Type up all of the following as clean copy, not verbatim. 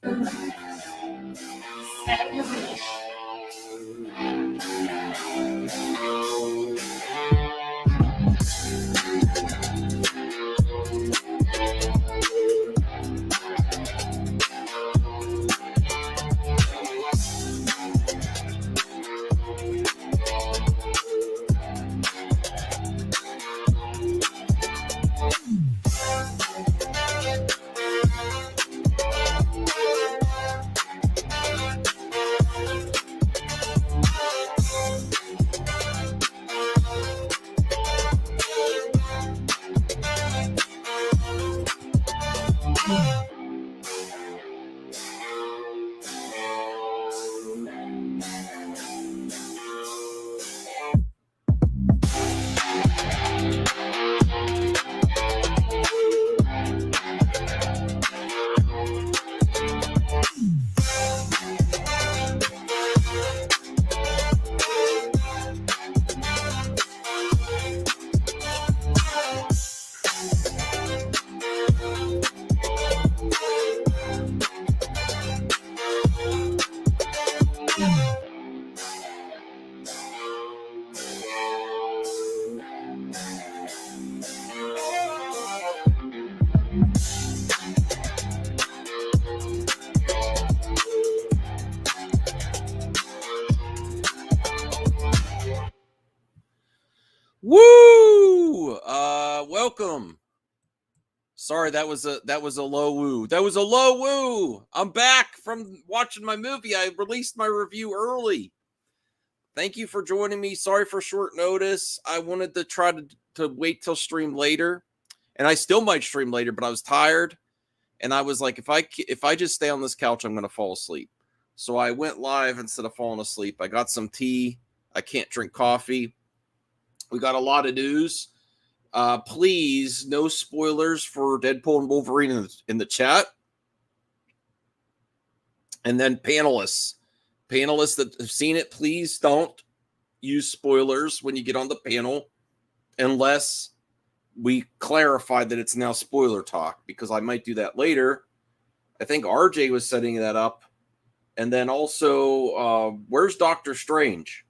Woo! Welcome. Sorry, that was a low woo. That was a low woo. I'm back from watching my movie. I released my review early. Thank you for joining me. Sorry for short notice. I wanted to try to wait till stream later, and I still might stream later, but I was tired, and I was like, if I just stay on this couch, I'm going to fall asleep. So I went live instead of falling asleep. I got some tea. I can't drink coffee. We got a lot of news. Please, no spoilers for Deadpool and Wolverine in the chat. And then panelists that have seen it, please don't use spoilers when you get on the panel unless we clarify that it's now spoiler talk, because I might do that later. I think RJ was setting that up. And then also, where's Doctor Strange?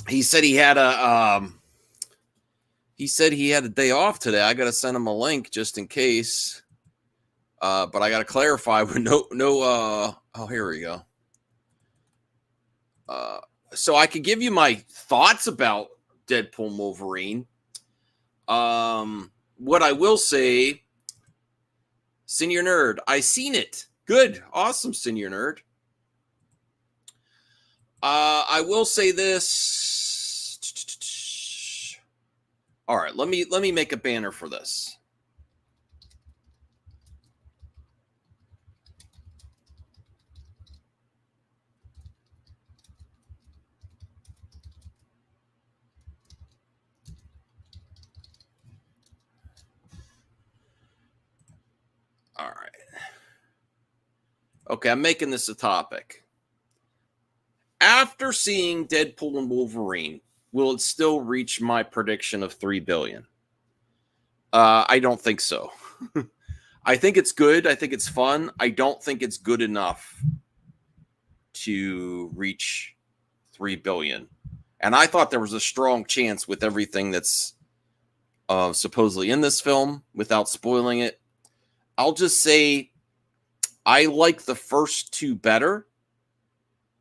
He said he had a day off today. I got to send him a link just in case. But I got to clarify with oh, here we go. So I could give you my thoughts about Deadpool and Wolverine. What I will say, Senior Nerd, I seen it. Good. Awesome, Senior Nerd. I will say this. All right, let me make a banner for this. All right. Okay, I'm making this a topic. After seeing Deadpool and Wolverine, will it still reach my prediction of $3 billion? I don't think so. I think it's good. I think it's fun. I don't think it's good enough to reach $3 billion. And I thought there was a strong chance with everything that's supposedly in this film, without spoiling it. I'll just say I like the first two better.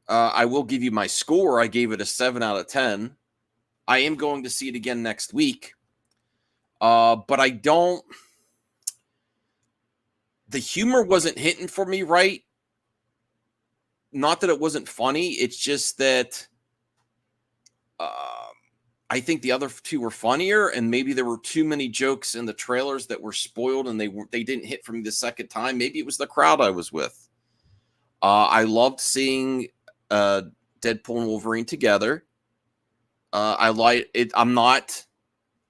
I will give you my score. I gave it a 7 out of 10. I am going to see it again next week. But I don't... The humor wasn't hitting for me right. Not that it wasn't funny. It's just that I think the other two were funnier, and maybe there were too many jokes in the trailers that were spoiled, and they didn't hit for me the second time. Maybe it was the crowd I was with. I loved seeing Deadpool and Wolverine together. I like it. I'm not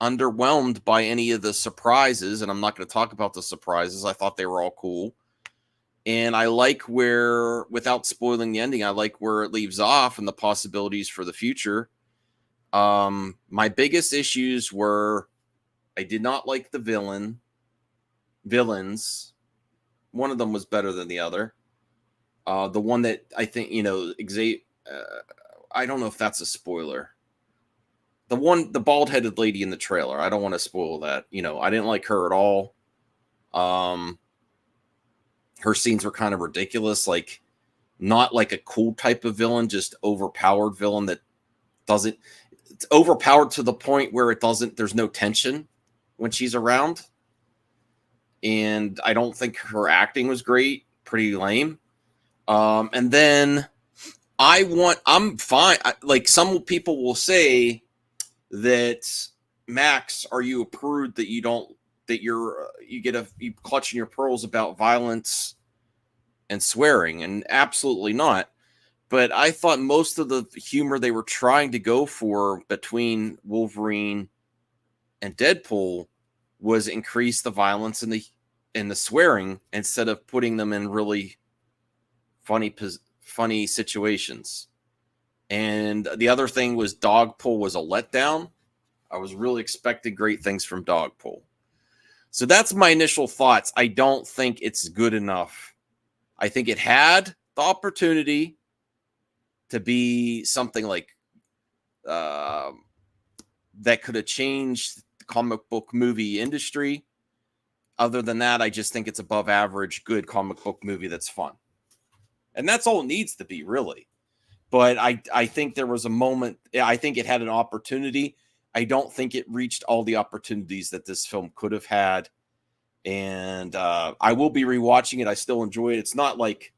underwhelmed by any of the surprises, and I'm not going to talk about the surprises. I thought they were all cool. And I like where, without spoiling the ending, I like where it leaves off and the possibilities for the future. My biggest issues were I did not like the villains. One of them was better than the other. The one that I think, I don't know if that's a spoiler. The bald-headed lady in the trailer. I don't want to spoil that. I didn't like her at all. Her scenes were kind of ridiculous, like not like a cool type of villain, just overpowered villain that doesn't. It's overpowered to the point where there's no tension when she's around. And I don't think her acting was great. Pretty lame. And then I'm fine. Like some people will say that, Max, are you a prude that you clutching your pearls about violence and swearing? And absolutely not. But I thought most of the humor they were trying to go for between Wolverine and Deadpool was increase the violence and the swearing instead of putting them in really funny situations. And the other thing was Dogpool was a letdown. I was really expecting great things from Dogpool. So that's my initial thoughts. I don't think it's good enough. I think it had the opportunity to be something like that could have changed the comic book movie industry. Other than that, I just think it's above average, good comic book movie that's fun. And that's all it needs to be, really. But I think there was a moment. I think it had an opportunity. I don't think it reached all the opportunities that this film could have had. And I will be rewatching it. I still enjoy it. It's not like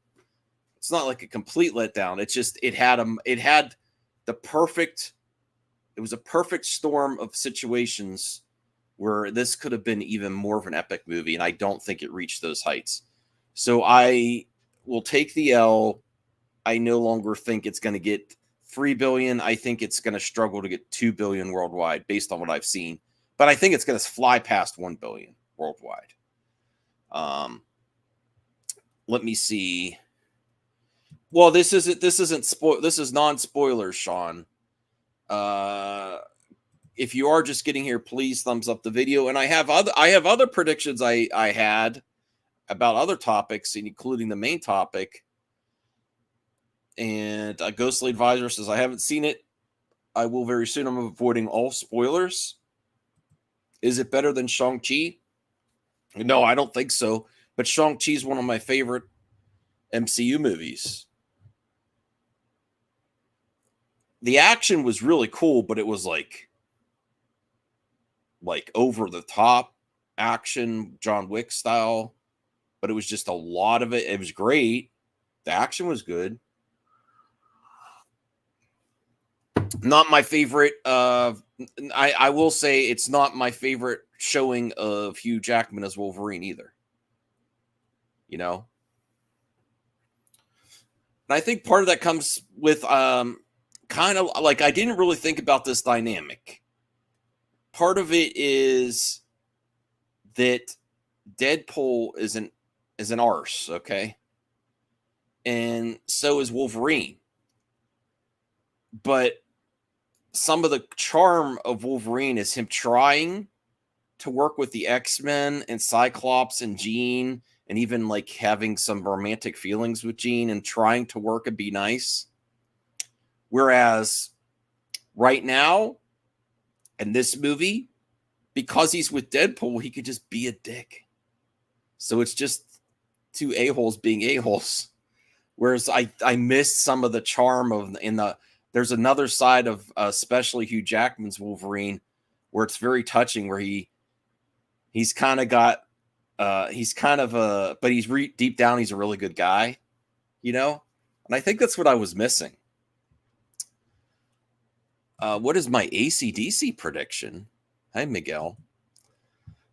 a complete letdown. It's just it was a perfect storm of situations where this could have been even more of an epic movie, and I don't think it reached those heights. So I will take the L. I no longer think it's going to get 3 billion. I think it's going to struggle to get 2 billion worldwide based on what I've seen. But I think it's going to fly past 1 billion worldwide. Let me see. Well, this is non-spoilers, Sean. If you are just getting here, please thumbs up the video. And I have other predictions I had about other topics, including the main topic. And Ghostly Advisor says, I haven't seen it. I will very soon. I'm avoiding all spoilers. Is it better than Shang-Chi? No, I don't think so. But Shang-Chi is one of my favorite MCU movies. The action was really cool, but it was like over the top action, John Wick style. But it was just a lot of it. It was great. The action was good. Not my favorite. I will say it's not my favorite showing of Hugh Jackman as Wolverine either. And I think part of that comes with kind of like I didn't really think about this dynamic. Part of it is that Deadpool is an arse, okay? And so is Wolverine. But some of the charm of Wolverine is him trying to work with the X-Men and Cyclops and Jean, and even like having some romantic feelings with Jean and trying to work and be nice. Whereas right now in this movie, because he's with Deadpool, he could just be a dick. So it's just two a-holes being a-holes. Whereas I missed some of the charm there's another side of especially Hugh Jackman's Wolverine where it's very touching, where he's kind of got but he's deep down he's a really good guy, and I think that's what I was missing. What is my AC/DC prediction? Hey, Miguel.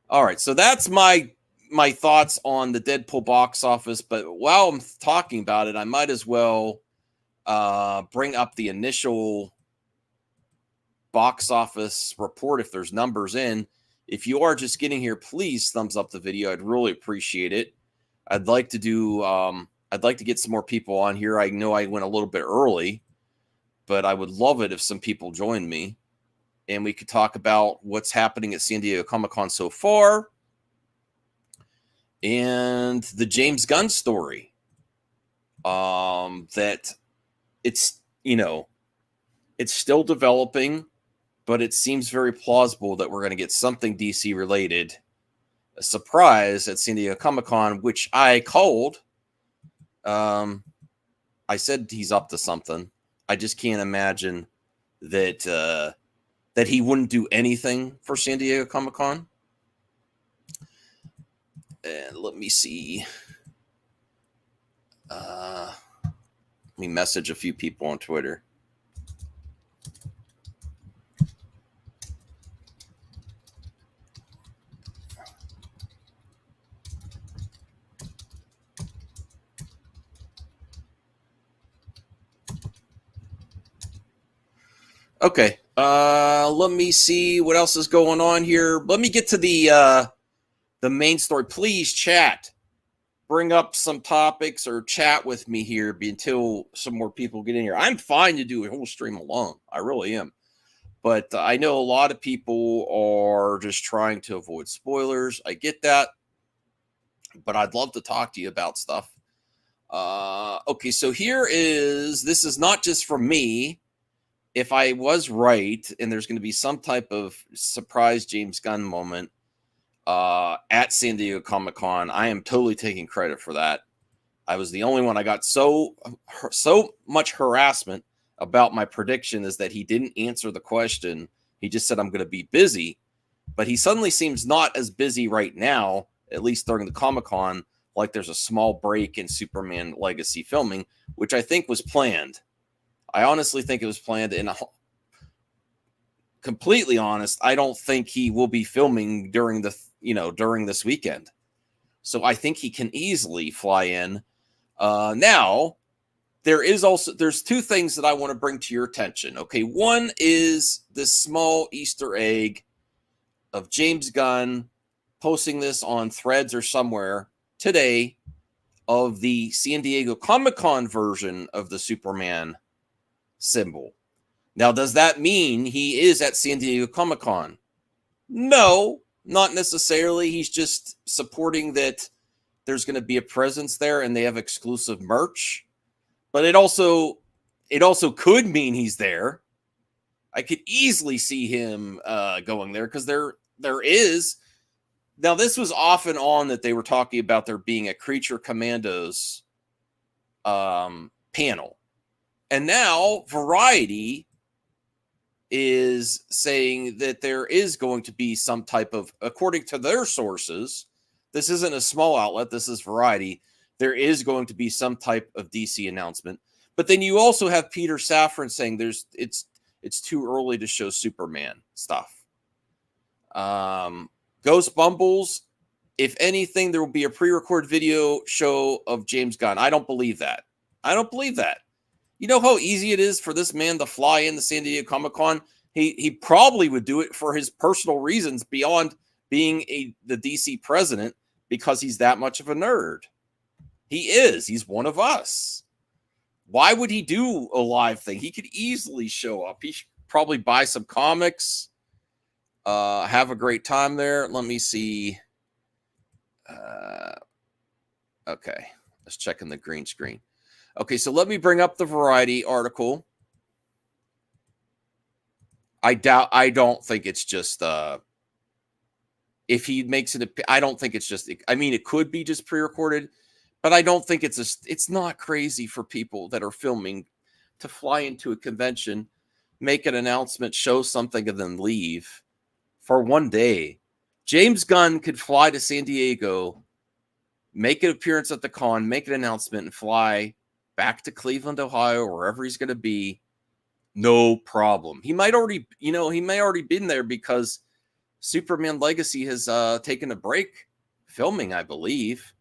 All right, so that's my thoughts on the Deadpool box office. But while I'm talking about it, I might as well bring up the initial box office report if there's numbers in. If you are just getting here, please thumbs up the video. I'd really appreciate it. I'd like to get some more people on here. I know I went a little bit early, but I would love it if some people joined me and we could talk about what's happening at San Diego Comic-Con so far. and the James Gunn story. That it's, it's still developing, but it seems very plausible that we're going to get something DC related, a surprise at San Diego Comic-Con, which I called. I said he's up to something. I just can't imagine that that he wouldn't do anything for San Diego Comic-Con. And let me see. Let me message a few people on Twitter. Okay. Let me see what else is going on here. Let me get to the main story. Please, chat. Bring up some topics or chat with me here until some more people get in here. I'm fine to do a whole stream alone. I really am. But I know a lot of people are just trying to avoid spoilers. I get that. But I'd love to talk to you about stuff. Okay, so this is not just from me. If I was right, and there's going to be some type of surprise James Gunn moment at San Diego Comic-Con, I am totally taking credit for that. I was the only one. I got so much harassment about my prediction is that he didn't answer the question. He just said, I'm going to be busy. But he suddenly seems not as busy right now, at least during the Comic-Con, like there's a small break in Superman Legacy filming, which I think was planned. I honestly think it was planned, and completely honest, I don't think he will be filming during this weekend. So I think he can easily fly in. Now, there's two things that I want to bring to your attention. Okay, one is this small Easter egg of James Gunn posting this on Threads or somewhere today of the San Diego Comic-Con version of the Superman symbol. Now, does that mean he is at San Diego Comic-Con? No, not necessarily. He's just supporting that there's going to be a presence there and they have exclusive merch. But it also could mean he's there. I could easily see him going there because there is. Now, this was off and on that they were talking about there being a Creature Commandos panel. And now Variety is saying that there is going to be some type of, according to their sources, this isn't a small outlet, this is Variety, there is going to be some type of DC announcement. But then you also have Peter Safran saying it's too early to show Superman stuff. Ghost Bumbles, if anything, there will be a pre-recorded video show of James Gunn. I don't believe that. You know how easy it is for this man to fly in the San Diego Comic-Con? He probably would do it for his personal reasons beyond being the DC president because he's that much of a nerd. He is. He's one of us. Why would he do a live thing? He could easily show up. He should probably buy some comics, have a great time there. Let me see. Okay. Let's check in the green screen. Okay, so let me bring up the Variety article. I don't think it's just if he makes it, I don't think it's just, I mean, it could be just pre-recorded, but I don't think it's not crazy for people that are filming to fly into a convention, make an announcement, show something, and then leave for one day. James Gunn could fly to San Diego, make an appearance at the con, make an announcement, and fly back to Cleveland, Ohio, wherever he's going to be. No problem. He might already, he may already been there because Superman Legacy has taken a break filming, I believe.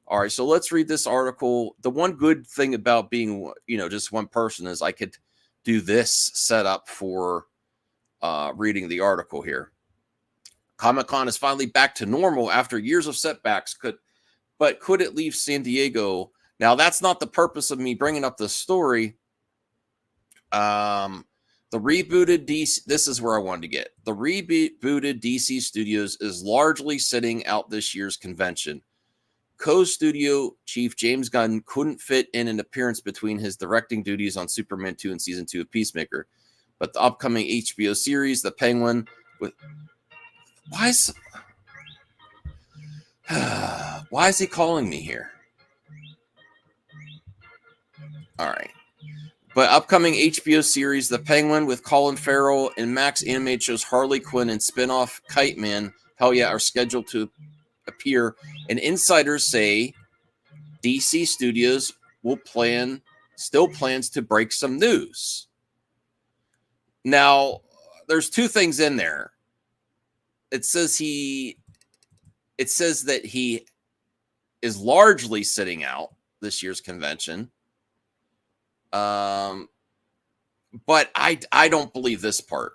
All right, so let's read this article. The one good thing about being, just one person is I could do this setup for reading the article here. Comic-Con is finally back to normal after years of setbacks. But could it leave San Diego? Now, that's not the purpose of me bringing up this story. The rebooted DC, this is where I wanted to get. The rebooted DC Studios is largely sitting out this year's convention. Co-studio chief James Gunn couldn't fit in an appearance between his directing duties on Superman 2 and season 2 of Peacemaker, but the upcoming HBO series, The Penguin, with why is he calling me here? All right. But upcoming HBO series, The Penguin with Colin Farrell and Max animated shows Harley Quinn and spinoff Kite Man, hell yeah, are scheduled to appear. And insiders say DC Studios still plans to break some news. Now, there's two things in there. It says that he is largely sitting out this year's convention. But I don't believe this part.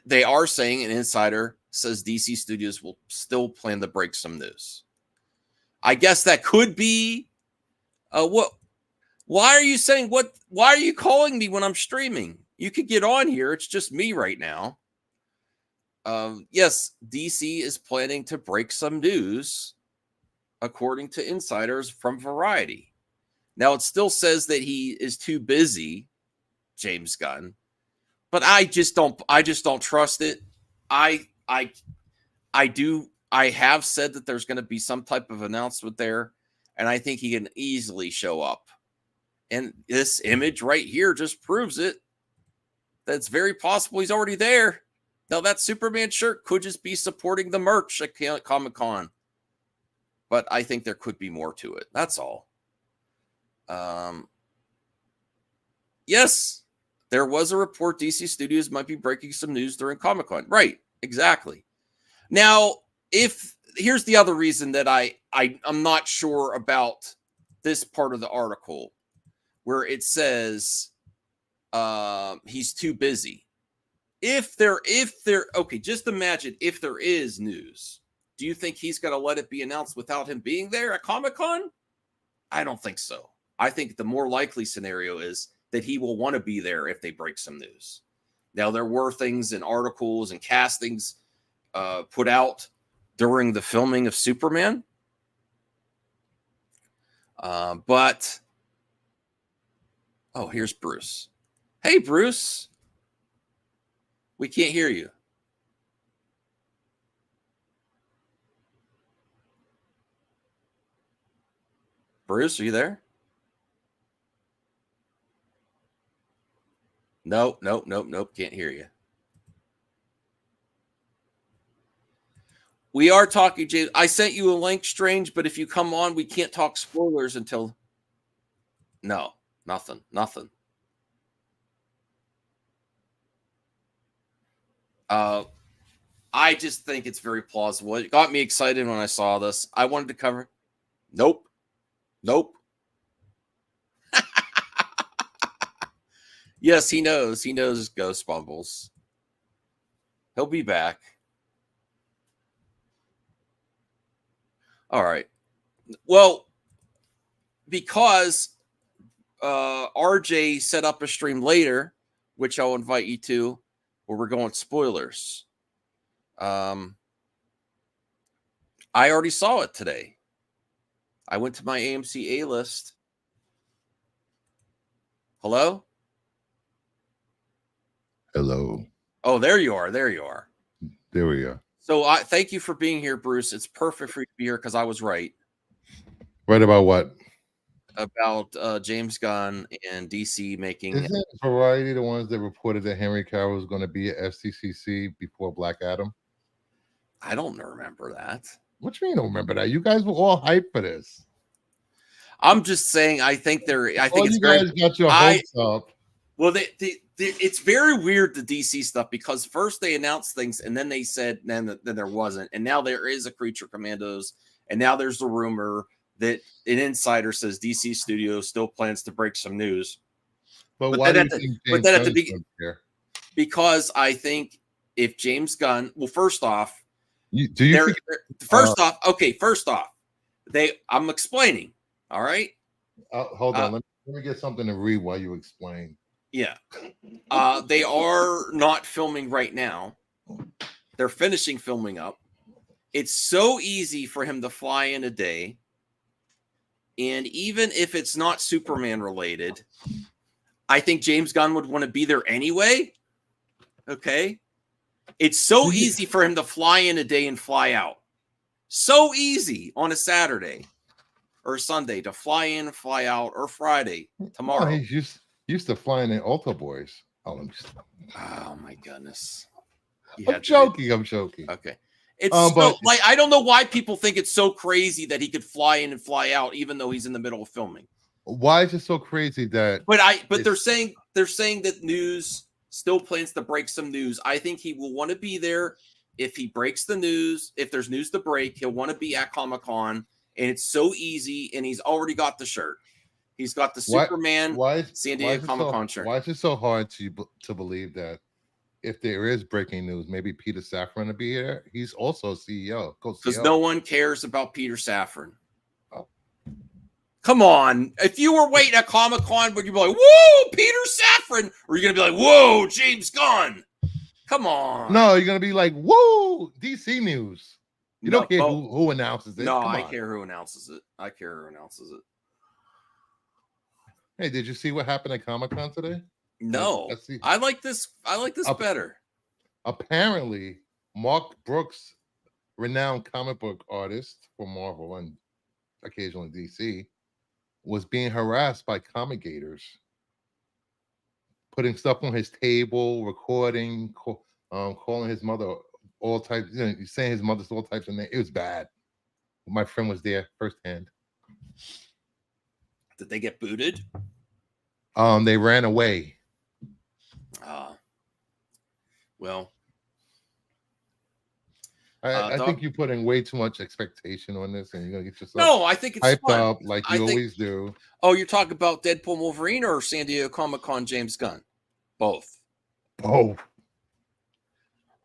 They are saying, an insider says DC Studios will still plan to break some news. I guess that could be what. Why are you saying what? Why are you calling me when I'm streaming? You could get on here. It's just me right now. Yes, DC is planning to break some news, according to insiders from Variety. Now, it still says that he is too busy, James Gunn, but I just don't trust it. I have said that there's going to be some type of announcement there, and I think he can easily show up. And this image right here just proves it. That's very possible he's already there. Now, that Superman shirt could just be supporting the merch at Comic-Con. But I think there could be more to it. That's all. Yes, there was a report DC Studios might be breaking some news during Comic-Con. Right, exactly. Now, here's the other reason that I'm not sure about this part of the article where it says he's too busy. Okay, just imagine if there is news. Do you think he's going to let it be announced without him being there at Comic-Con? I don't think so. I think the more likely scenario is that he will want to be there if they break some news. Now, there were things in articles and castings put out during the filming of Superman. But, oh, here's Bruce. Hey, Bruce. We can't hear you. Bruce, are you there? Nope. Can't hear you. We are talking, James. I sent you a link, Strange, but if you come on, we can't talk spoilers until... No, nothing. I just think it's very plausible. It got me excited when I saw this. I wanted to cover... Nope. Yes, he knows. He knows Ghost Bumbles. He'll be back. All right. Well, because RJ set up a stream later, which I'll invite you to, where we're going spoilers. I already saw it today. I went to my AMC A list. Hello? Hello. Oh, there you are. There we are. So thank you for being here, Bruce. It's perfect for you to be here because I was right. Right about what? About James Gunn and DC making... Isn't Variety the ones that reported that Henry Cavill was going to be at SDCC before Black Adam? I don't remember that. What you mean you don't remember that? You guys were all hyped for this. I'm just saying, I think it's you guys got your hopes up. Well, it's very weird, the DC stuff, because first they announced things and then they said then there wasn't, and now there is a Creature Commandos, and now there's the rumor that an insider says DC Studios still plans to break some news. But why do you think at the beginning? Because I think if James Gunn, well, first off, I'm explaining. All right. Hold on. Let me get something to read while you explain. Yeah. They are not filming right now. They're finishing filming up. It's so easy for him to fly in a day. And even if it's not Superman related, I think James Gunn would want to be there anyway. Okay. It's so easy for him to fly in a day and fly out. So easy on a Saturday or Sunday to fly in, fly out, or Friday tomorrow. Oh, he's used to flying in Alta Boys. Oh, my goodness. I'm joking. Okay. It's but like I don't know why people think it's so crazy that he could fly in and fly out even though he's in the middle of filming. Why is it so crazy that? But they're saying that News still plans to break some news. I think he will want to be there if he breaks the news. If there's news to break, he'll want to be at Comic-Con, and it's so easy. And he's already got the shirt. He's got the Superman San Diego Comic-Con shirt. Why is it so hard to believe that if there is breaking news, maybe Peter Safran will be here? He's also CEO. Because no one cares about Peter Safran. Oh. Come on. If you were waiting at Comic-Con, would you be like, whoa, Peter Safran? Or are you going to be like, whoa, James Gunn? Come on. No, you're going to be like, whoa, DC News. You don't care who announces it. No, I care who announces it. Hey, did you see what happened at Comic-Con today? No, I like this. Better. Apparently, Mark Brooks, renowned comic book artist for Marvel and occasionally DC, was being harassed by comic-gators, putting stuff on his table, recording, calling his mother all types, saying his mother's all types of names. It was bad. My friend was there firsthand. Did they get booted? They ran away. Well, I think you're putting way too much expectation on this, and you're gonna get yourself I think it's hyped fun. up like you always do. Oh, you're talking about Deadpool and Wolverine or San Diego Comic-Con James Gunn? Both.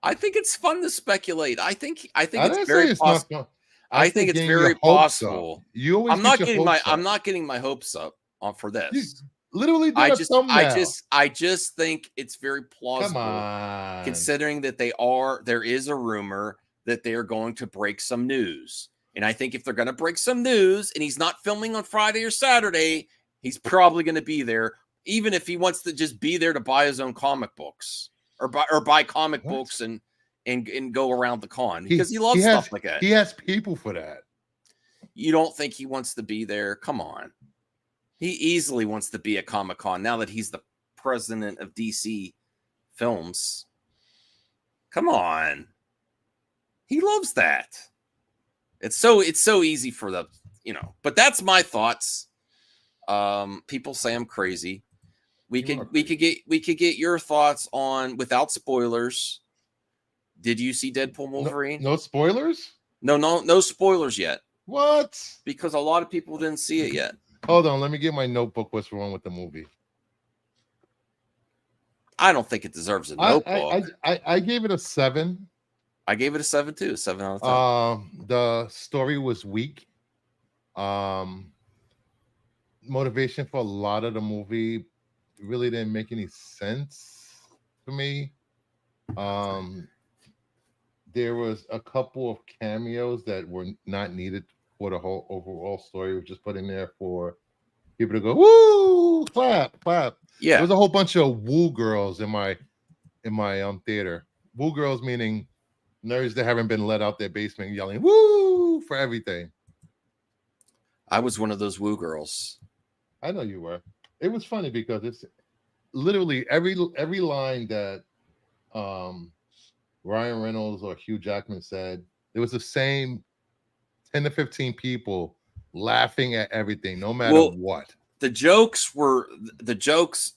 I think it's fun to speculate. I think it's very possible. I think it's very possible. You always I'm not getting my hopes up for this. You literally I just think it's very plausible, considering that there is a rumor that they are going to break some news. And I think if they're going to break some news and he's not filming on Friday or Saturday, he's probably going to be there, even if he wants to just be there to buy his own comic books or buy comic books and go around the con, because he loves stuff like that. He has people for that. You don't think he wants to be there? Come on. He easily wants to be at Comic-Con now that he's the president of DC Films. Come on. He loves that. It's so easy for the, but that's my thoughts. People say I'm crazy. We could get your thoughts on, without spoilers. Did you see Deadpool Wolverine? No spoilers? No spoilers yet. What? Because a lot of people didn't see it yet. Hold on, let me get my notebook. What's wrong with the movie? I don't think it deserves a notebook. I gave it a 7. I gave it a 7 too. 7 out of 10. The story was weak. Motivation for a lot of the movie really didn't make any sense to me. There was a couple of cameos that were not needed for the whole overall story. We're just put in there for people to go, woo, clap. Yeah. There was a whole bunch of woo girls in my theater. Woo girls meaning nerds that haven't been let out their basement yelling woo for everything. I was one of those woo girls. I know you were. It was funny because it's literally every line that Ryan Reynolds or Hugh Jackman said, there was the same 10 to 15 people laughing at everything, no matter what. The jokes.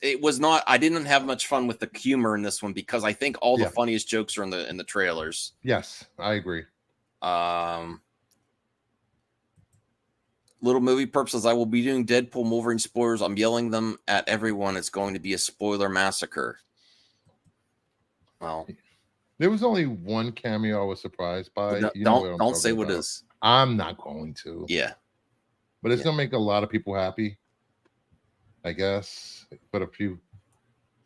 It was not. I didn't have much fun with the humor in this one because I think all the funniest jokes are in the trailers. Yes, I agree. Little movie purposes, I will be doing Deadpool Wolverine spoilers. I'm yelling them at everyone. It's going to be a spoiler massacre. Well, there was only one cameo I was surprised by. Don't say what it is. I'm not going to. Yeah. But it's going to make a lot of people happy, I guess. Put a few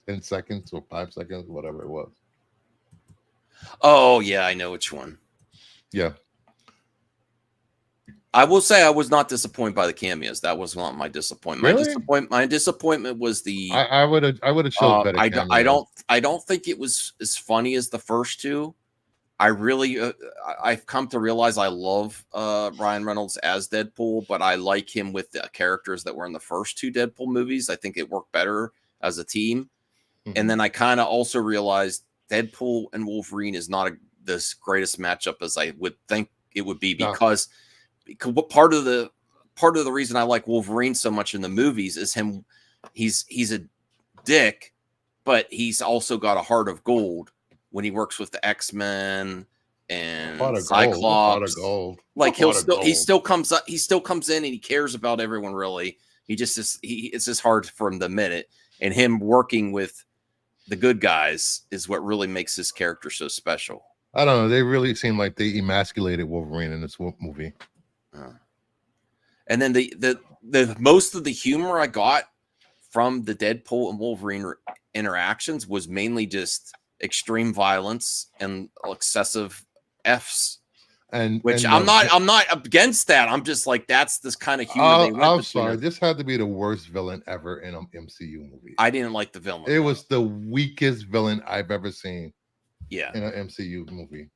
10 seconds or 5 seconds, whatever it was. Oh, yeah, I know which one. Yeah. I will say I was not disappointed by the cameos. That was not my disappointment. Really? My disappointment was the. I would have chose better cameos. I don't think it was as funny as the first two. I really, I've come to realize I love Ryan Reynolds as Deadpool, but I like him with the characters that were in the first two Deadpool movies. I think it worked better as a team. Mm-hmm. And then I kind of also realized Deadpool and Wolverine is not this greatest matchup as I would think it would be, because part of the reason I like Wolverine so much in the movies is he's a dick, but he's also got a heart of gold when he works with the X-Men and Cyclops. Like he still comes in and he cares about everyone. Really, it's just hard for him to admit it. And him working with the good guys is what really makes his character so special. I don't know. They really seem like they emasculated Wolverine in this movie. And then the most of the humor I got from the Deadpool and Wolverine interactions was mainly just extreme violence and excessive Fs. I'm not against that. I'm just like, that's this kind of humor. I'm sorry. This had to be the worst villain ever in an MCU movie. I didn't like the villain. It was the weakest villain I've ever seen. Yeah. In an MCU movie.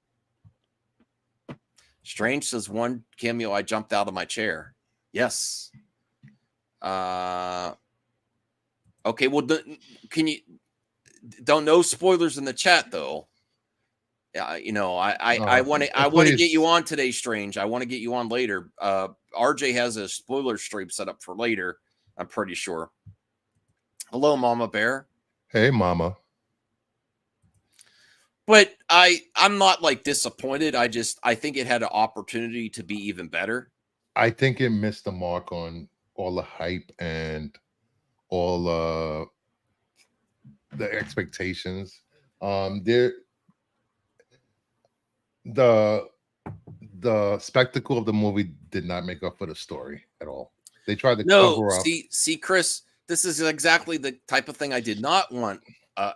Strange says, one cameo, I jumped out of my chair. Yes. Okay. Well, don't know spoilers in the chat though. I want to get you on today, Strange. I want to get you on later. RJ has a spoiler stream set up for later, I'm pretty sure. Hello, Mama Bear. Hey, Mama. But I'm not like disappointed. I think it had an opportunity to be even better. I think it missed the mark on all the hype and all the expectations. The spectacle of the movie did not make up for the story at all. They tried to cover up. See, Chris, this is exactly the type of thing I did not want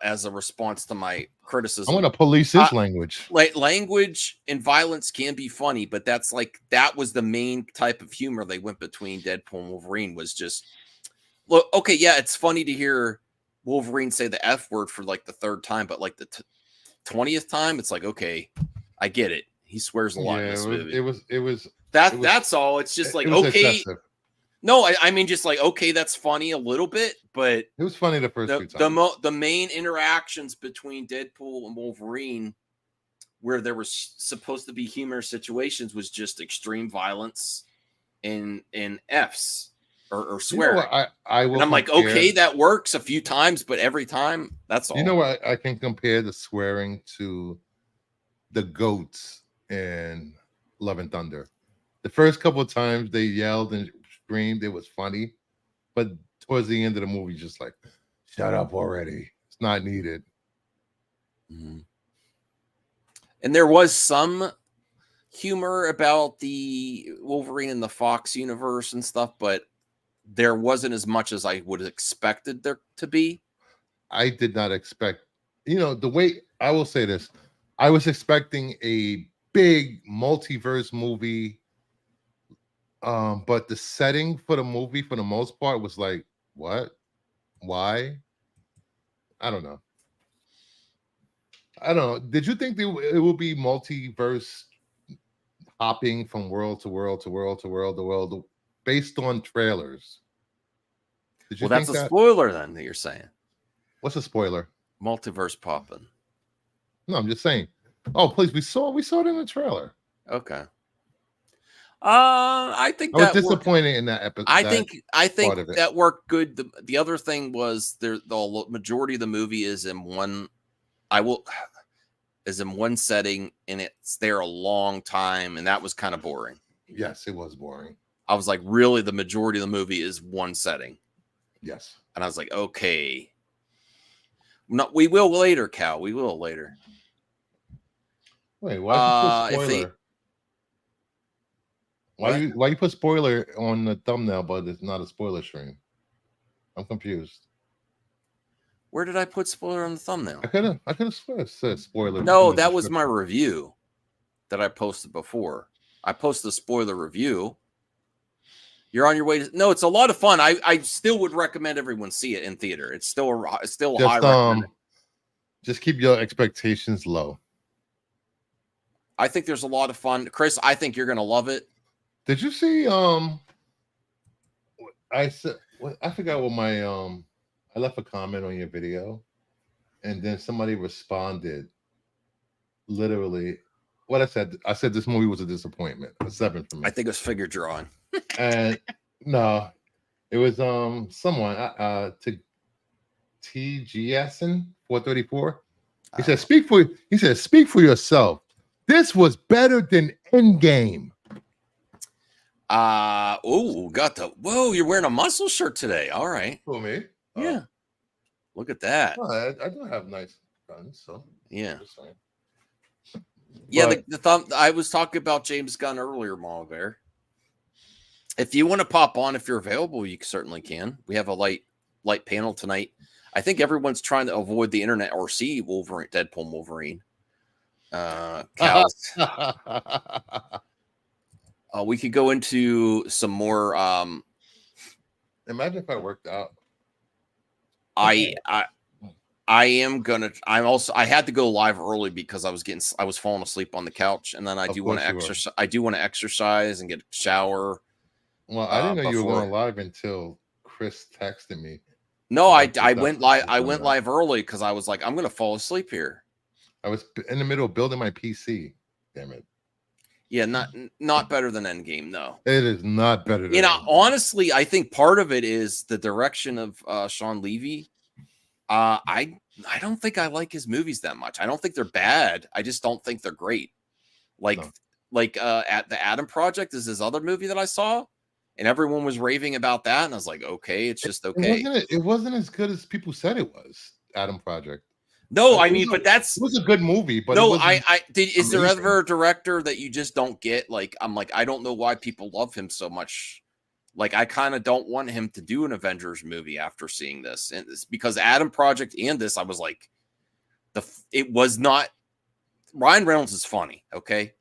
as a response to my criticism. I want to police his language. Language and violence can be funny, but that was the main type of humor they went between Deadpool and Wolverine. Was just, look, okay, yeah, it's funny to hear Wolverine say the F word for like the third time, but like the 20th time, it's like, okay, I get it. He swears a lot in this movie. That's all. It's just like, okay. Excessive. No, I mean, just like, okay, that's funny a little bit, but it was funny the first two times. The main interactions between Deadpool and Wolverine, where there was supposed to be humorous situations, was just extreme violence and Fs or swearing. You know, and I'm like, okay, that works a few times, but every time, that's all. You know what? I can compare the swearing to the goats in Love and Thunder. The first couple of times they yelled and screamed, it was funny, but towards the end of the movie, just like, shut up already. It's not needed. Mm-hmm. And there was some humor about the Wolverine in the Fox universe and stuff, but there wasn't as much as I would have expected there to be. I did not expect, the way, I will say this, I was expecting a big multiverse movie. But the setting for the movie, for the most part, was like, what? Why? I don't know. Did you think it would be multiverse hopping from world to world to world to world to world based on trailers? Well, that's a spoiler then that you're saying. What's a spoiler? Multiverse popping. No, I'm just saying. Oh, please, we saw it in the trailer. Okay. I think I was disappointed in that episode. I think that worked good. The other thing was the majority of the movie is in one setting, and it's there a long time, and that was kind of boring. Yes, it was boring. I was like, really, the majority of the movie is one setting. Yes. And I was like, okay. No, we will later, Cal. We will later. Wait, why did you put spoiler? Why you put spoiler on the thumbnail, but it's not a spoiler stream? I'm confused. Where did I put spoiler on the thumbnail? I could have said spoiler. No, that was my review that I posted before. I posted a spoiler review. You're on your way to. No, it's a lot of fun. I still would recommend everyone see it in theater. It's still high recommended. Just keep your expectations low. I think there's a lot of fun. Chris, I think you're gonna love it. Did you see? I said I forgot what my I left a comment on your video, and then somebody responded. Literally, what I said. I said this movie was a disappointment. A 7 for me. I think it was figure drawing. And no, it was someone to TGSN 434. He said, speak for yourself. This was better than Endgame. Whoa, you're wearing a muscle shirt today. All right. For me? Yeah. Look at that. I do have nice guns, so yeah. Yeah, but, the thumb. I was talking about James Gunn earlier, Mall Bear. If you want to pop on, if you're available, you certainly can. We have a light panel tonight. I think everyone's trying to avoid the internet or see Wolverine, Deadpool Wolverine. We could go into some more. Imagine if I worked out. I had to go live early because I was falling asleep on the couch, and then I do want to exercise. I do want to exercise and get a shower. Well, I didn't know you were going live until Chris texted me. No, I went live. I went live early because I was like, I'm going to fall asleep here. I was in the middle of building my PC. Damn it. Yeah, not better than Endgame, though. It is not better than Endgame. Honestly, I think part of it is the direction of Sean Levy. I don't think I like his movies that much. I don't think they're bad. I just don't think they're great. At the Adam Project is his other movie that I saw, and everyone was raving about that, and I was like, okay, it's just okay. It wasn't as good as people said it was. Adam Project. No, I mean, but it was a good movie. But no, is there ever a director that you just don't get? Like, I'm like, I don't know why people love him so much. Like, I kind of don't want him to do an Avengers movie after seeing this, and it's because Adam Project and this, I was like, it was not. Ryan Reynolds is funny, okay,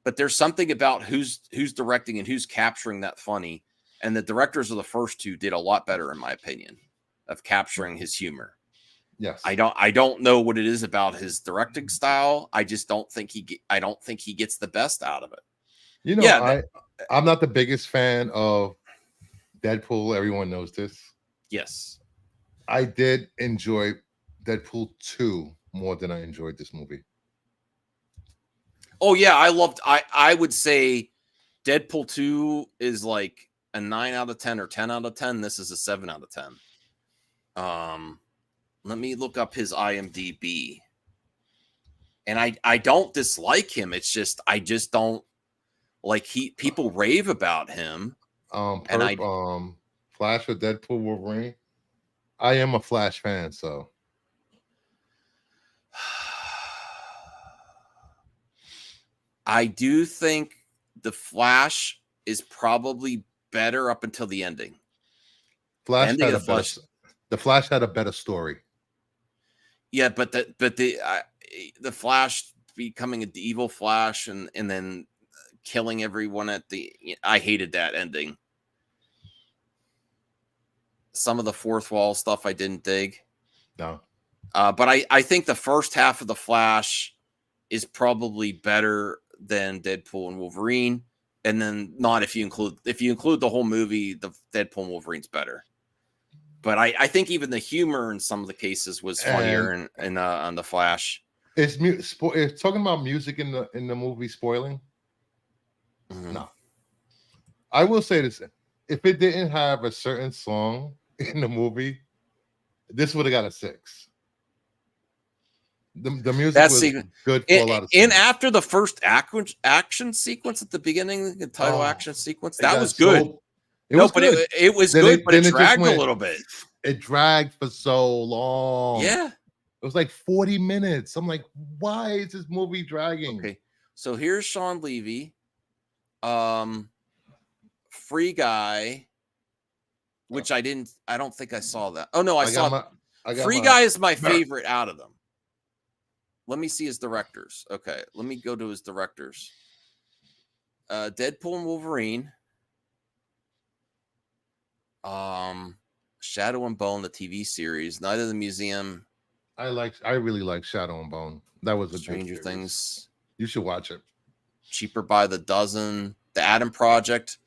but there's something about who's directing and who's capturing that funny, and the directors of the first two did a lot better, in my opinion, of capturing his humor. Yes, I don't know what it is about his directing style. I just don't think he gets the best out of it. You know, I'm not the biggest fan of Deadpool. Everyone knows this. Yes, I did enjoy Deadpool 2 more than I enjoyed this movie. Oh yeah, I would say Deadpool 2 is like a 9 out of 10 or 10 out of 10. This is a 7 out of 10. Let me look up his IMDb. And I don't dislike him. It's just I just don't like people rave about him. Flash with Deadpool Wolverine. I am a Flash fan, so I do think the Flash is probably better up until the ending. The Flash had a better story. Yeah, but the Flash becoming an evil Flash and then killing everyone I hated that ending. Some of the fourth wall stuff I didn't dig. No. But I think the first half of the Flash is probably better than Deadpool and Wolverine. And then not if you include the whole movie, the Deadpool and Wolverine's better. But I think even the humor in some of the cases was funnier on the Flash. Is talking about music in the movie spoiling? Mm-hmm. No. I will say this: if it didn't have a certain song in the movie, this would have got a 6. The music was good for a lot of scenes. And after the first action sequence at the beginning, the title action sequence, that was good. It was good, but it dragged a little bit. It dragged for so long. Yeah. It was like 40 minutes. I'm like, why is this movie dragging? Okay. So here's Sean Levy. Free Guy, which I don't think I saw that. Oh no, I saw Free Guy is my favorite out of them. Let me see his directors. Okay, let me go to his directors. Deadpool and Wolverine. Shadow and Bone, the TV series. Night of the Museum. I really like Shadow and Bone. That was a Stranger good series. Things. You should watch it. Cheaper by the Dozen. The Adam Project.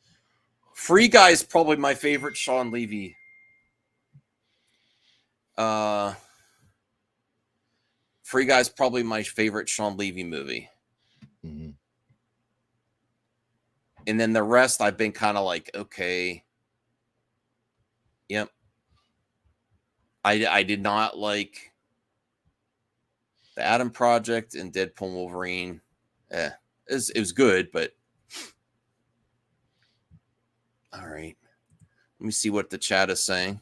Free Guy is probably my favorite Sean Levy. Free Guy's probably my favorite Sean Levy movie. Mm-hmm. And then the rest, I've been kind of like, okay. Yep. I did not like the Adam Project and Deadpool and Wolverine. It was good, but all right. Let me see what the chat is saying.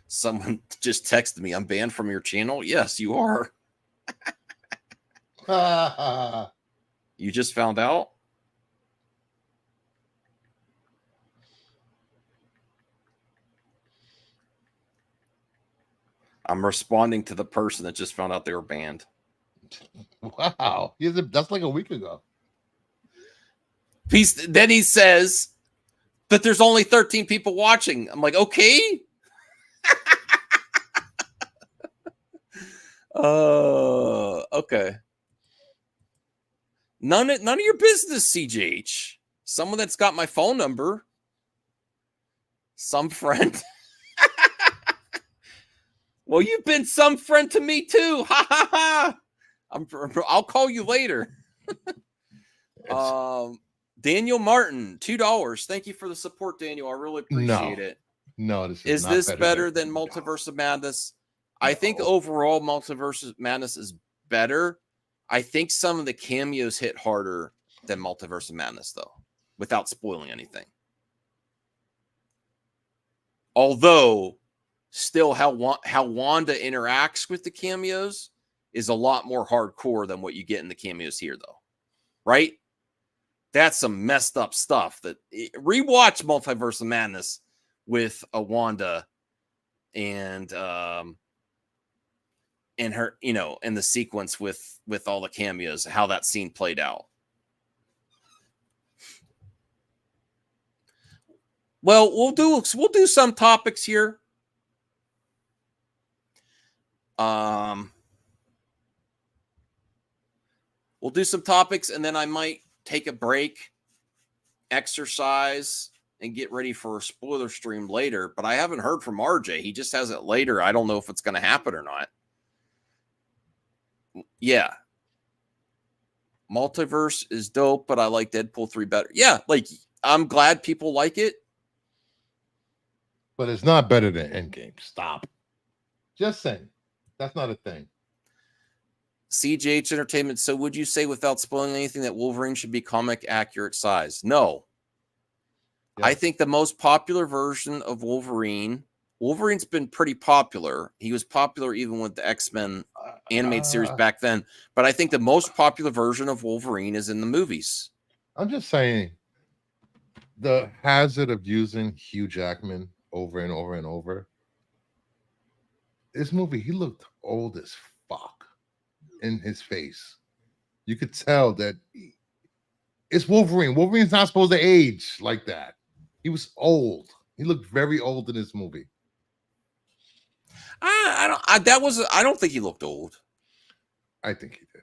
Someone just texted me, I'm banned from your channel. Yes, you are. You just found out? I'm responding to the person that just found out they were banned. Wow. That's like a week ago. Then he says, but there's only 13 people watching. I'm like, okay. Okay. None of your business, CJH. Someone that's got my phone number. Some friend. Well, you've been some friend to me too. Ha ha ha. I'll call you later. Daniel Martin, $2. Thank you for the support, Daniel. I really appreciate it. No, is this better than Multiverse of Madness? No. I think overall Multiverse of Madness is better. I think some of the cameos hit harder than Multiverse of Madness, though, without spoiling anything. Although, still how Wanda interacts with the cameos is a lot more hardcore than what you get in the cameos here, though. Right? That's some messed up stuff. That rewatch Multiverse of Madness with a Wanda and her, in the sequence with all the cameos, how that scene played out. Well, we'll do some topics here. We'll do some topics, and then I might take a break, exercise, and get ready for a spoiler stream later. But I haven't heard from RJ. He just has it later. I don't know if it's going to happen or not. Yeah. Multiverse is dope, but I like Deadpool 3 better. Yeah, like, I'm glad people like it. But it's not better than Endgame. Stop. Just saying. That's not a thing. CJH Entertainment. So would you say, without spoiling anything, that Wolverine should be comic accurate size? No. Yeah. I think the most popular version of Wolverine's been pretty popular. He was popular even with the X-Men animated series back then. But I think the most popular version of Wolverine is in the movies. I'm just saying, the hazard of using Hugh Jackman over and over and over. This movie, he looked old as fuck in his face. You could tell that it's Wolverine. Wolverine's not supposed to age like that. He was old. He looked very old in this movie. I don't think he looked old. I think he did.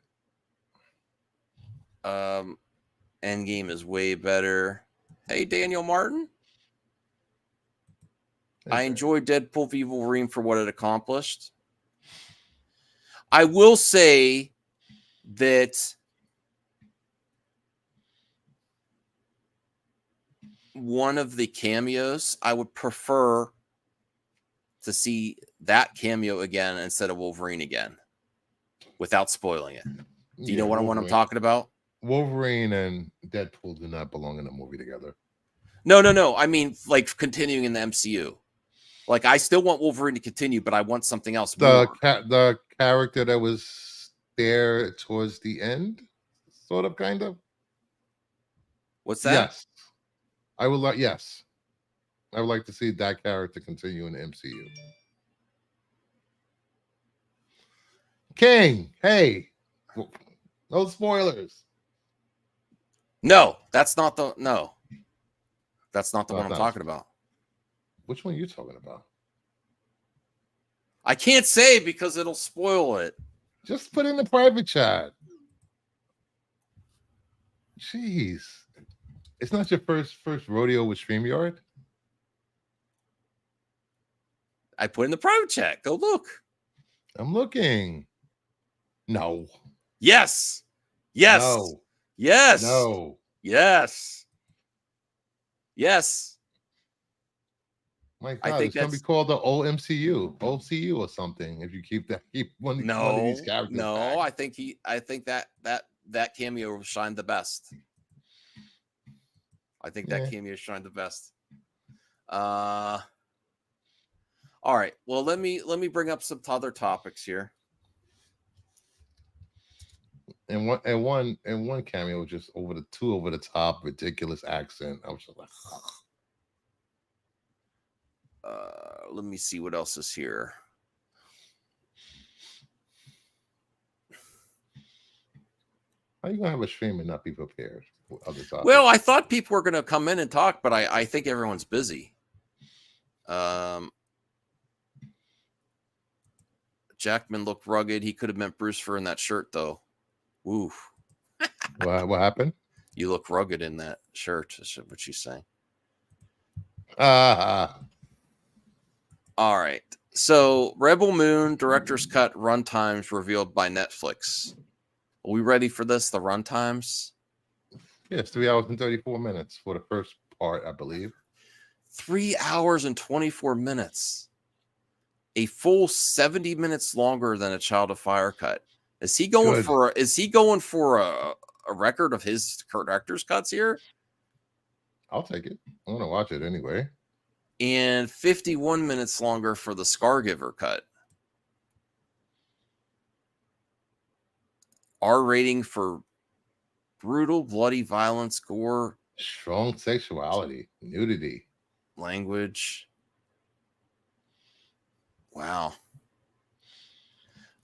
Endgame is way better. Hey, Daniel Martin. I enjoyed Deadpool v Wolverine for what it accomplished. I will say that one of the cameos, I would prefer to see that cameo again instead of Wolverine again, without spoiling it. Do you know what I'm talking about? Wolverine and Deadpool do not belong in a movie together. No. I mean, like, continuing in the MCU. Like, I still want Wolverine to continue, but I want something else more. The character that was there towards the end, sort of, kind of. What's that? Yes. I would like to see that character continue in the MCU. King, hey, no spoilers. No, that's not the That's not the one I'm talking about. Which one are you talking about? I can't say because it'll spoil it. Just put in the private chat. Jeez. It's not your first rodeo with StreamYard? I put in the private chat. Go look. I'm looking. No. Yes. Yes. No. Yes. No. Yes. Yes. My God, it's gonna be called the OMCU, OCU or something. If you keep one of these characters. No, back. I think that cameo shined the best. I think that cameo shined the best. All right. Well, let me bring up some other topics here. And one cameo was just over the top, ridiculous accent. I was just like, let me see what else is here. How are you gonna have a stream and not be prepared for other topics? Well, I thought people were gonna come in and talk, but I think everyone's busy. Jackman looked rugged. He could have meant Brewster in that shirt, though. Woo. What happened? You look rugged in that shirt, is what she's saying. All right. So, Rebel Moon director's cut runtimes revealed by Netflix. Are we ready for this? The runtimes? Yes, 3 hours and 34 minutes for the first part, I believe. 3 hours and 24 minutes. A full 70 minutes longer than a Child of Fire cut. Is he going for a record of his director's cuts here? I'll take it. I want to watch it anyway. And 51 minutes longer for the Scargiver cut. R rating for brutal, bloody violence, gore, strong sexuality, nudity, language. Wow.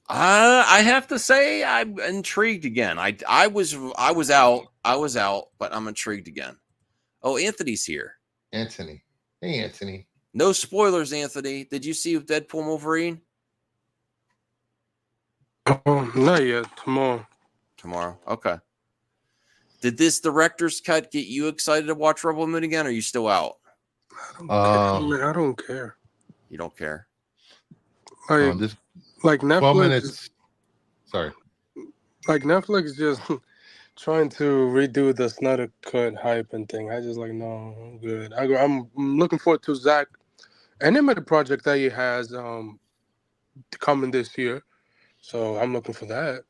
I have to say I'm intrigued again. I was out, but I'm intrigued again. Oh, Anthony's here. Anthony. Hey, Anthony. No spoilers, Anthony. Did you see Deadpool and Wolverine? Not yet. Tomorrow. Okay. Did this director's cut get you excited to watch Rebel Moon again, or are you still out? I don't care. You don't care? Like Netflix. 12 minutes. Sorry. Like Netflix just trying to redo the Snyder Cut hype and thing. I just like, no, I'm good. I'm looking forward to Zach animated project that he has coming this year. So I'm looking for that.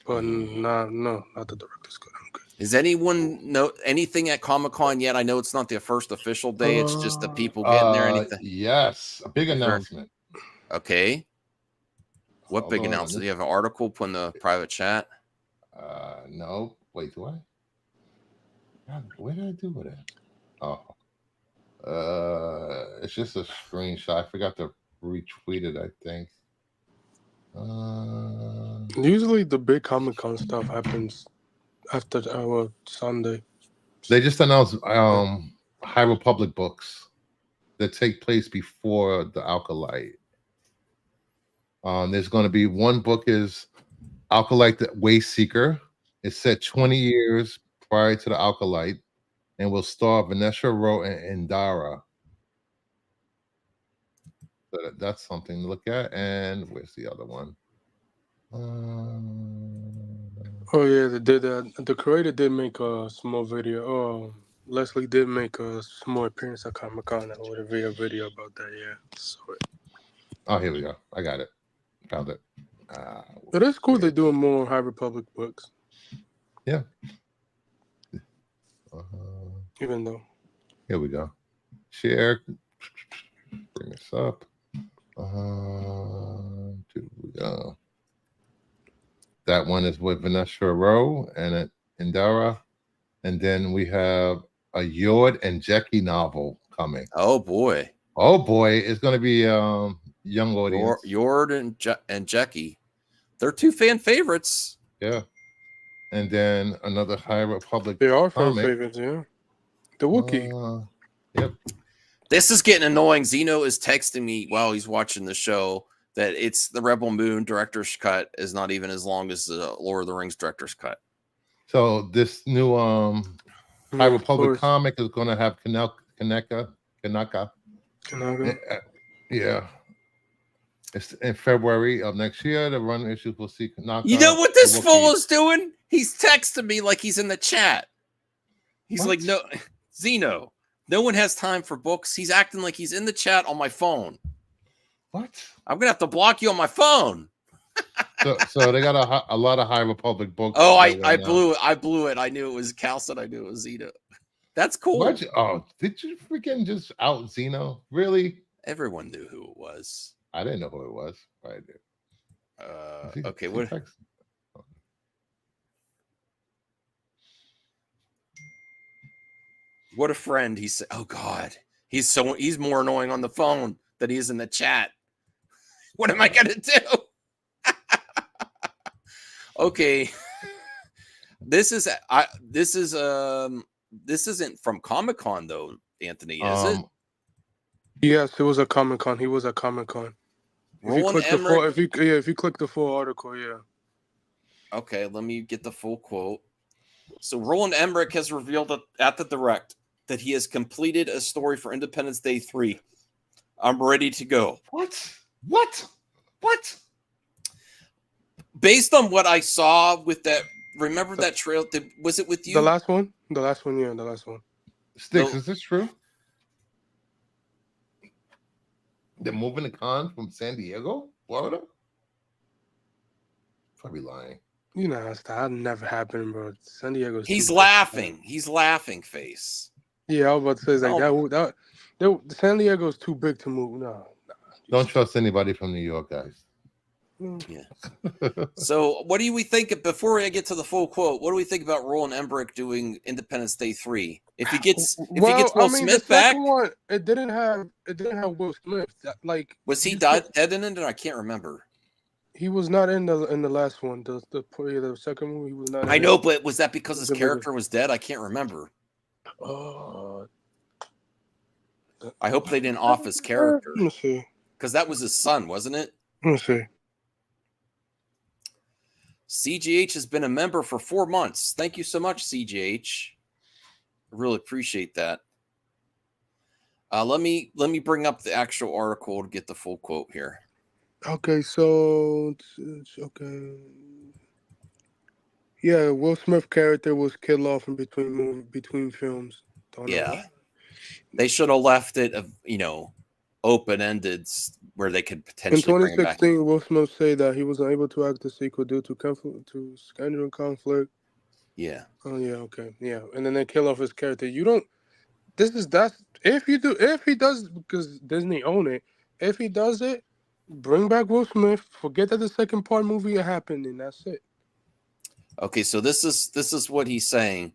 But not the director's cut. I'm good. Does anyone know anything at Comic-Con yet? I know it's not their first official day. It's just the people getting there. Anything? Yes. A big announcement. Okay. What big announcement? Do you have an article put in the private chat? No. Wait, do I? God, where did I do with it? Oh. It's just a screenshot. I forgot to retweet it, I think. Usually the big Comic-Con stuff happens after our Sunday. They just announced High Republic books that take place before the Alkalite. There's going to be one book is Alkalite the Waste Seeker. It's set 20 years prior to the Alkalite and will star Vanessa Rowe and Indara. So that's something to look at. And where's the other one? Oh yeah, they did that. The creator did make a small video. Leslie did make a small appearance at Comic-Con with a video about that. Yeah. Oh, here we go. I got it. Found it. It is cool they're doing more High Republic books. Yeah. Even though. Here we go. Share. Bring this up. That one is with Vanessa Rowe and Indara. And then we have a Yord and Jackie novel coming. Oh, boy. Oh, boy. It's going to be young audience. Yord and Jackie. They're two fan favorites. Yeah. and then another High Republic. They are fan comic. favorites, yeah. The Wookiee. Yep. This is getting annoying. Zeno is texting me while he's watching the show that it's the Rebel Moon director's cut is not even as long as the Lord of the Rings director's cut. So this new High Republic comic is going to have Kanaka. Yeah. It's in February of next year. The run issues will see Kanaka. You know what this fool is doing? He's texting me like he's in the chat. He's like, no, Zeno, no one has time for books. He's acting like he's in the chat on my phone. What? I'm going to have to block you on my phone. so they got a lot of High Republic books. Oh, I blew it. I blew it. I knew it was Cal said I knew it was Zeno. That's cool. Did you freaking just out Zeno? Really? Everyone knew who it was. I didn't know who it was. I did. Okay, what? What a friend. He said, oh God, he's more annoying on the phone than he is in the chat. What am I gonna do? Okay. This isn't from Comic-Con though, Anthony, is it? Yes, it was a Comic-Con. He was at Comic-Con. If you click the full article, yeah. Okay, let me get the full quote. So Roland Emmerich has revealed at the Direct that he has completed a story for Independence Day 3. I'm ready to go. What? Based on what I saw with that, remember that trail? Was it with you? The last one? The last one. Sticks, is this true? They're moving the con from San Diego, Florida? Probably lying. You know, that never happened, bro. San Diego's. He's laughing. He's laughing face. Yeah, I was about to say that San Diego's too big to move. No. Don't trust anybody from New York, guys. Yeah. So, what do we think? Before I get to the full quote, what do we think about Roland Emmerich doing Independence Day 3? If he gets Will Smith back, one, it didn't have Will Smith. Was he dead in it? I can't remember. He was not in the last one. The second movie, he was not. I know, but was that because his character was dead? I can't remember. I hope they didn't off his character. Let me see. Because that was his son, wasn't it? Let me see. CGH has been a member for 4 months. Thank you so much, CGH. I really appreciate that. Let me bring up the actual article to get the full quote here. Okay, so okay. Yeah, Will Smith character was killed off in between films. They should have left it open-ended where they could potentially. In 2016, Will Smith said that he was unable to act the sequel due to scheduling conflict. Yeah. Oh yeah. Okay. Yeah. And then they kill off his character. You don't. If he does, because Disney own it. If he does it, bring back Will Smith. Forget that the second part movie happened, and that's it. Okay. So this is what he's saying.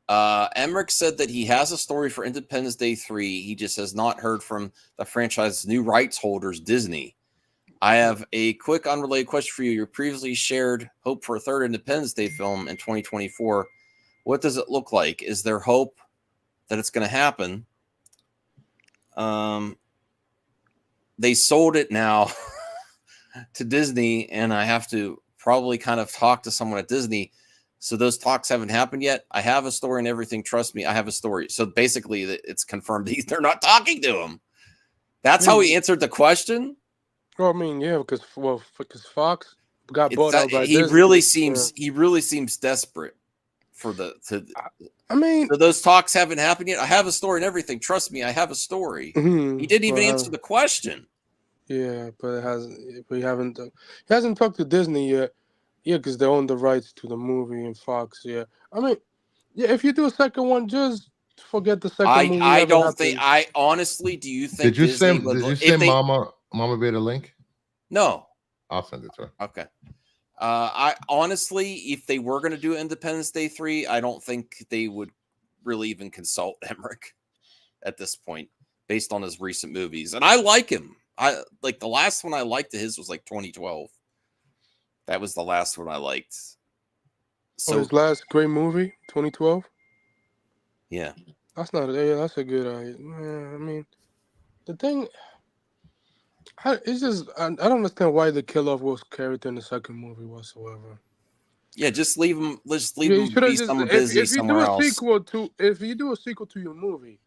Emmerich said that he has a story for Independence Day 3. He just has not heard from the franchise's new rights holders, Disney. I have a quick unrelated question for you. You previously shared hope for a third Independence Day film in 2024. What does it look like? Is there hope that it's going to happen? They sold it now to Disney, and I have to probably kind of talk to someone at Disney. So those talks haven't happened yet. I have a story and everything. Trust me, I have a story. So basically, it's confirmed they're not talking to him. That's how he answered the question. Well, I mean, yeah, because Fox got bought out by Disney. Really seems desperate for so those talks haven't happened yet. I have a story and everything. Trust me, I have a story. Mm-hmm. He didn't even answer the question. Yeah, but he hasn't talked to Disney yet. Yeah, because they own the rights to the movie and Fox. Yeah, I mean, yeah. If you do a second one, just forget the second movie. I don't think. I honestly, do you think? Did you send Mama Bear the link? No, I'll send it to her. Okay. I honestly, if they were going to do Independence Day 3, I don't think they would really even consult Emmerich at this point, based on his recent movies. And I like him. I like the last one I liked of his was like 2012. That was the last one I liked. So his last great movie, 2012. Yeah, That's not. Yeah, that's a good. I mean, the thing. It's just I don't understand why they kill off Will's character in the second movie whatsoever. yeah, just leave him. Let's leave You him should have be just someone busy if you somewhere do a else. sequel to if you do a sequel to your movie.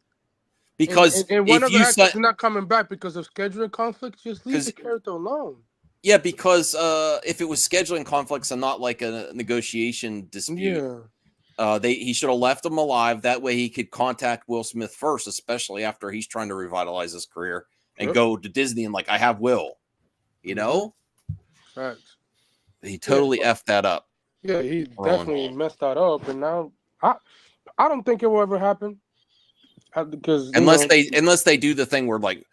Because and one if of the you actors said, is not coming back because of scheduling conflicts, just leave the character alone. Yeah, because if it was scheduling conflicts and not like a negotiation dispute, he should have left him alive. That way he could contact Will Smith first, especially after he's trying to revitalize his career and go to Disney and like, I have Will, you know? Facts. He totally effed that up. Yeah, he definitely messed that up, and now I don't think it will ever happen. Because unless they do the thing where like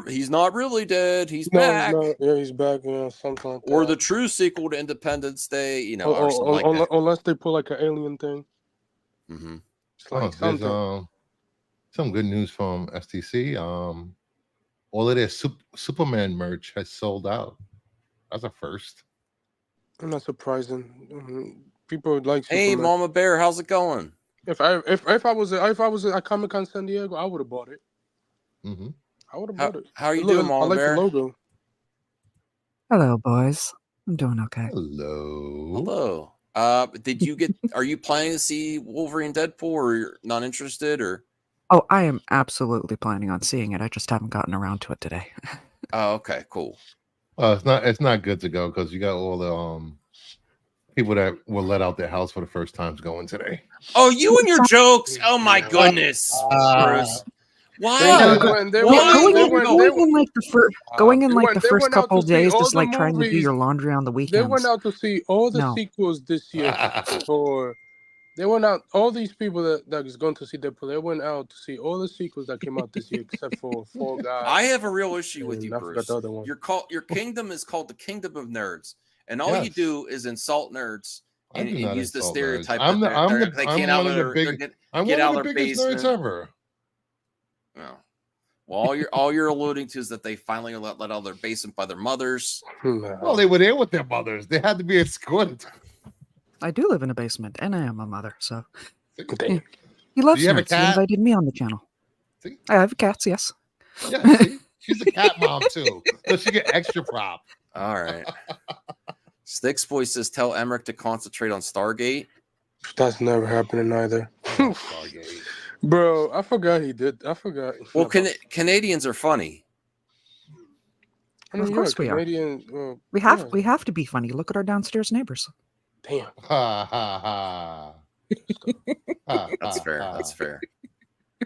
he's not really dead, he's back. Yeah, he's back, something like that. Or the true sequel to Independence Day, or something like that. Unless they pull like an alien thing. Mm-hmm. It's like there's some good news from SDCC. All of their Superman merch has sold out. That's a first. I'm not surprising. People would like. Hey, Superman. Mama Bear, how's it going? If I was at Comic-Con San Diego, I would have bought it. Mm-hmm. I would have bought it. How are you doing, Mama Bear? I like the logo. Hello, boys. I'm doing okay. Hello. Did you get? Are you planning to see Wolverine Deadpool, or you're not interested, or? Oh, I am absolutely planning on seeing it. I just haven't gotten around to it today. Oh, okay, cool. It's not good to go because you got all the people that were let out their house for the first times going today. Oh, you and your jokes! Oh my goodness, Bruce. Why? Going in like the first couple days, just like trying to do your laundry on the weekends. They went out to see all the sequels this year. They went out. All these people that is going to see Deadpool, they went out to see all the sequels that came out this year, except for Fall Guys. I have a real issue with you, Bruce. Your kingdom is called the Kingdom of Nerds, and all you do is insult nerds and use the stereotype. I'm one of the biggest nerds ever. Well, all you're alluding to is that they finally let out their basement by their mothers. Well, they were there with their mothers. They had to be escorted. I do live in a basement, and I am a mother, so he Do loves you have a nerds. He cat? invited me on the channel. See? I have cats, yes. Yeah, see? She's a cat mom too, so she get extra prop. All right. Sticks Boy says, "Tell Emmerich to concentrate on Stargate." That's never happening either. Bro, I forgot he did. I forgot. Well, Canadians are funny. Of course we are. We have to be funny. Look at our downstairs neighbors. Damn. Ha ha ha. That's fair. That's fair.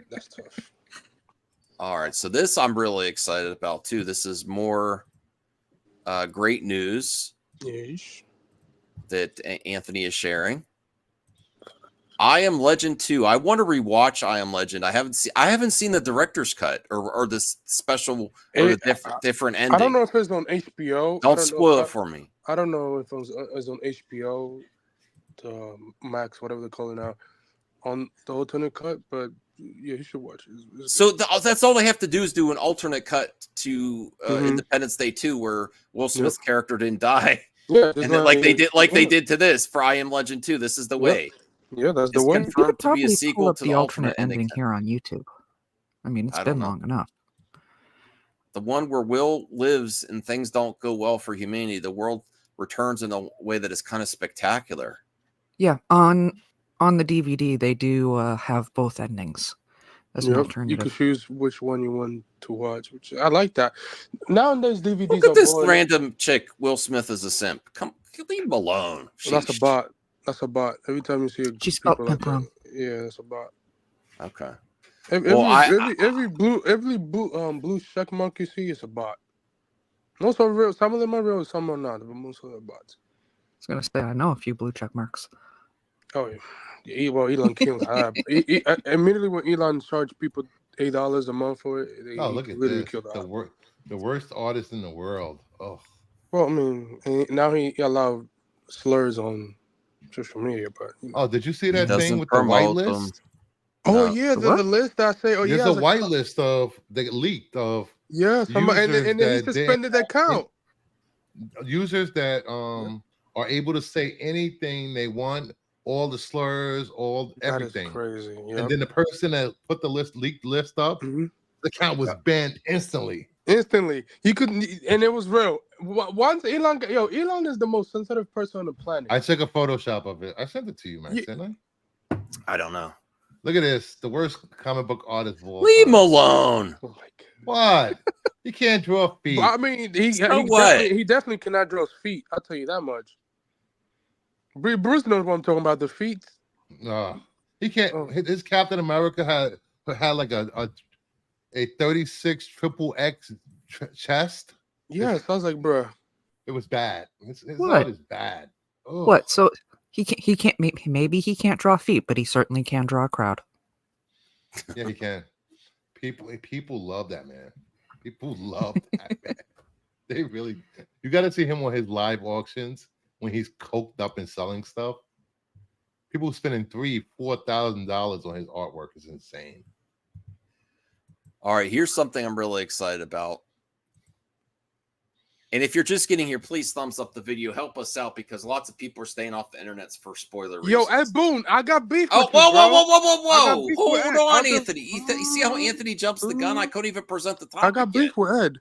That's tough. All right, so this I'm really excited about too. This is more great news that Anthony is sharing. I Am Legend 2. I want to rewatch I Am Legend. I haven't seen the director's cut or the special or the different ending. I don't know if it's on HBO. Don't spoil it for me. I don't know if it's on HBO, Max, whatever they call it now, on the alternate cut. But yeah, you should watch it. So that's all they have to do is do an alternate cut to Independence Day 2, where Will Smith's character didn't die. Yeah, and then, they did to this for I Am Legend 2. This is the way. Yeah, that's the way. It's confirmed to be a sequel to the alternate ending here on YouTube. I mean, it's been long enough. The one where Will lives and things don't go well for humanity. The world returns in a way that is kind of spectacular. Yeah, on the DVD, they do have both endings as an alternative. You can choose which one you want to watch. Which I like that. Nowadays, DVDs. Look at this random chick. Will Smith is a simp. Come, leave him alone. Well, that's a bot. That's a bot. Every time you see a she spelled pimp wrong. Yeah, that's a bot. Okay. Every blue check mark you see is a bot. Most are real. Some of them are real. Some are not. But most of them are bots. I was gonna say I know a few blue check marks. Oh yeah. Well, Elon killed that. Immediately when Elon charged people $8 a month for it, look at this. The worst artist in the world. Oh. Well, I mean, now he allowed slurs on social media, but did you see that thing with the white list? Oh yeah, the list that say there's a white list of they leaked of somebody and then he suspended the account. Users that are able to say anything they want, all the slurs, everything. That is crazy. Yep. And then the person that put the leaked list up, the account was banned instantly. Instantly. He couldn't, and it was real. Once Elon is the most sensitive person on the planet. I took a Photoshop of it. I sent it to you, Max, didn't I? I don't know. Look at this. The worst comic book artist of all Leave time. him alone. Oh my God. What? He can't draw feet. I mean, he definitely cannot draw feet. I'll tell you that much. Bruce knows what I'm talking about. The feet. No, he can't. Oh. His Captain America had like a 36 XXX chest. Yeah, sounds like, bro. It was bad. His art is bad. Ugh. What? So he can't. Maybe he can't draw feet, but he certainly can draw a crowd. Yeah, he can. People love that man. People love that man. They really. You got to see him on his live auctions when he's coked up and selling stuff. People spending $3,000-$4,000 on his artwork is insane. All right, here's something I'm really excited about. And if you're just getting here, please thumbs up the video. Help us out because lots of people are staying off the internet for spoiler reasons. Yo, Ed Boon, I got beef with whoa, you, bro. whoa. Hold on, Anthony. You see how Anthony jumps the gun? I couldn't even present the topic I got beef with Ed.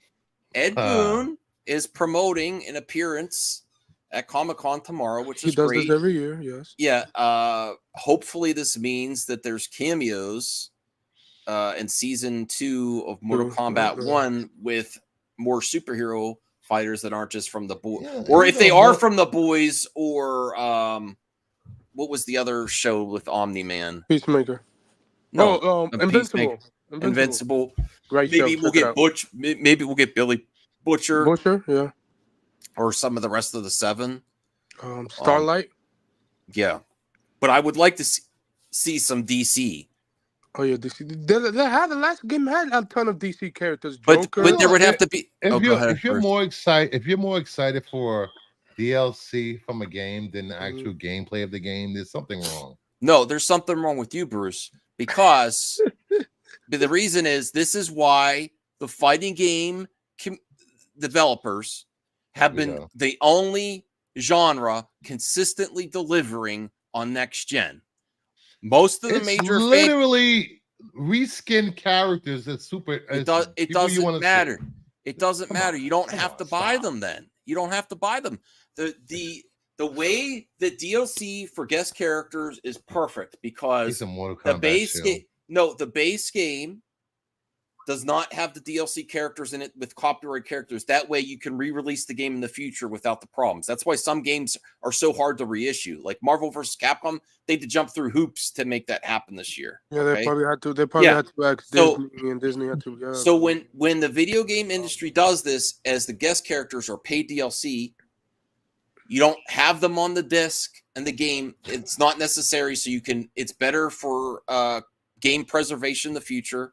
Ed Boon is promoting an appearance at Comic-Con tomorrow, which is great. He does this every year, yes. Yeah. Hopefully this means that there's cameos in season 2 of Mortal Kombat 1 with more superhero fighters that aren't just from the boys, or if they are from the boys, or what was the other show with Omni-Man? Peacemaker. No, Invincible. Great. Maybe we'll get Butch. Maybe we'll get Billy Butcher, yeah, or some of the rest of the 7. Starlight. Yeah, but I would like to see some DC. Oh yeah, DC. The last game had a ton of DC characters. Joker. But there would have to be. If you're more excited for DLC from a game than the actual gameplay of the game, there's something wrong. No, there's something wrong with you, Bruce. Because the reason is this is why the fighting game developers have been the only genre consistently delivering on next gen. Most of the major literally reskin characters that super. It doesn't matter. It doesn't matter. You don't have to buy them. Then you don't have to buy them. The way that DLC for guest characters is perfect because the base game. No, the base game does not have the DLC characters in it with copyright characters. That way you can re-release the game in the future without the problems. That's why some games are so hard to reissue. Like Marvel vs. Capcom, they had to jump through hoops to make that happen this year. Yeah, they probably had to. They probably had to ask Disney, and Disney had to. Yeah. So when the video game industry does this, as the guest characters are paid DLC, you don't have them on the disc and the game. It's not necessary, so you can. It's better for game preservation in the future.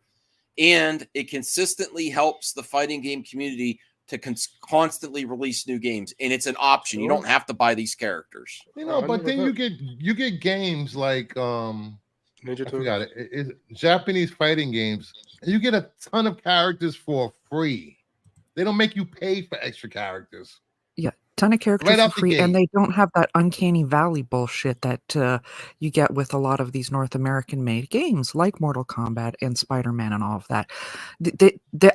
And it consistently helps the fighting game community to constantly release new games, and it's an option. You don't have to buy these characters, But then you get games like I forgot it. Japanese fighting games, and you get a ton of characters for free. They don't make you pay for extra characters. Yeah, ton of characters for free, and they don't have that uncanny valley bullshit that you get with a lot of these North American made games like Mortal Kombat and Spider-Man and all of that.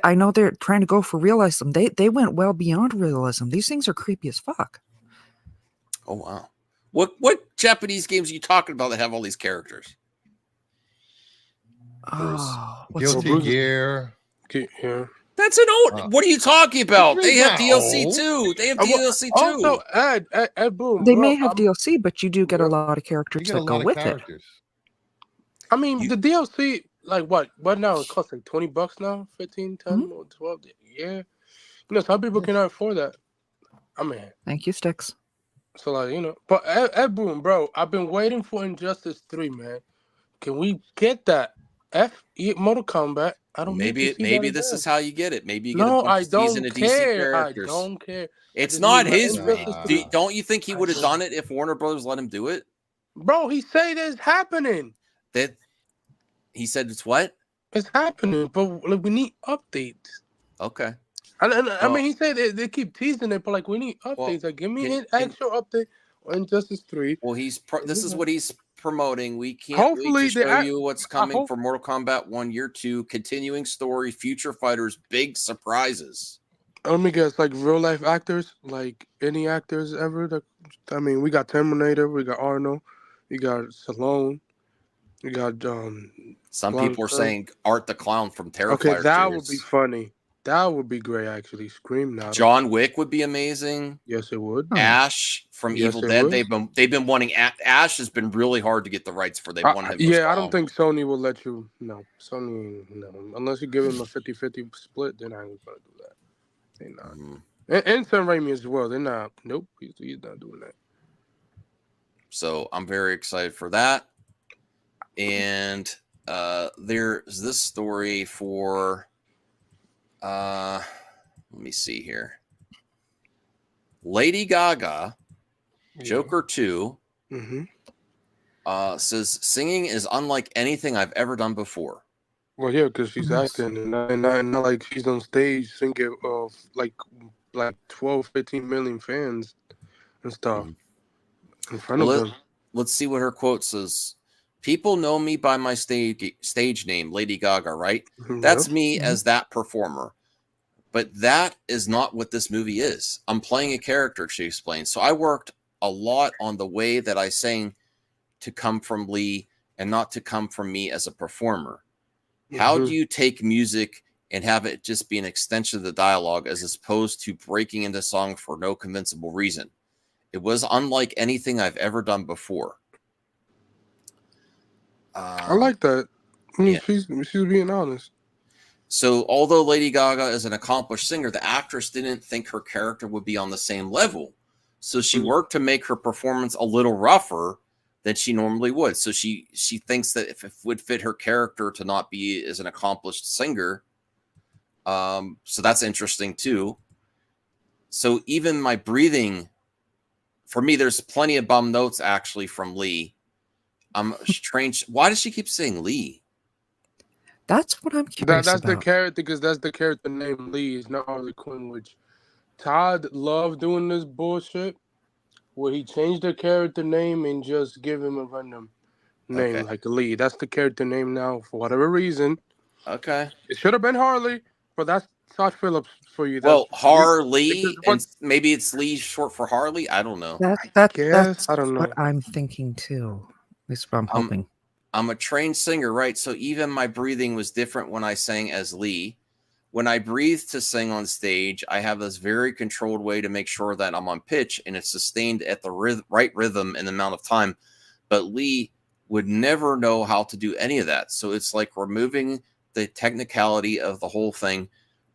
I know they're trying to go for realism. They went well beyond realism. These things are creepy as fuck. Oh wow. What Japanese games are you talking about that have all these characters? Guilty Gear. Yeah. That's an old. What are you talking about? They have DLC too. They have DLC too. Also, Ed Boom. They may have DLC, but you do get a lot of characters that go with it. I mean, the DLC, like what now? It costs like $20 now, 15, 10, or 12. Yeah, some people cannot afford that. I mean, thank you, Sticks. So but Ed Boom, bro, I've been waiting for Injustice 3, man. Can we get that? Mortal Kombat. I don't. Maybe this is how you get it. Maybe you get a bunch of season of DC characters. I don't care. It's not his. Don't you think he would have done it if Warner Brothers let him do it? Bro, he said it's happening. That he said it's what? It's happening, but we need updates. Okay. I mean, he said they keep teasing it, but like, we need updates. Like, give me an actual update on Injustice 3. Well, this is what he's promoting. We can't Hopefully wait to show you what's coming for Mortal Kombat 1 Year 2, continuing story, future fighters, big surprises. Let me guess, like real life actors, like any actors ever. I mean, we got Terminator, we got Arnold, we got Stallone, we got Some people are saying Art the Clown from Terrifier. Okay, that would be funny. That would be great, actually. Scream now. John Wick would be amazing. Yes, it would. Ash from Evil Dead. They've been wanting Ash has been really hard to get the rights for. They want him. Yeah, I don't think Sony will let you. No, Sony, no. Unless you give him a 50-50 split, then I ain't gonna do that. They're not. And Sam Raimi as well. They're not. Nope, he's not doing that. So I'm very excited for that. And there's this story for. Let me see here. Lady Gaga, Joker 2, says singing is unlike anything I've ever done before. Well, yeah, because she's acting and not like she's on stage singing of like 12, 15 million fans and stuff in front of them. Let's see what her quote says. People know me by my stage name, Lady Gaga, right? That's me as that performer. But that is not what this movie is. I'm playing a character, she explains. So I worked a lot on the way that I sang to come from Lee and not to come from me as a performer. How do you take music and have it just be an extension of the dialogue as opposed to breaking into song for no convincible reason? It was unlike anything I've ever done before. I like that. I mean, she's being honest. So although Lady Gaga is an accomplished singer, the actress didn't think her character would be on the same level. So she worked to make her performance a little rougher than she normally would. So she thinks that if it would fit her character to not be as an accomplished singer. So that's interesting too. So even my breathing, for me, there's plenty of bum notes actually from Lee. I'm strange. Why does she keep saying Lee? That's what I'm curious That's about. the character, because that's the character name Lee. It's not Harley Quinn, which Todd loved doing this bullshit where he changed the character name and just give him a random name like Lee. That's the character name now for whatever reason. Okay. It should have been Harley, but that's Todd Phillips for you. Well, Harley, and maybe it's Lee short for Harley. I don't know. That's I don't know. what I'm thinking too. At least what I'm hoping. I'm a trained singer, right? So even my breathing was different when I sang as Lee. When I breathe to sing on stage, I have this very controlled way to make sure that I'm on pitch and it's sustained at the right rhythm and amount of time. But Lee would never know how to do any of that. So it's like removing the technicality of the whole thing,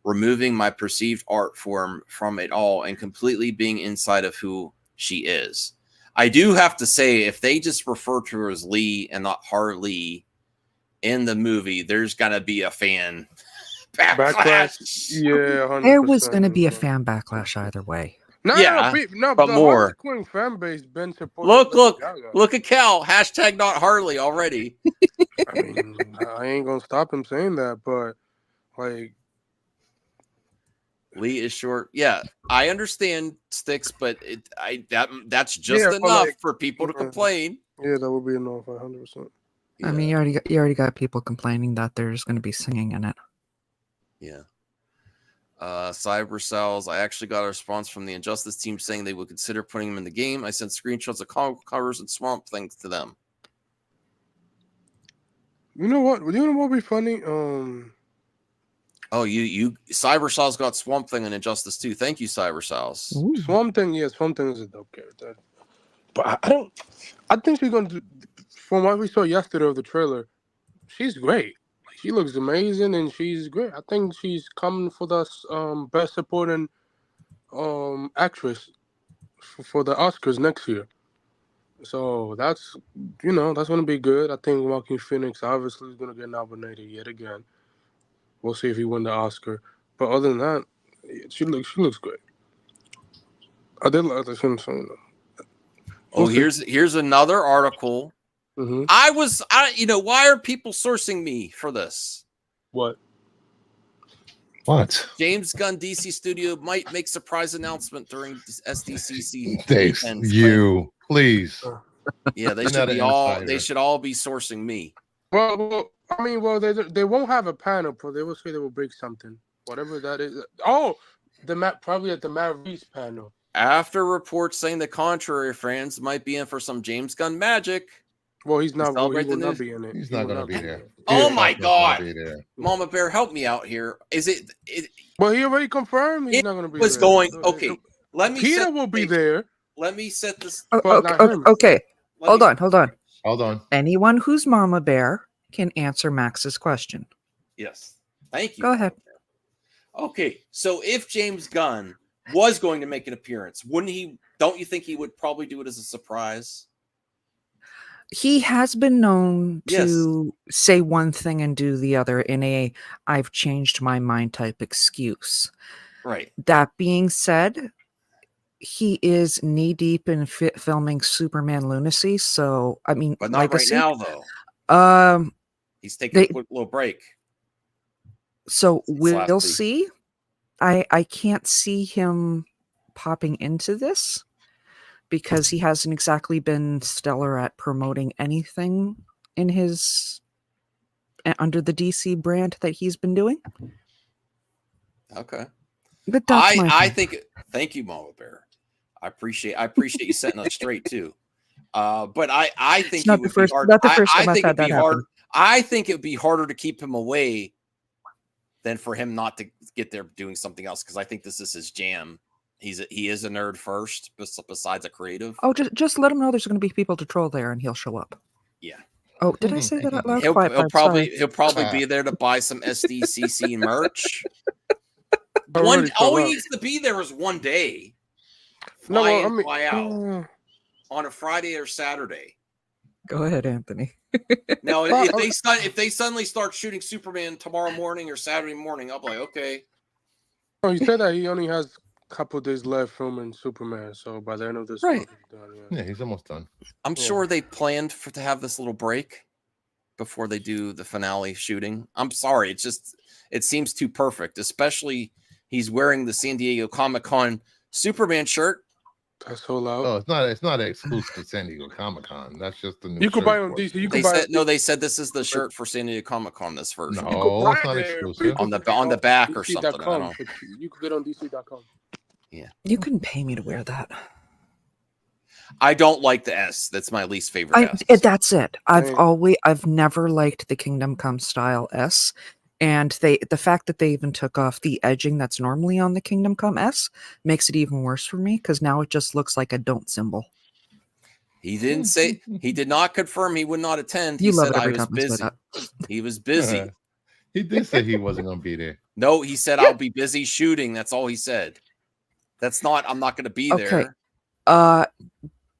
removing my perceived art form from it all, and completely being inside of who she is. I do have to say, if they just refer to her as Lee and not Harley in the movie, there's gonna be a fan backlash. Yeah, 100%. There was going to be a fan backlash either way. No, but the more. Harley Quinn fan base been supporting. Look at Cal. # not Harley already. I mean, I ain't gonna stop him saying that, but like, Lee is short. Yeah, I understand Sticks, but that's just enough for people to complain. Yeah, that would be enough, 100%. I mean, you already got people complaining that there's going to be singing in it. Yeah. Cyber Cells. I actually got a response from the Injustice team saying they would consider putting him in the game. I sent screenshots of comic covers and Swamp Thing to them. You know what? You know what would be funny? Oh, you Cyber Cells got Swamp Thing and Injustice 2. Thank you, Cyber Cells. Swamp Thing is a dope character. But I think she's going to, from what we saw yesterday of the trailer, she's great. She looks amazing and she's great. I think she's coming for the best supporting actress for the Oscars next year. So that's going to be good. I think Joaquin Phoenix obviously is going to get nominated yet again. We'll see if he wins the Oscar. But other than that, she looks great. I did like the Oh, here's another article. Mm-hmm. Why are people sourcing me for this? What? What? James Gunn DC Studio might make surprise announcement during SDCC. Dave, you please. Yeah, they should be all. They should all be sourcing me. Well, I mean, they won't have a panel, but they will say they will break something, whatever that is. Oh, probably at the Matt Reeves panel. After reports saying the contrary, fans might be in for some James Gunn magic. Well, he's not. He will not be in it. He's not going to be there. Oh my God, Mama Bear, help me out here. Is it? Well, he already confirmed he's not going to be. Was there. Going okay. Let me. Peter will be there. Let me set this. Okay. Hold on. Anyone who's Mama Bear can answer Max's question. Yes. Thank you. Go ahead. Okay, so if James Gunn was going to make an appearance, wouldn't he? Don't you think he would probably do it as a surprise? He has been known to say one thing and do the other in a "I've changed my mind" type excuse. Right. That being said, he is knee deep in filming Superman Lunacy, so I mean, but not right now though. He's taking a quick little break. So we'll see. I can't see him popping into this because he hasn't exactly been stellar at promoting anything in his under the DC brand that he's been doing. Okay. But that's I think thank you, Mama Bear. I appreciate you setting us straight too. But I think it's not the first time I've had that happen. I think it would be harder to keep him away than for him not to get there doing something else, because I think this is his jam. He is a nerd first, besides a creative. Oh, just let him know there's going to be people to troll there, and he'll show up. Yeah. Oh, did I say that out loud? He'll probably be there to buy some SDCC merch. All he needs to be there is one day. Fly out on a Friday or Saturday. Go ahead, Anthony. Now, if they suddenly start shooting Superman tomorrow morning or Saturday morning, I'll be like, okay. Oh, he said that he only has a couple of days left filming Superman, so by the end of this month, he's done. Yeah, he's almost done. I'm sure they planned to have this little break before they do the finale shooting. I'm sorry, it seems too perfect. Especially he's wearing the San Diego Comic-Con Superman shirt. That's so loud. Oh, it's not exclusive to San Diego Comic-Con. That's just the new. You can buy on DC. They said this is the shirt for San Diego Comic-Con. This version. No, it's not exclusive. On the back or something. I don't know. You can get on DC.com. Yeah. You can pay me to wear that. I don't like the S. That's my least favorite S. That's it. I've never liked the Kingdom Come style S. And the fact that they even took off the edging that's normally on the Kingdom Come S makes it even worse for me, because now it just looks like a don't symbol. He didn't say, he did not confirm he would not attend. He said I was busy. He was busy. He did say he wasn't going to be there. No, he said I'll be busy shooting. That's all he said. That's not, I'm not going to be there.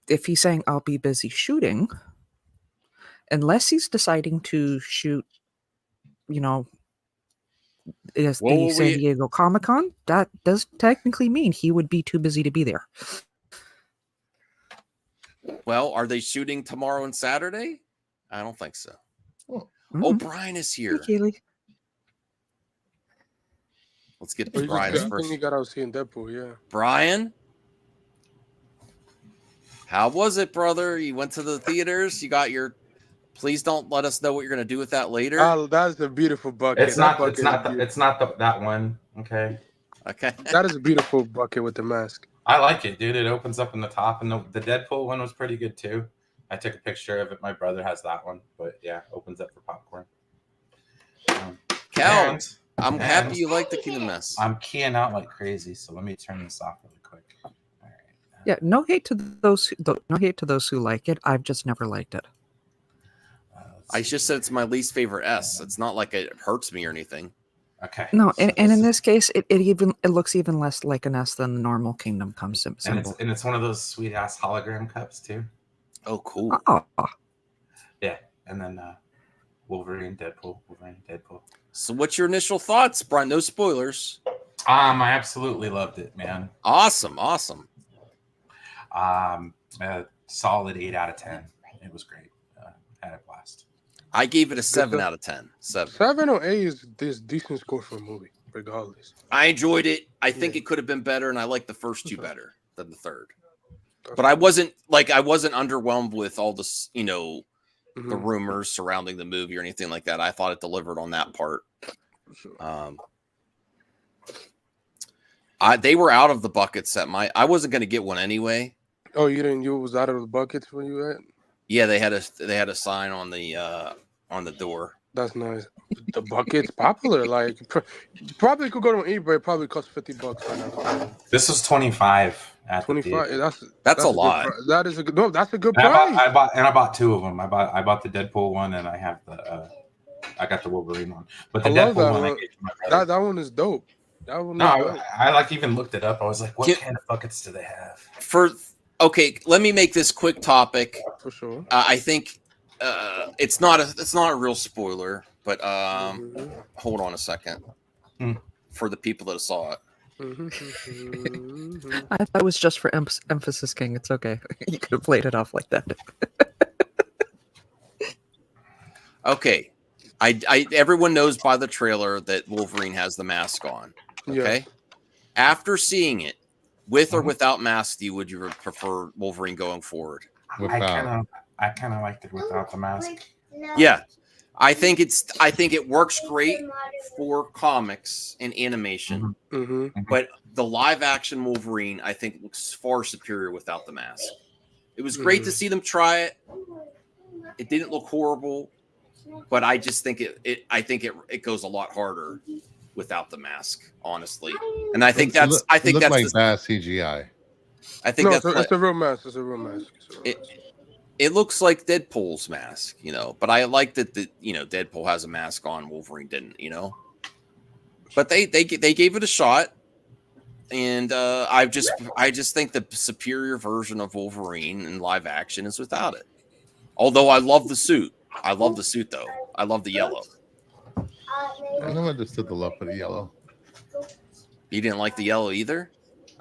If he's saying I'll be busy shooting, unless he's deciding to shoot, is the San Diego Comic-Con, that does technically mean he would be too busy to be there. Well, are they shooting tomorrow and Saturday? I don't think so. Oh, Brian is here. Hey, Kaylee. Let's get to Brian's first. You got out seeing Deadpool, yeah. Brian, how was it, brother? You went to the theaters. You got your. Please don't let us know what you're going to do with that later. Oh, that's a beautiful bucket. It's not that one. Okay. That is a beautiful bucket with the mask. I like it, dude. It opens up in the top, and the Deadpool one was pretty good too. I took a picture of it. My brother has that one, but yeah, opens up for popcorn. Cal, I'm happy you like the Kingdom Mess. I'm keying out like crazy, so let me turn this off really quick. All right. Yeah, no hate to those who like it. I've just never liked it. I just said it's my least favorite S. It's not like it hurts me or anything. Okay. No, and in this case, it looks even less like an S than the normal Kingdom Come symbol. And it's one of those sweet ass hologram cups too. Oh, cool. Oh. Yeah, and then Wolverine, Deadpool. So, what's your initial thoughts, Brian? No spoilers. I absolutely loved it, man. Awesome. A solid 8 out of 10. It was great. Had a blast. I gave it a 7 out of 10. 7 or 8 is this decent score for a movie. regardless. I enjoyed it. I think it could have been better, and I like the first two better than the third. But I wasn't underwhelmed with all this, the rumors surrounding the movie or anything like that. I thought it delivered on that part. They were out of the buckets at I wasn't going to get one anyway. Oh, you didn't? You was out of the buckets when you went? Yeah, they had a sign on the door. That's nice. The bucket's popular. Like, probably could go to eBay. Probably cost $50 right now. This was 25. 25. That's a lot. That is a good. No, that's a good price. price. I bought two of them. I bought the Deadpool one, and I have I got the Wolverine one. But the Deadpool one, I gave to my brother. That one is dope. I even looked it up. I was like, what kind of buckets do they have? Okay, let me make this quick topic. For sure. I think it's not a real spoiler, but hold on a second. For the people that saw it. I thought it was just for emphasis, King. It's okay. You could have played it off like that. Okay. Everyone knows by the trailer that Wolverine has the mask on. Okay. Yeah. After seeing it, with or without mask, would you prefer Wolverine going forward? I kind of liked it without the mask. Yeah. I think it works great for comics and animation, but the live action Wolverine I think looks far superior without the mask. It was great to see them try it. It didn't look horrible, but I just think it goes a lot harder without the mask, honestly. And I think that's like bad CGI. I think it's a real mask. It's a real mask. It looks like Deadpool's mask, but I like that Deadpool has a mask on, Wolverine didn't, but they gave it a shot, and I just think the superior version of Wolverine in live action is without it. Although I love the suit. I love the suit though. I love the yellow. I never understood the love for the yellow. You didn't like the yellow either?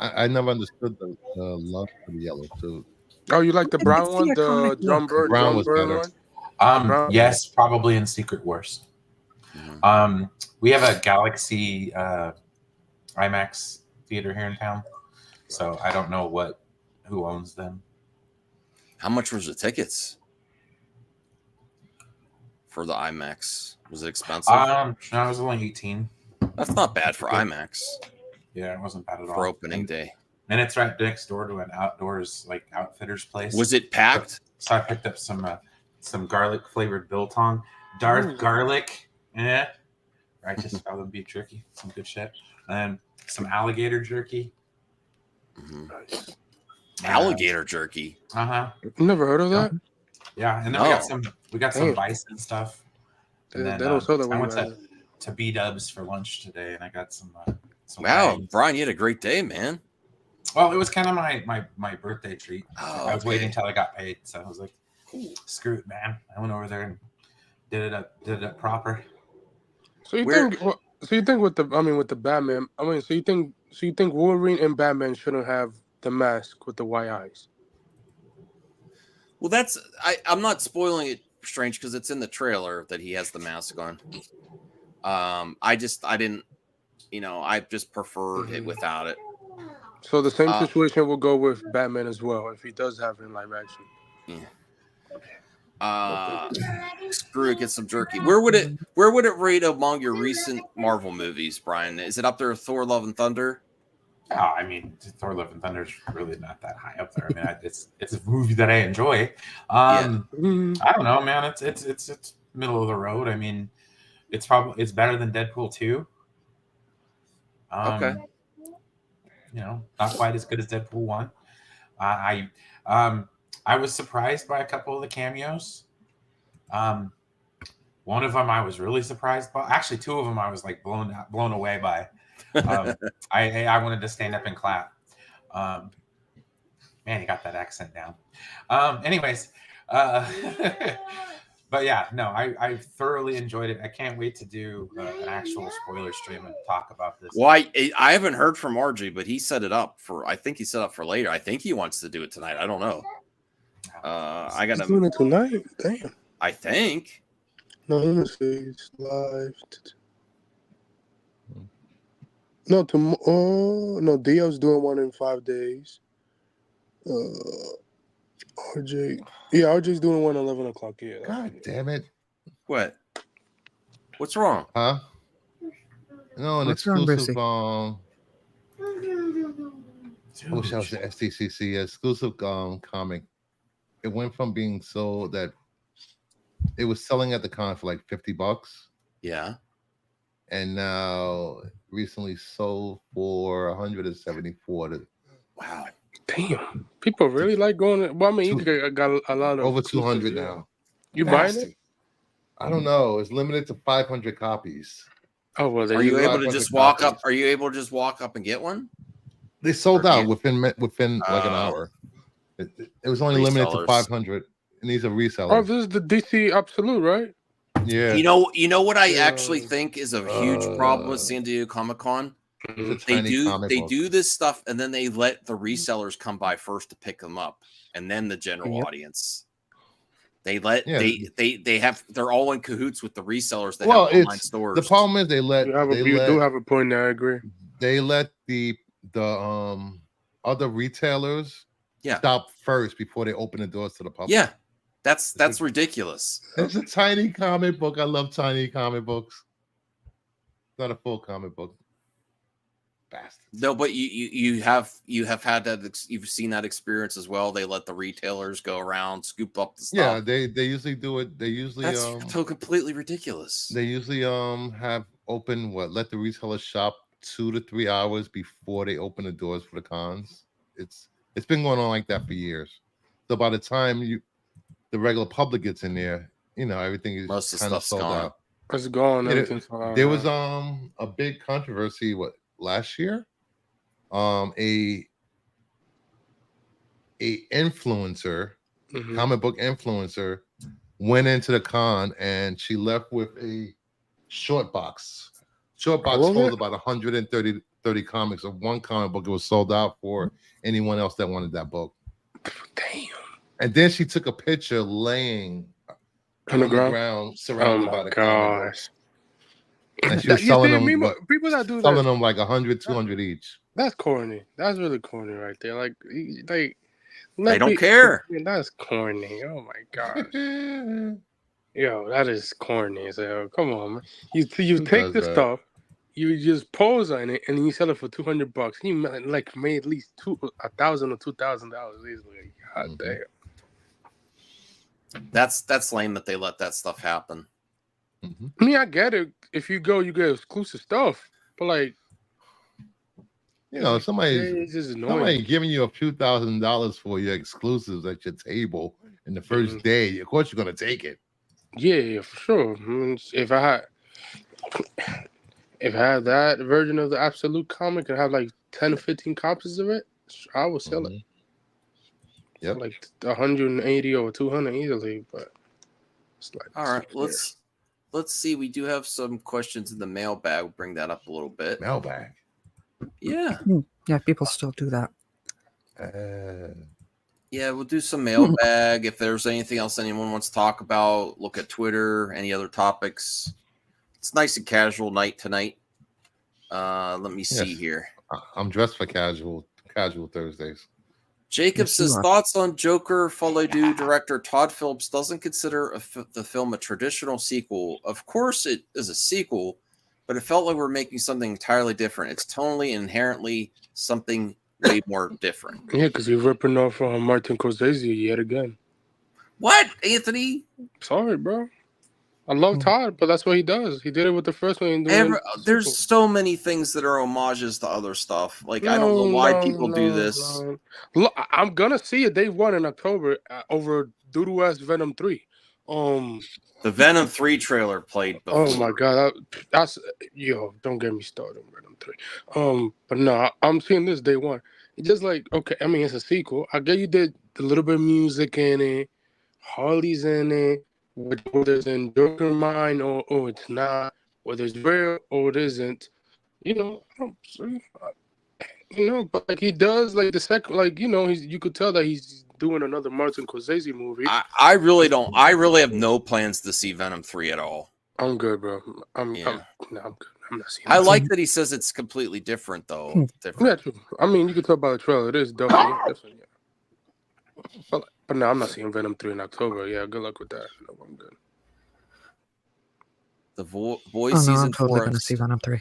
I never understood the love for the yellow suit. Oh, you like the brown one, the John Byrne one? Yes, probably in Secret Wars. We have a Galaxy IMAX theater here in town, so I don't know who owns them. How much was the tickets for the IMAX? Was it expensive? No, it was only 18. That's not bad for IMAX. Yeah, it wasn't bad at all for opening day. And it's right next door to an outdoors outfitters place. Was it packed? So I picked up some garlic flavored biltong, Darth garlic, righteous felon beef jerky, some good shit, and some alligator jerky. Alligator jerky. Never heard of that. Yeah, and then we got some bison stuff. And then, they don't sell that I went to B-Dubs for lunch today, and I got some wow, Brian, you had a great day, man. Well, it was kind of my birthday treat. I was waiting until I got paid, so I was like, "Screw it, man!" I went over there and did it up proper. So you think with the Batman? So you think Wolverine and Batman shouldn't have the mask with the white eyes? Well, I'm not spoiling it, Strange, because it's in the trailer that he has the mask on. I didn't, I just preferred it without it. So the same situation will go with Batman as well if he does have it in live action. Yeah. Screw it, get some jerky. Where would it rate among your recent Marvel movies, Brian? Is it up there with Thor: Love and Thunder? Oh, I mean, Thor: Love and Thunder is really not that high up there. I mean, it's a movie that I enjoy. I don't know, man. It's middle of the road. I mean, it's better than Deadpool 2. Okay. Not quite as good as Deadpool 1. I was surprised by a couple of the cameos. One of them I was really surprised by. Actually, two of them I was blown away by. I wanted to stand up and clap. Man, he got that accent down. Anyways, but yeah, no, I thoroughly enjoyed it. I can't wait to do an actual spoiler stream and talk about this. Well, I haven't heard from RJ, but he set it up for. I think he set up for later. I think he wants to do it tonight. I don't know. I gotta. He's doing it tonight. Damn. I think. No, let me see. It's live. No, no, Dio's doing one in 5 days. RJ, yeah, RJ's doing one 11 o'clock. Yeah. God damn it! What? What's wrong? Huh? No, an What's wrong, exclusive. Brucey? I wish I was the SDCC exclusive comic. It went from being sold that it was selling at the con for like $50. Yeah. And now recently sold for 174. Wow. Damn. People really like going. Well, I mean, you got a lot of over 200 now. You buying it? I don't know. It's limited to 500 copies. Oh well, are you able to just walk up? Are you able to just walk up and get one? They sold out within like an hour. It was only limited to 500, and these are resellers. Oh, this is the DC Absolute, right? Yeah. You know what I actually think is a huge problem with San Diego Comic-Con? They do this stuff, and then they let the resellers come by first to pick them up, and then the general audience. They're all in cahoots with the resellers that have online stores. The problem is You do have a point there. I agree. They let the other retailers stop first before they open the doors to the public. Yeah, that's ridiculous. It's a tiny comic book. I love tiny comic books. Not a full comic book. Bastards. No, but you have had that. You've seen that experience as well. They let the retailers go around, scoop up the stuff. Yeah, they usually do it. They usually that's so completely ridiculous. They usually have open let the retailers shop 2 to 3 hours before they open the doors for the cons. It's been going on like that for years. So by the time the regular public gets in there, everything is kind of sold out. It's gone. There was a big controversy last year. A influencer, comic book influencer, went into the con and she left with a short box. Short box holds about 130 comics of one comic book. It was sold out for anyone else that wanted that book. Damn. And then she took a picture laying on the ground surrounded by the comic books. And she was selling them. People that do selling them like 100, 200 each. That's corny. That's really corny right there. Like they don't care. That's corny. Oh my gosh. Yo, that is corny. So come on, man. You take the stuff, you just pose on it, and you sell it for $200. You made at least $1,000 or $2,000 easily. God damn. That's lame that they let that stuff happen. I mean, I get it. If you go, you get exclusive stuff, but like, somebody giving you a few $1,000s for your exclusives at your table in the first day. Of course, you're gonna take it. Yeah, for sure. I mean, if I had that version of the Absolute comic and have like 10 or 15 copies of it, I would sell it. Yep. Like 180 or 200 easily, but it's like all right. Let's see. We do have some questions in the mailbag. We'll bring that up a little bit. Mailbag. Yeah. Yeah, people still do that. Yeah, we'll do some mailbag. If there's anything else anyone wants to talk about, look at Twitter, any other topics. It's nice and casual night tonight. Let me see here. I'm dressed for casual Thursdays. Jacob says, thoughts on Joker. Folie director Todd Phillips doesn't consider the film a traditional sequel. Of course it is a sequel, but it felt like we're making something entirely different. It's tonally and inherently something way more different. Yeah, because you're ripping off Martin Scorsese yet again. What, Anthony? Sorry, bro. I love Todd, but that's what he does. He did it with the first one. There's so many things that are homages to other stuff. Like, I don't know why people do this. Look, I'm gonna see it day 1 in October over Doodoo-ass Venom 3. The Venom 3 trailer played before. Oh my god, that's don't get me started on Venom 3. But no, I'm seeing this day 1. It's just like, okay, I mean, it's a sequel. I get you did a little bit of music in it, Harley's in it, whether it's in Joker mind or it's not, whether it's real or it isn't. But like he does, like the second, like you could tell that he's doing another Martin Scorsese movie. I really don't. I really have no plans to see Venom 3 at all. I'm good, bro. I'm good. I'm not seeing. I like that he says it's completely different, though. Different. Yeah, true. I mean, you can talk about the trailer. It is definitely different. Yeah. But no, I'm not seeing Venom 3 in October. Yeah, good luck with that. No, I'm good. The Boys season I'm totally 4. Gonna see Venom 3.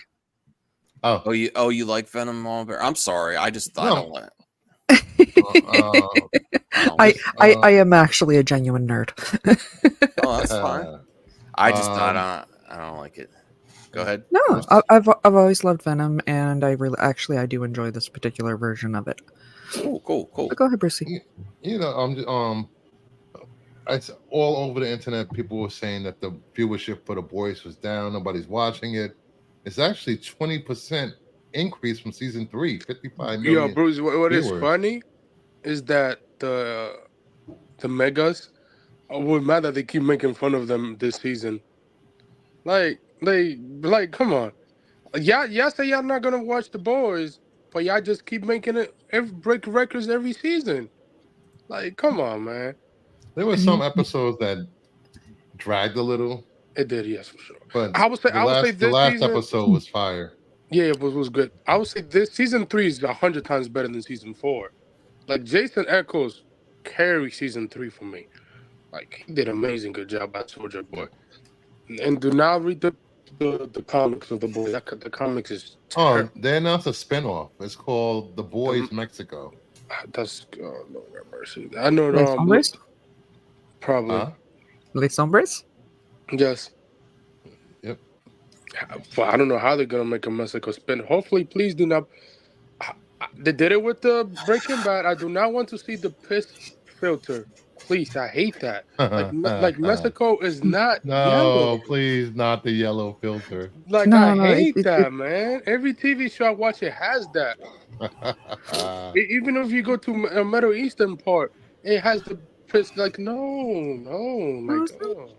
You like Venom? I'm sorry. I don't like. I am actually a genuine nerd. Oh, that's fine. I don't like it. Go ahead. No, I've always loved Venom, and I do enjoy this particular version of it. Cool. But go ahead, Brucey. It's all over the internet. People were saying that the viewership for The Boys was down. Nobody's watching it. It's actually 20% increase from season 3. 55 million. Yo, Bruce, what is funny is that the megas were mad that they keep making fun of them this season. Like, come on. Y'all say y'all not gonna watch The Boys, but y'all just keep making it break records every season. Like, come on, man. There were some episodes that dragged a little. It did, yes, for sure. But I would say the last episode was fire. Yeah, it was good. I would say this season 3 is 100 times better than season 4. Like, Jason Eccles carried season 3 for me. Like, he did an amazing good job at Soldier Boy. And do not read the comics of The Boy. The comics is terrible. They announced a spinoff. It's called The Boys Mexico. That's Lord have mercy. I know Les Hombres? Probably. Les Hombres? Yes. Yep. Well, I don't know how they're gonna make a Mexico spin. Hopefully, please do not. They did it with the Breaking Bad. I do not want to see the piss filter. Please, I hate that. Like Mexico is not yellow. Please, not the yellow filter. Like, I hate that, man. Every TV show I watch, it has that. Even if you go to a Middle Eastern part, it has the piss. Like, no.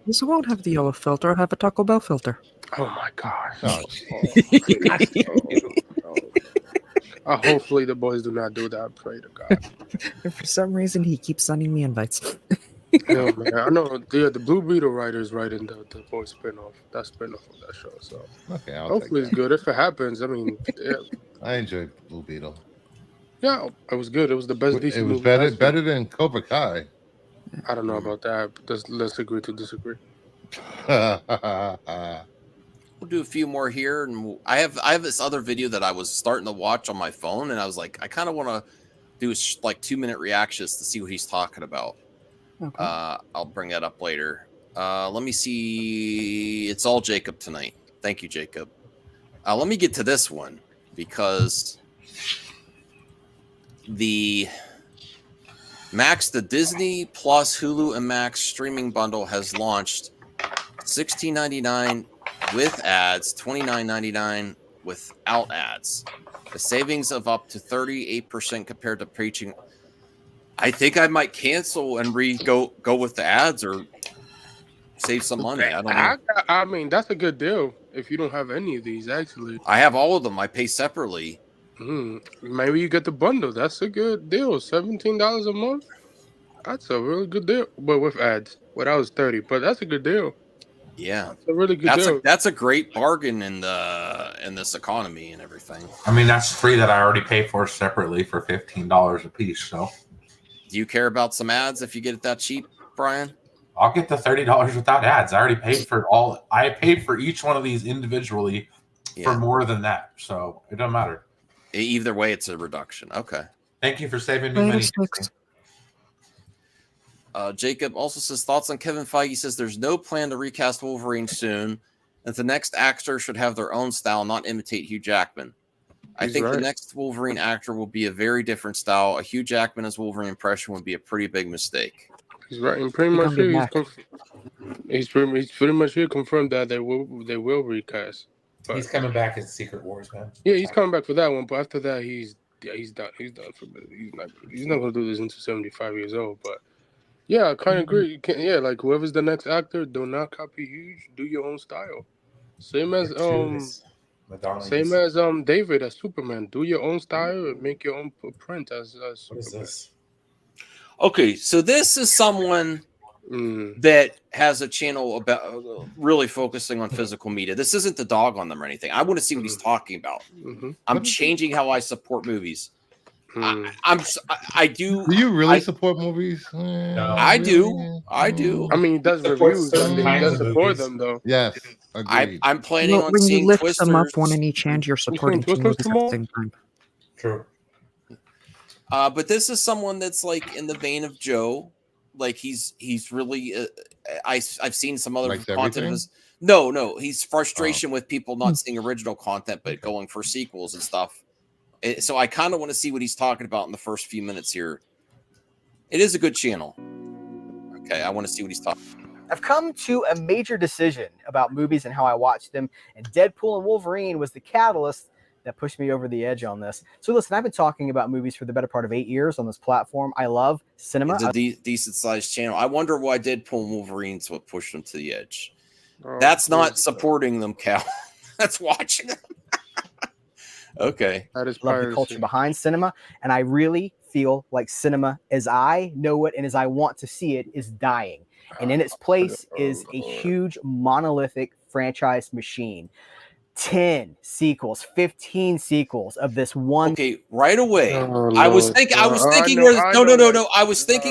This won't have the yellow filter. It'll have a Taco Bell filter. Oh my gosh. Oh, hopefully the boys do not do that. Pray to God. For some reason, he keeps sending me invites. Yeah, man. I know. The Blue Beetle writers writing the Boys spinoff. That spinoff of that show. So hopefully it's good. If it happens, I mean, yeah. I enjoyed Blue Beetle. Yeah, it was good. It was the best DC movie. It was better than Cobra Kai. I don't know about that. Let's agree to disagree. We'll do a few more here, and I have this other video that I was starting to watch on my phone, and I was like, I kind of want to do 2-minute reactions to see what he's talking about. Okay. I'll bring that up later. Let me see. It's all Jacob tonight. Thank you, Jacob. Let me get to this one because the Disney Plus Hulu and Max streaming bundle has launched. $16.99 with ads, $29.99 without ads. The savings of up to 38% compared to preaching. I think I might cancel and go with the ads or save some money. I don't know. I mean, that's a good deal if you don't have any of these, actually. I have all of them. I pay separately. Maybe you get the bundle. That's a good deal. $17 a month. That's a really good deal. But with ads. Well, that was $30, but that's a good deal. Yeah, that's a really good deal. That's a great bargain in this economy and everything. I mean, that's 3 that I already pay for separately for $15 a piece. So, do you care about some ads if you get it that cheap, Brian? I'll get the $30 without ads. I already paid for all. I paid for each one of these individually for more than that, so it doesn't matter. Either way, it's a reduction. Okay. Thank you for saving me money. Jacob also says thoughts on Kevin Feige. Says there's no plan to recast Wolverine soon, and the next actor should have their own style, not imitate Hugh Jackman. I think the next Wolverine actor will be a very different style. A Hugh Jackman as Wolverine impression would be a pretty big mistake. He's right, and pretty much he's pretty much here confirmed that they will recast. But he's coming back as Secret Wars, man. Yeah, he's coming back for that one, but after that he's done. He's done for he's not gonna do this until 75 years old, but. Yeah, I kind of agree. Like whoever's the next actor, do not copy Huge. Do your own style. Same as David as Superman. Do your own style and make your own print as Superman. What is this? Okay, so this is someone that has a channel about really focusing on physical media. This isn't the dog on them or anything. I want to see what he's talking about. I'm changing how I support movies. I do. Do you really support movies? No. I do. I mean, he does reviews. He does support them, though. Yes, agreed. I'm planning on when seeing you lift Twisters. them up one in each hand, you're supporting two movies at the same time. True. But this is someone that's like in the vein of Joe. Like he's really. I've seen some other content of his. No, he's frustration with people not seeing original content, but going for sequels and stuff. So I kind of want to see what he's talking about in the first few minutes here. It is a good channel. Okay, I want to see what he's talking about. I've come to a major decision about movies and how I watch them, and Deadpool and Wolverine was the catalyst that pushed me over the edge on this. So listen, I've been talking about movies for the better part of 8 years on this platform. I love cinema. It's a decent sized channel. I wonder why Deadpool and Wolverine's what pushed them to the edge. That's not supporting them, Cal. That's watching them. Okay. That is love the culture behind cinema, and I really feel like cinema, as I know it and as I want to see it, is dying. And in its place is a huge monolithic franchise machine. 10 sequels, 15 sequels of this one. Okay, right away. I was thinking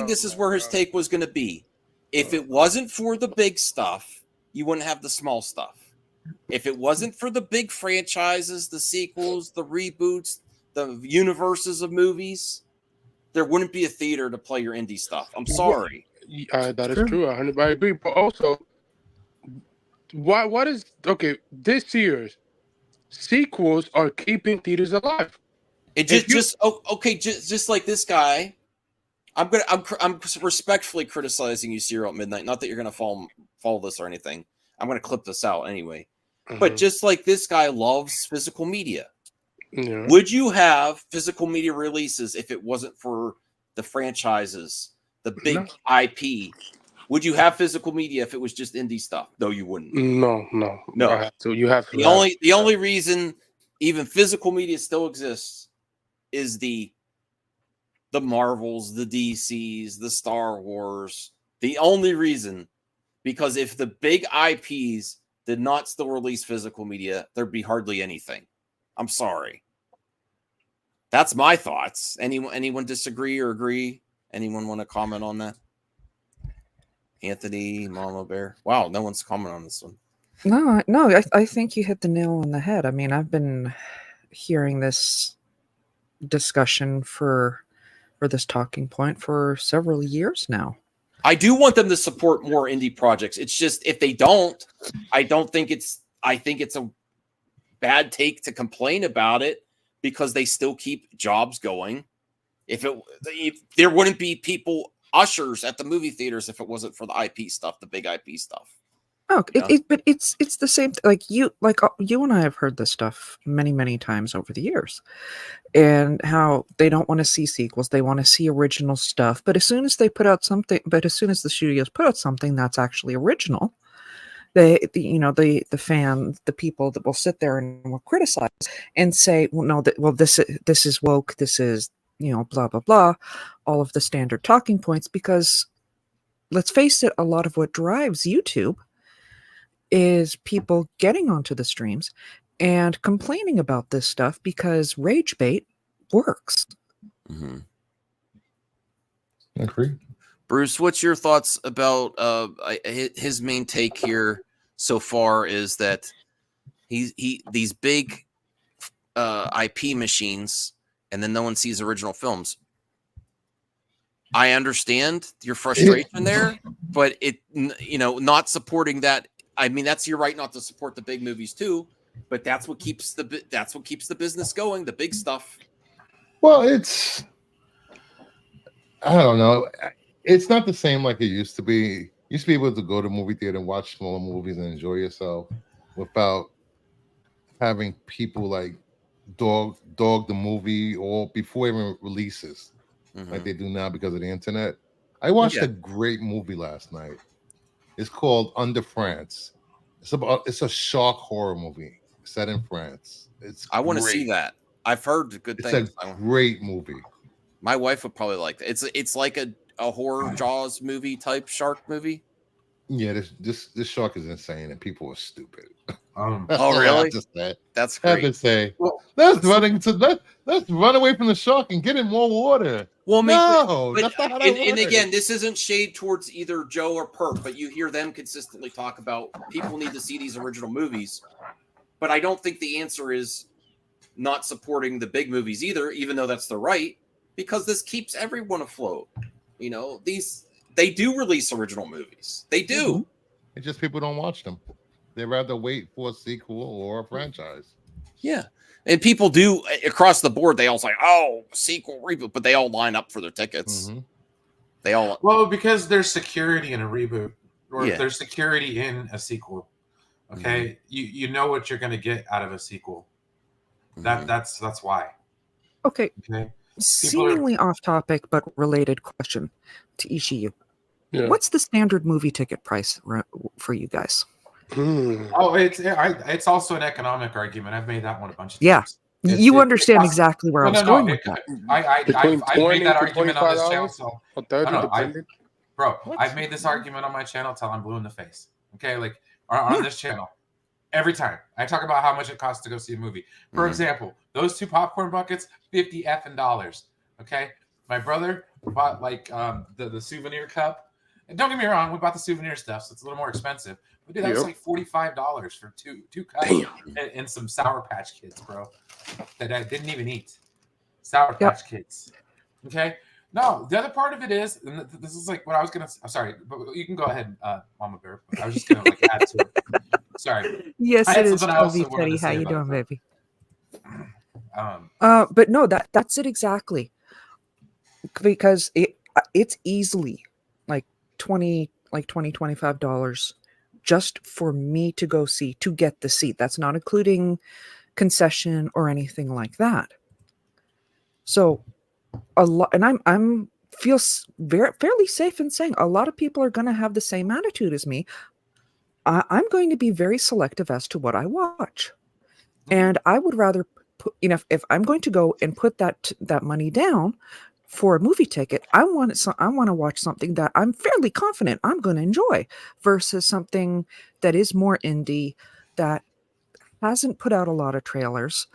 this is where his take was going to be. If it wasn't for the big stuff, you wouldn't have the small stuff. If it wasn't for the big franchises, the sequels, the reboots, the universes of movies, there wouldn't be a theater to play your indie stuff. I'm sorry. That is true. I agree. But also, what is okay? This year's sequels are keeping theaters alive. It just like this guy. I'm respectfully criticizing you, Serial at Midnight. Not that you're gonna follow this or anything. I'm gonna clip this out anyway. But just like this guy loves physical media. Yeah. Would you have physical media releases if it wasn't for the franchises, the big IP? Would you have physical media if it was just indie stuff? No, you wouldn't. No. So you have to. The only reason even physical media still exists is the Marvels, the DCs, the Star Wars. The only reason, because if the big IPs did not still release physical media, there'd be hardly anything. I'm sorry. That's my thoughts. Anyone disagree or agree? Anyone want to comment on that? Anthony, Mama Bear. Wow, no one's commenting on this one. No, I think you hit the nail on the head. I mean, I've been hearing this discussion for this talking point for several years now. I do want them to support more indie projects. It's just if they don't, I think it's a bad take to complain about it because they still keep jobs going. If there wouldn't be ushers at the movie theaters if it wasn't for the IP stuff, the big IP stuff. Oh, but it's the same. Like you and I have heard this stuff many times over the years, and how they don't want to see sequels, they want to see original stuff. But as soon as the studios put out something that's actually original, the people that will sit there and will criticize and say, this is woke, this is blah blah blah, all of the standard talking points. Because let's face it, a lot of what drives YouTube is people getting onto the streams and complaining about this stuff because rage bait works. Mm-hmm. Agree. Bruce, what's your thoughts about his main take here so far is that these big IP machines and then no one sees original films. I understand your frustration there, but not supporting that. I mean, that's your right not to support the big movies too, but that's what keeps the business going, the big stuff. Well, I don't know. It's not the same like it used to be. You used to be able to go to movie theater and watch smaller movies and enjoy yourself without having people like dog the movie or before even releases like they do now because of the internet. I watched a great movie last night. It's called Under France. It's a shark horror movie set in France. I want to see that. I've heard good things. It's a great movie. My wife would probably like that. It's like a horror Jaws movie type shark movie. Yeah, this shark is insane, and people are stupid. Oh, really? That's great. I have to say, well, let's run away from the shark and get in more water. Well, I mean, no, that's not how that works. And again, this isn't shade towards either Joe or Perk, but you hear them consistently talk about people need to see these original movies. But I don't think the answer is not supporting the big movies either, even though that's the right, because this keeps everyone afloat. You know, they do release original movies. They do. Mm-hmm. It's just people don't watch them. They'd rather wait for a sequel or a franchise. Yeah. And people do across the board. They all say, "Oh, sequel, reboot," but they all line up for their tickets. Mm-hmm. They all because there's security in a reboot, or there's security in a sequel. Okay, you know what you're going to get out of a sequel. That's why. Okay. Seemingly off topic, but related question to each of you. Yeah. What's the standard movie ticket price for you guys? Oh, it's also an economic argument. I've made that one a bunch of times. Yeah, you understand exactly where I was going with that. I've made that argument on this channel. So, bro, I've made this argument on my channel till I'm blue in the face. Okay, like on this channel, every time I talk about how much it costs to go see a movie. For example, those 2 popcorn buckets, $50. Okay, my brother bought like the souvenir cup. And don't get me wrong, we bought the souvenir stuff, so it's a little more expensive. But dude, that was like $45 for two cups and some Sour Patch Kids, bro, that I didn't even eat. Sour Patch Kids. Okay? No, the other part of it is, and this is like what I was going to – I'm sorry, but you can go ahead, Mama Bear. But I was just going to like add to it. Sorry. Yes, it is, Teddy. How you doing, baby? But no, that's it exactly. Because it's easily like $25 just for me to go see, to get the seat. That's not including concession or anything like that. So a lot, and I'm feel fairly safe in saying a lot of people are going to have the same attitude as me. I'm going to be very selective as to what I watch, and I would rather put, if I'm going to go and put that money down for a movie ticket, I want to watch something that I'm fairly confident I'm going to enjoy versus something that is more indie, that hasn't put out a lot of trailers,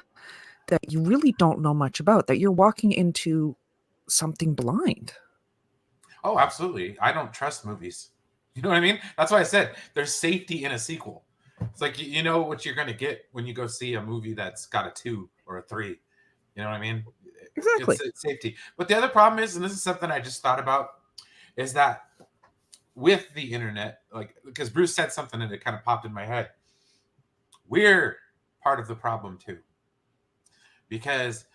that you really don't know much about, that you're walking into something blind. Oh, absolutely. I don't trust movies. You know what I mean? That's why I said there's safety in a sequel. It's like, you know what you're going to get when you go see a movie that's got a 2 or a 3. You know what I mean? Exactly. It's safety. But the other problem is, and this is something I just thought about, is that with the internet, like, because Bruce said something and it kind of popped in my head. We're part of the problem too. Because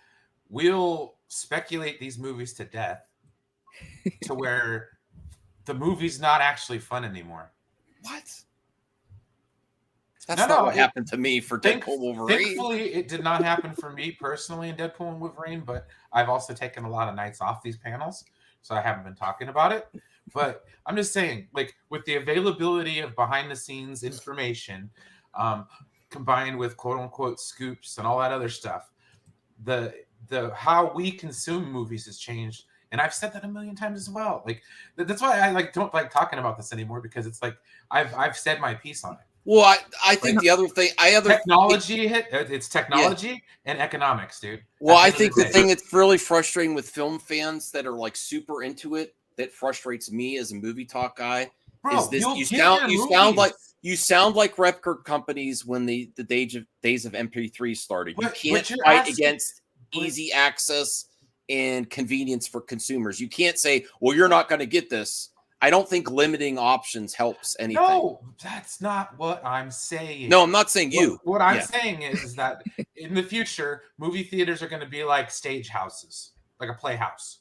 we'll speculate these movies to death to where the movie's not actually fun anymore. What? That's not what happened to me for Deadpool Wolverine. Thankfully, it did not happen for me personally in Deadpool and Wolverine, but I've also taken a lot of nights off these panels, so I haven't been talking about it. But I'm just saying, like, with the availability of behind-the-scenes information, combined with quote-unquote scoops and all that other stuff, the how we consume movies has changed. And I've said that a million times as well. Like, that's why I don't like talking about this anymore, because it's like I've said my piece on it. Well, I think the other thing, it's technology and economics, dude. Well, I think the thing that's really frustrating with film fans that are like super into it, that frustrates me as a movie talk guy, is this: you sound like record companies when the days of MP3 started. You can't fight against easy access and convenience for consumers. You can't say, "Well, you're not going to get this." I don't think limiting options helps anything. No, that's not what I'm saying. No, I'm not saying you. What I'm saying is that in the future, movie theaters are going to be like stage houses, like a playhouse,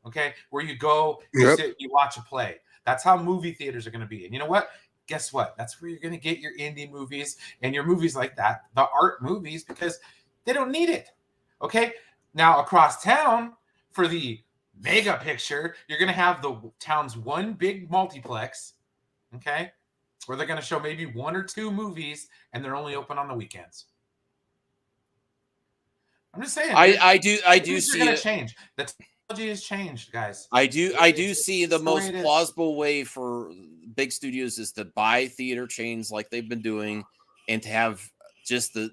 okay? Where you go, you sit, you watch a play. That's how movie theaters are going to be. And you know what? Guess what? That's where you're going to get your indie movies and your movies like that, the art movies, because they don't need it, okay? Now, across town, for the mega picture, you're going to have the town's one big multiplex, okay, where they're going to show maybe 1 or 2 movies, and they're only open on the weekends. I'm just saying. I do see it. Change. has changed, guys. I do see the most plausible way for big studios is to buy theater chains like they've been doing, and to have just the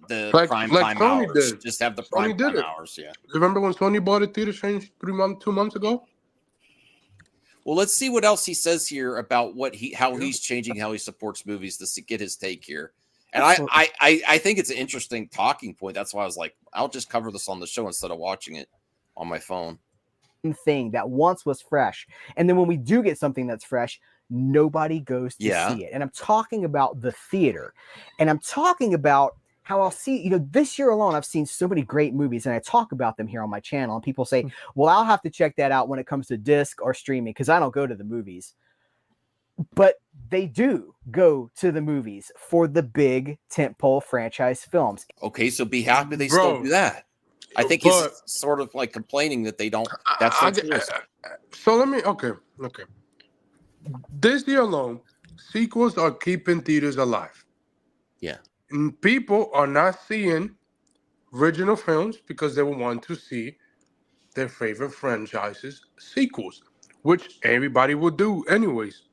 prime time hours. Just have the prime time hours. Yeah. Remember when Sony bought a theater chain 2 months ago? Well, let's see what else he says here about how he's changing how he supports movies to get his take here. And I think it's an interesting talking point. That's why I was like, I'll just cover this on the show instead of watching it on my phone. Thing that once was fresh, and then when we do get something that's fresh, nobody goes to see it. And I'm talking about the theater, and I'm talking about how I'll see, this year alone, I've seen so many great movies, and I talk about them here on my channel, and people say, well, I'll have to check that out when it comes to disc or streaming because I don't go to the movies. But they do go to the movies for the big tentpole franchise films. Okay, so be happy they still do that. I think he's sort of like complaining that they don't. That's so let me. Okay. This year alone, sequels are keeping theaters alive. Yeah, and people are not seeing original films because they want to see their favorite franchises sequels, which everybody will do anyways.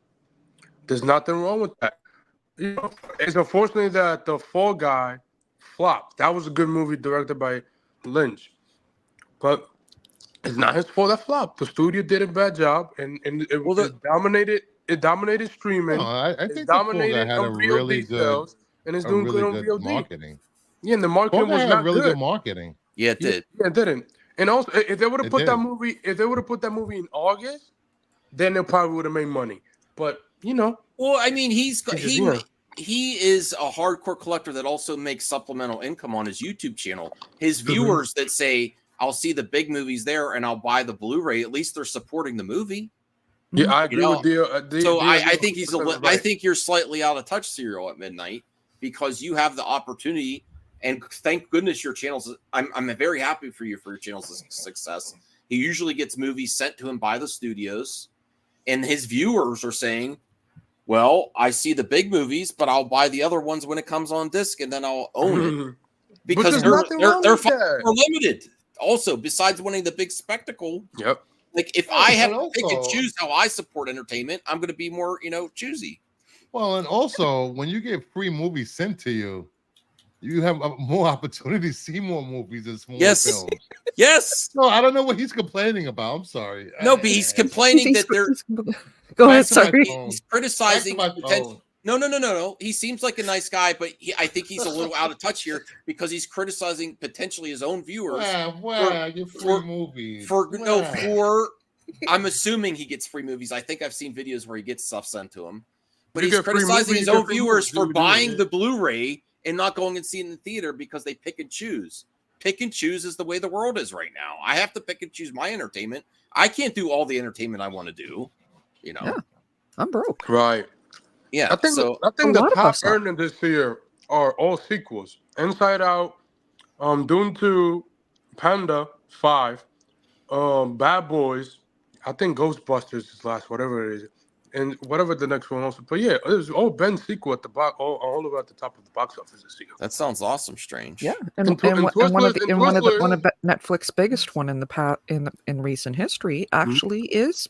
There's nothing wrong with that. It's unfortunately that the Fall Guy flopped. That was a good movie directed by Lynch, but it's not his fault that flopped. The studio did a bad job, and it dominated. It dominated streaming. No, I think it dominated had a really good, and it's doing good on VOD. Marketing. Yeah, and the marketing was not really good marketing. Yeah, it did. Yeah, it didn't. And also, if they would have put that movie, in August, then they probably would have made money. But well, I mean, he is a hardcore collector that also makes supplemental income on his YouTube channel. His viewers that say, I'll see the big movies there and I'll buy the Blu-ray, at least they're supporting the movie. Yeah, I agree with you. I think I think you're slightly out of touch, Serial at Midnight, because you have the opportunity, and thank goodness your channel's. I'm very happy for you for your channel's success. He usually gets movies sent to him by the studios, and his viewers are saying, well, I see the big movies, but I'll buy the other ones when it comes on disc, and then I'll own it because they're limited. Also, besides winning the big spectacle, like if I have to pick and choose how I support entertainment, I'm going to be more, choosy. Well, and also when you get free movies sent to you, you have more opportunity to see more movies and more films. Yes. No, I don't know what he's complaining about. I'm sorry. No, but he's complaining that they're. Go ahead. Sorry. He's criticizing. No. He seems like a nice guy, but I think he's a little out of touch here because he's criticizing potentially his own viewers. Free movies. I'm assuming he gets free movies. I think I've seen videos where he gets stuff sent to him, but he's criticizing his own viewers for buying the Blu-ray and not going and seeing it in the theater because they pick and choose. Pick and choose is the way the world is right now. I have to pick and choose my entertainment. I can't do all the entertainment I want to do. Yeah, I'm broke. Right. Yeah. I think the top earners this year are all sequels. Inside Out, Dune 2, Panda 5, Bad Boys. I think Ghostbusters is last, whatever it is. And whatever the next one also. But yeah, it was all Ben sequel at the box, all about the top of the box office this year. That sounds awesome, Strange. Yeah, and one of Netflix's biggest one in recent history actually is,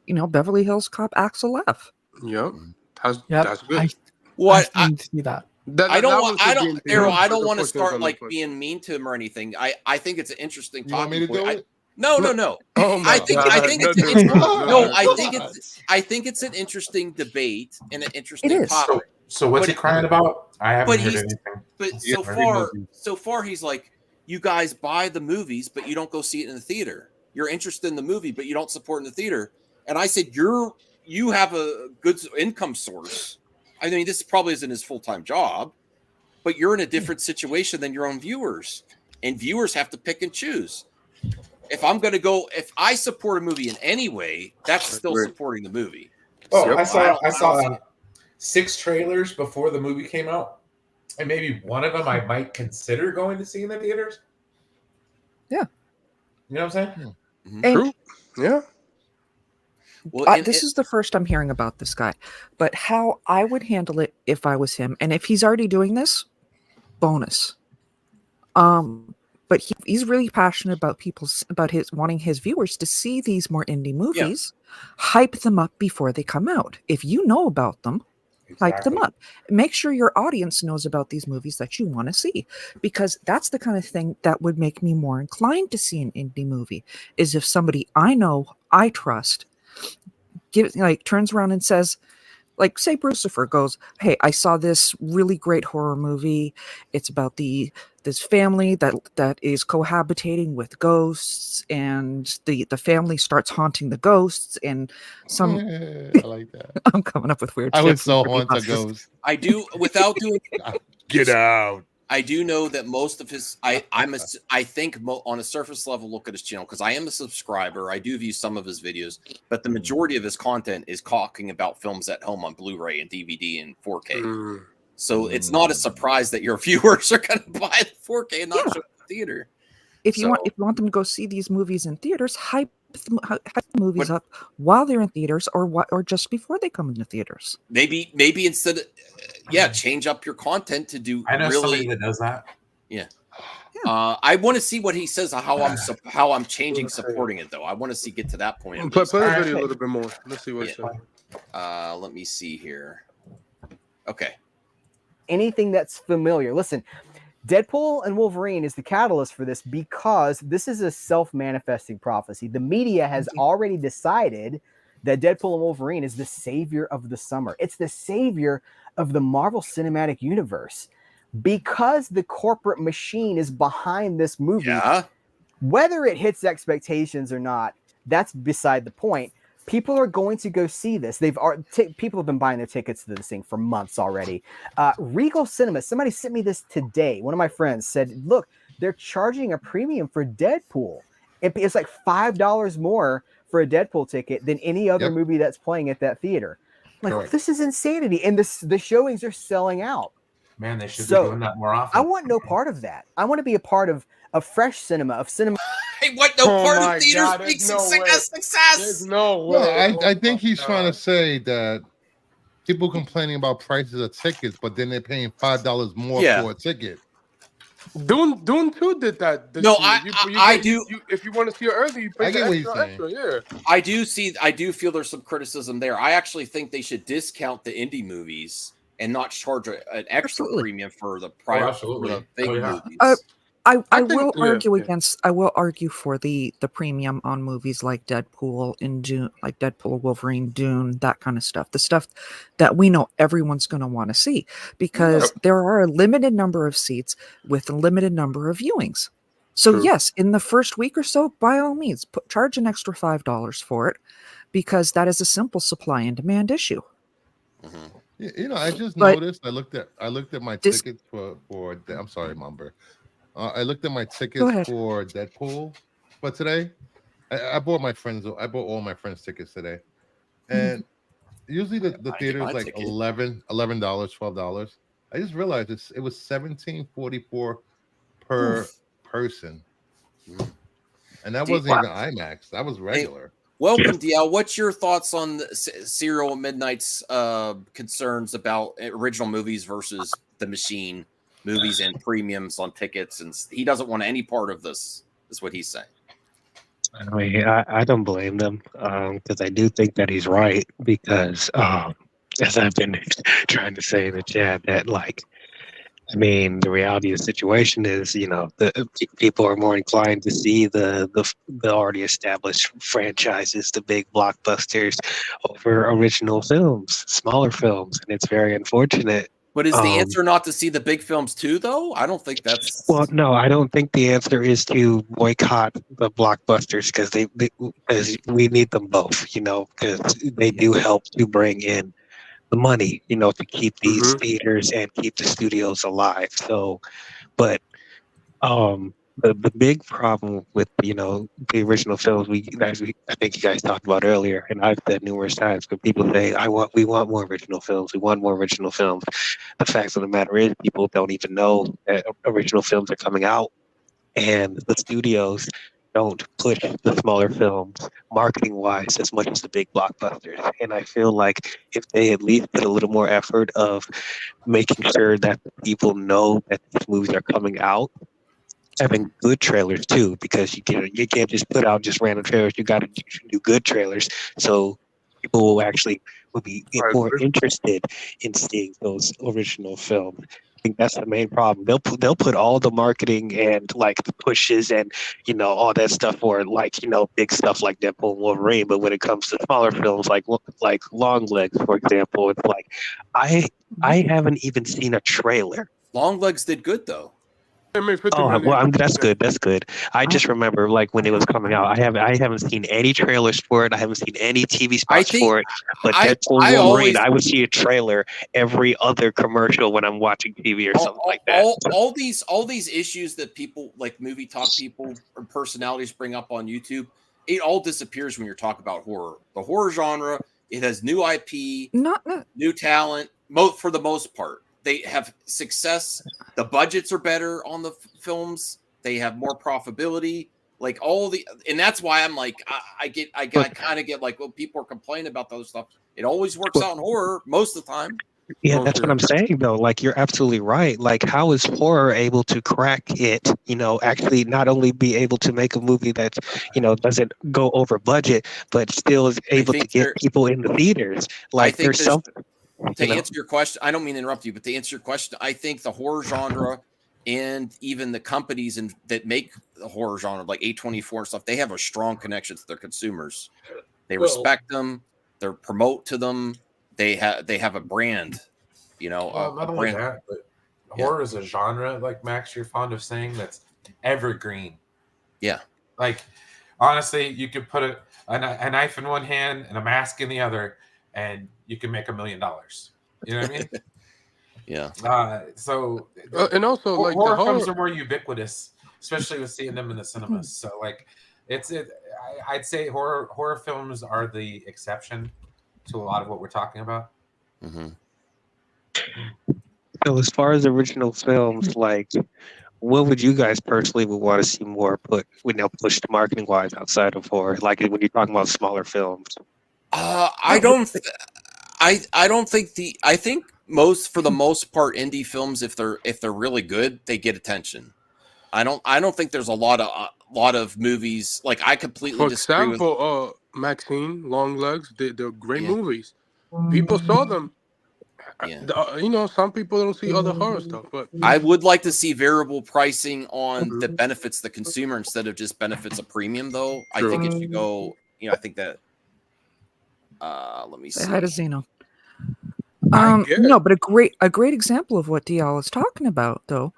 Beverly Hills Cop Axel F. Yep. That's good. I need to see that. I don't want to start like being mean to him or anything. I think it's an interesting talking point. No. Oh I think it's an interesting debate and an interesting topic. So what's he crying about? I haven't heard anything. But so far he's like, you guys buy the movies, but you don't go see it in the theater. You're interested in the movie, but you don't support in the theater. And I said, you have a good income source. I mean, this probably isn't his full-time job, but you're in a different situation than your own viewers, and viewers have to pick and choose. If I support a movie in any way, that's still supporting the movie. Oh, I saw 6 trailers before the movie came out, and maybe one of them I might consider going to see in the theaters. Yeah. You know what I'm saying? Mm-hmm. True. Yeah. Well, this is the first I'm hearing about this guy, but how I would handle it if I was him, and if he's already doing this, bonus. But but he's really passionate about wanting his viewers to see these more indie movies, hype them up before they come out. If you know about them, hype them up. Make sure your audience knows about these movies that you want to see, because that's the kind of thing that would make me more inclined to see an indie movie, is if somebody I know, I trust, turns around and says, like, say Brucifer goes, hey, I saw this really great horror movie. It's about this family that is cohabitating with ghosts, and the family starts haunting the ghosts, and some I like that. I'm coming up with weird I shit. would so haunt a ghost. I do, without doing Get out. I do know that most of his, I think on a surface level, look at his channel, because I am a subscriber. I do view some of his videos, but the majority of his content is talking about films at home on Blu-ray and DVD and 4K. So it's not a surprise that your viewers are going to buy the 4K and not show it in the theater. If you want them to go see these movies in theaters, hype the movies up while they're in theaters, or just before they come into theaters. Maybe instead of change up your content to do. I know somebody that does that. Yeah. I want to see what he says how I'm changing supporting it, though. I want to get to that point. Play the video a little bit more. Let's see what it says. Let me see here. Okay. Anything that's familiar. Listen, Deadpool and Wolverine is the catalyst for this, because this is a self-manifesting prophecy. The media has already decided that Deadpool and Wolverine is the savior of the summer. It's the savior of the Marvel Cinematic Universe, because the corporate machine is behind this movie. Yeah. Whether it hits expectations or not, that's beside the point. People are going to go see this. People have been buying their tickets to this thing for months already. Regal Cinema, somebody sent me this today. One of my friends said, look, they're charging a premium for Deadpool. It's like $5 more for a Deadpool ticket than any other movie that's playing at that theater. Like, this is insanity. And the showings are selling out. Man, they should be doing that more often. I want no part of that. I want to be a part of fresh cinema, of cinema. Hey, what? No part of theaters big success. There's no way. No, I think he's trying to say that people complaining about prices of tickets, but then they're paying $5 more for a ticket. Dune 2 did that. No, I do. If you want to see it early, you pay extra. Yeah. I do feel there's some criticism there. I actually think they should discount the indie movies and not charge an extra premium for the big movies. I will argue for the premium on movies like Deadpool and Dune, like Deadpool, Wolverine, Dune, that kind of stuff. The stuff that we know everyone's going to want to see, because there are a limited number of seats with a limited number of viewings. So yes, in the first week or so, by all means, charge an extra $5 for it, because that is a simple supply and demand issue. Mm-hmm. I just noticed. I looked at my tickets for. I'm sorry, Mumber. I looked at my tickets for Deadpool, but today I bought all my friends' tickets today, and usually the theater is like $11, $12. I just realized it was $17.44 per person, and that wasn't even IMAX. That was regular. Welcome, DL. What's your thoughts on Serial Midnight's concerns about original movies versus the machine movies and premiums on tickets? And he doesn't want any part of this, is what he's saying. I mean, I don't blame them, because I do think that he's right, because as I've been trying to say in the chat, that the reality of the situation is, the people are more inclined to see the already established franchises, the big blockbusters, over original films, smaller films, and it's very unfortunate. But is the answer not to see the big films too, though? I don't think that's. Well, no, I don't think the answer is to boycott the blockbusters, because we need them both, because they do help to bring in the money, to keep these theaters and keep the studios alive. So, but the big problem with the original films, I think you guys talked about earlier, and I've said numerous times, when people say we want more original films, the fact of the matter is, people don't even know that original films are coming out, and the studios don't push the smaller films marketing wise as much as the big blockbusters. And I feel like if they at least put a little more effort of making sure that the people know that these movies are coming out, having good trailers too, because you can't just put out just random trailers. You got to do good trailers, so people will be more interested in seeing those original films. I think that's the main problem. They'll put all the marketing and like the pushes and all that stuff for like big stuff like Deadpool and Wolverine, but when it comes to smaller films like Long Legs, for example, it's like I haven't even seen a trailer. Long Legs did good though. Oh well, that's good. That's good. I just remember like when it was coming out. I haven't seen any trailers for it. I haven't seen any TV spots for it. But Deadpool and Wolverine, I would see a trailer every other commercial when I'm watching TV or something like that. All these issues that people like movie talk people or personalities bring up on YouTube, it all disappears when you're talking about horror. The horror genre, it has new IP, new talent, for the most part. They have success. The budgets are better on the films. They have more profitability. Like and that's why I'm like, I kind of get like, well, people are complaining about those stuff. It always works out in horror most of the time. Yeah, that's what I'm saying though. Like you're absolutely right. Like how is horror able to crack it? Actually not only be able to make a movie that's doesn't go over budget, but still is able to get people in the theaters. Like there's something. To answer your question, I don't mean to interrupt you, but to answer your question, I think the horror genre and even the companies that make the horror genre, like A24 and stuff, they have a strong connection to their consumers. They respect them. They promote to them. They have a brand. Not only that, but horror is a genre, like Max, you're fond of saying, that's evergreen. Yeah. Like honestly, you could put a knife in one hand and a mask in the other, and you can make $1 million. You know what I mean? Yeah. So and also like horror films are more ubiquitous, especially with seeing them in the cinemas. So like I'd say horror films are the exception to a lot of what we're talking about. Mm-hmm. So as far as original films, like what would you guys personally would want to see more pushed marketing wise outside of horror? Like when you're talking about smaller films. I think for the most part, indie films, if they're really good, they get attention. I don't think there's a lot of movies like I completely disagree. For example, Maxine, Long Legs, they're great movies. People saw them. Yeah. Some people don't see other horror stuff, but I would like to see variable pricing on that benefits the consumer instead of just benefits a premium. Though I think it should go. I think that. Let me see. Hi to Zeno. No, but a great example of what DL is talking about, though,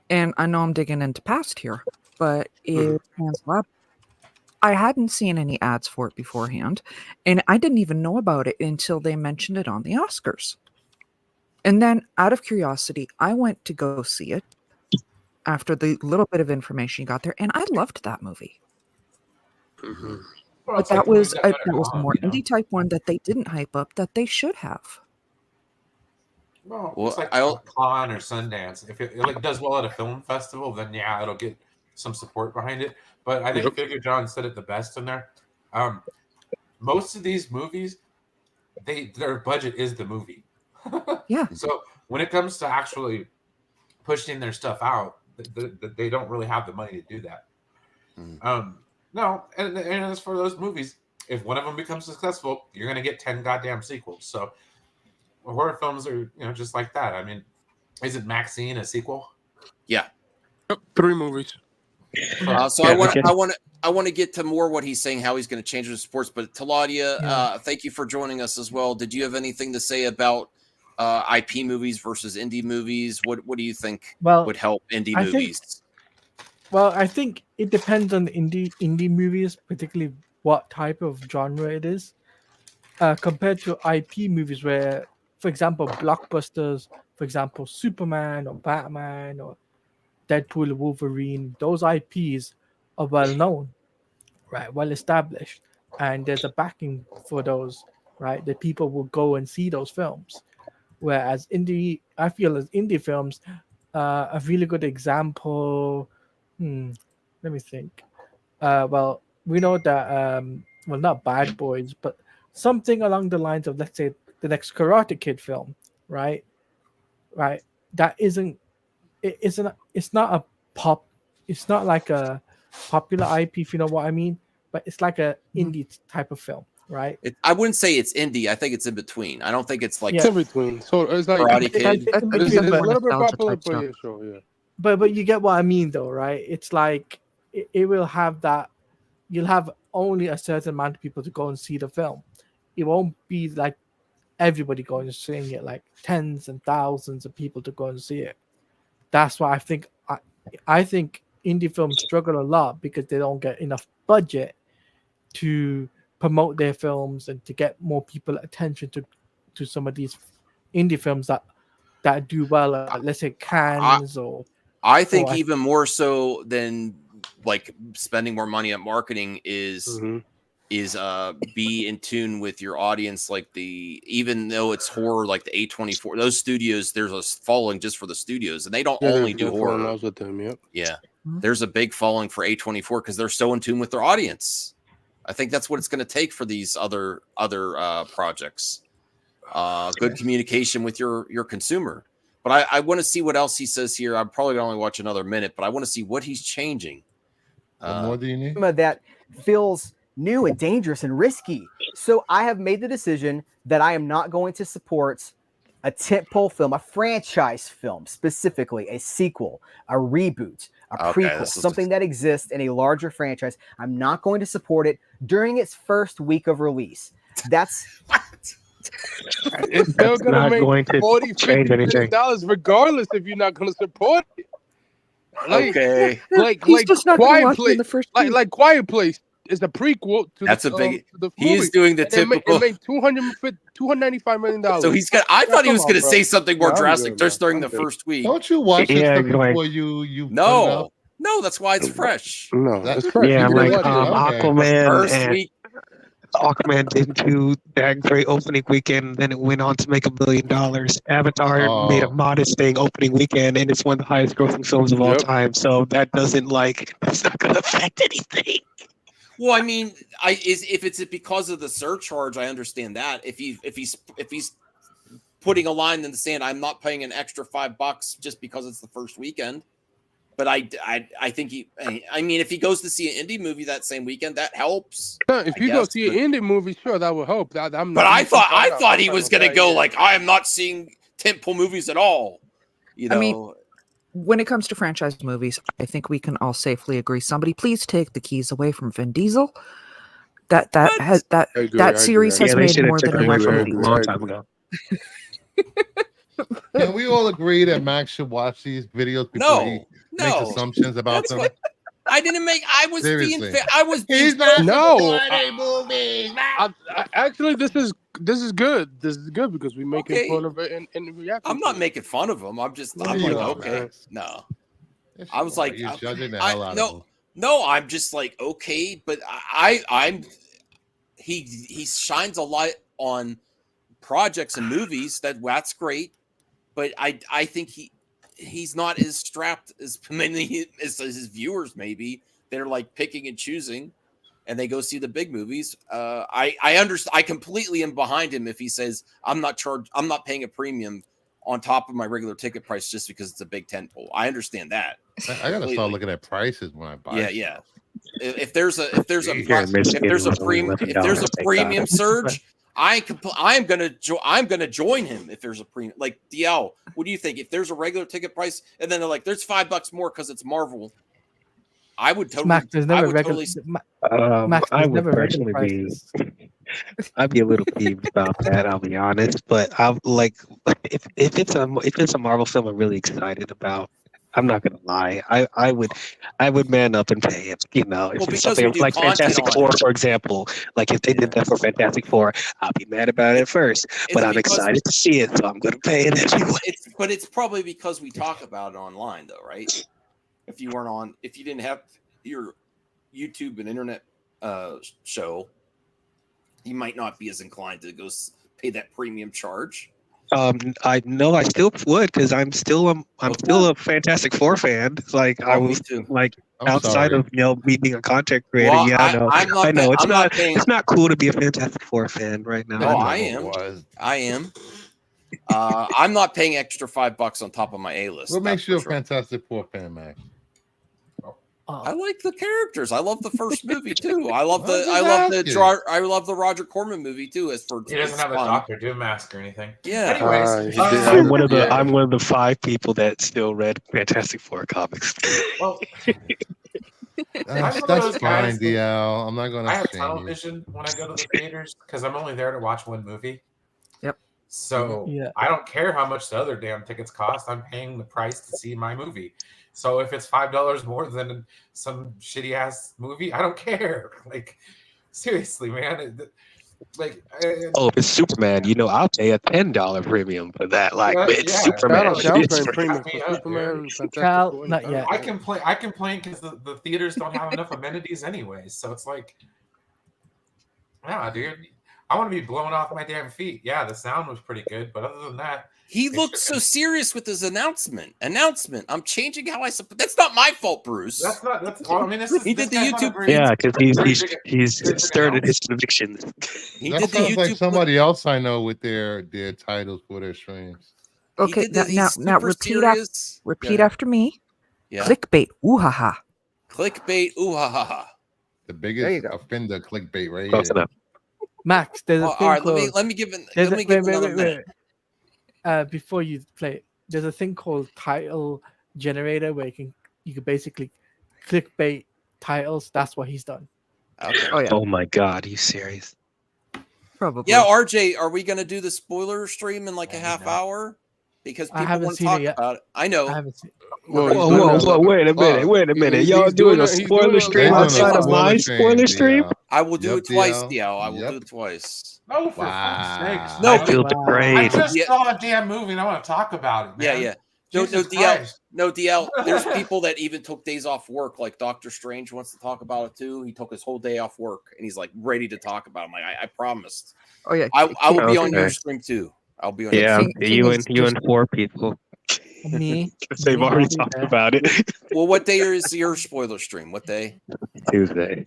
and I know I'm digging into past here, but is Pan's Lab. I hadn't seen any ads for it beforehand, and I didn't even know about it until they mentioned it on the Oscars. And then, out of curiosity, I went to go see it after the little bit of information you got there, and I loved that movie. Mm-hmm. But that was a more indie type one that they didn't hype up that they should have. Well it's like Con or Sundance. If it does well at a film festival, then it'll get some support behind it. But I think Figure John said it the best in there. Most of these movies, their budget is the movie. Yeah. So when it comes to actually pushing their stuff out, they don't really have the money to do that. No, and as for those movies, if one of them becomes successful, you're going to get 10 goddamn sequels. So horror films are, just like that. I mean, isn't Maxine a sequel? Yeah. 3 movies. So I want to get to more what he's saying, how he's going to change the sports. But Taladia, thank you for joining us as well. Did you have anything to say about IP movies versus indie movies? What do you think would help indie movies? I think it depends on the indie movies, particularly what type of genre it is, compared to IP movies where, for example, blockbusters, for example, Superman or Batman or Deadpool, Wolverine, those IPs are well known, right? Well established, and there's a backing for those, right? That people will go and see those films. Whereas I feel as indie films, a really good example. Let me think. We know that not Bad Boys, but something along the lines of, let's say, the next Karate Kid film, right? That it's not a pop it's not like a popular IP, if you know what I mean, but it's like a indie type of film, right? I wouldn't say it's indie. I think it's in between. I don't think it's like It's in between. So it's like Karate Kid. It's in it's between, a but little bit nostalgia popular, type but stuff. yeah, sure, yeah. but you get what I mean, though, right? It's like it will have that. You'll have only a certain amount of people to go and see the film. It won't be like everybody going and seeing it, like tens and thousands of people to go and see it. That's why I think indie films struggle a lot because they don't get enough budget to promote their films and to get more people attention to some of these indie films that do well at, let's say, Cannes or. I think even more so than like spending more money on marketing is be in tune with your audience. Like even though it's horror, like the A24, those studios, there's a following just for the studios, and they don't only do horror. With them, yep. Yeah, there's a big following for A24 because they're so in tune with their audience. I think that's what it's going to take for these other projects. Good communication with your consumer. But I want to see what else he says here. I'm probably going to only watch another minute, but I want to see what he's changing. What more do you need? That feels new and dangerous and risky. So I have made the decision that I am not going to support a tentpole film, a franchise film, specifically a sequel, a reboot, a prequel, something that exists in a larger franchise. I'm not going to support it during its first week of release. That's it's still gonna make $40-50 million regardless if you're not gonna support it. Like Quiet Place, like Quiet Place is a prequel to that's the, a big. the he is doing the typical. It made $295 million. So he's got. I thought he was going to say something more drastic just during the first week. Don't you watch it before you? No, that's why it's fresh. No, that's fresh. Yeah, like Aquaman first and week. Aquaman didn't do that great opening weekend. Then it went on to make $1 billion. Avatar made a modest thing opening weekend, and it's one of the highest grossing films of all time. So that's not going to affect anything. Well, I mean, if it's because of the surcharge, I understand that. If he's putting a line in the sand, I'm not paying an extra $5 just because it's the first weekend. But I think if he goes to see an indie movie that same weekend, that helps. If you go see an indie movie, sure, that will help. I thought he was going to go like, I am not seeing tentpole movies at all. You know. I mean, when it comes to franchise movies, I think we can all safely agree. Somebody please take the keys away from Vin Diesel. That series has made more than enough for me. A long time ago. Can we all agree that Max should watch these videos before he makes assumptions about them? I didn't make. I was Seriously. being. I was. He's being not movies. Actually, this is good. This is good because we're making fun of it and reacting. I'm not making fun of him. I'm like, okay, no. I was like, you're judging the hell out of him. No, I'm just like, okay, but he shines a light on projects and movies that's great, but I think he's not as strapped as many as his viewers. Maybe they're like picking and choosing, and they go see the big movies. I understand. I completely am behind him if he says I'm not paying a premium on top of my regular ticket price just because it's a big tentpole. I understand that. I gotta start looking at prices when I buy. Yeah. If there's a premium surge, I'm gonna join him if there's a premium. Like DL, what do you think? If there's a regular ticket price and then they're like, there's $5 more because it's Marvel, I would totally. Max, there's never regular. Max, I would never personally be. I'd be a little peeved about that. I'll be honest, but I'm like, if it's a Marvel film I'm really excited about, I'm not gonna lie. I would man up and pay it. You know, if it's something like Fantastic Four, for example, like if they did that for Fantastic Four, I'll be mad about it first. But I'm excited to see it, so I'm gonna pay it anyway. But it's probably because we talk about it online, though, right? If you didn't have your YouTube and internet show, you might not be as inclined to go pay that premium charge. I know I still would because I'm still a Fantastic Four fan. Like I was like outside of me being a content creator. Well, yeah, I know. It's not cool to be a Fantastic Four fan right now. No, I am. I'm not paying extra $5 on top of my A list. What makes you a Fantastic Four fan, Max? I like the characters. I love the first movie too. I love the Roger Corman movie too. As for he doesn't have a Doctor Doom mask or anything. Yeah. Anyways, I'm one of the 5 people that still read Fantastic Four comics. Well, that's fine, DL. I'm not gonna. I have tunnel vision when I go to the theaters because I'm only there to watch one movie. Yep. So I don't care how much the other damn tickets cost. I'm paying the price to see my movie. So if it's $5 more than some shitty ass movie, I don't care. Like, seriously, man. If it's Superman, I'll pay a $10 premium for that. Like, it's Superman. Superman. Cal, not yet. I complain because the theaters don't have enough amenities anyways. So it's like, nah, dude. I want to be blown off my damn feet. Yeah, the sound was pretty good, but other than that, he looked so serious with his announcement. I'm changing how I support. That's not my fault, Bruce. That's not. Well, I mean, he did the YouTube. Yeah, because he's started his convictions. That sounds like somebody else I know with their titles for their streams. Okay, now repeat after me. Yeah. Clickbait. Ooh ha ha. Clickbait. Ooh ha ha ha. The biggest offender clickbait right Close here. enough. Max, there's a thing all right, called, let me give another minute. Before you play, there's a thing called title generator where you can basically clickbait titles. That's what he's done. Okay. Oh my God, are you serious? Probably. Yeah, RJ, are we gonna do the spoiler stream in like a half hour? Because people want to talk about it. I know. I haven't seen. Whoa! Wait a minute! Y'all doing a spoiler stream outside of my spoiler stream? I will do it twice, DL. I will do it twice. No, for fuck's sakes. No, I feel betrayed. I just saw a damn movie and I want to talk about it, man. Yeah. No, DL. There's people that even took days off work, like Doctor Strange wants to talk about it too. He took his whole day off work and he's like ready to talk about it. I'm like, I promised. Oh yeah. I will be on your stream too. I'll be on. Yeah, you and 4 people. Me. They've already talked about it. Well, what day is your spoiler stream? What day? Tuesday.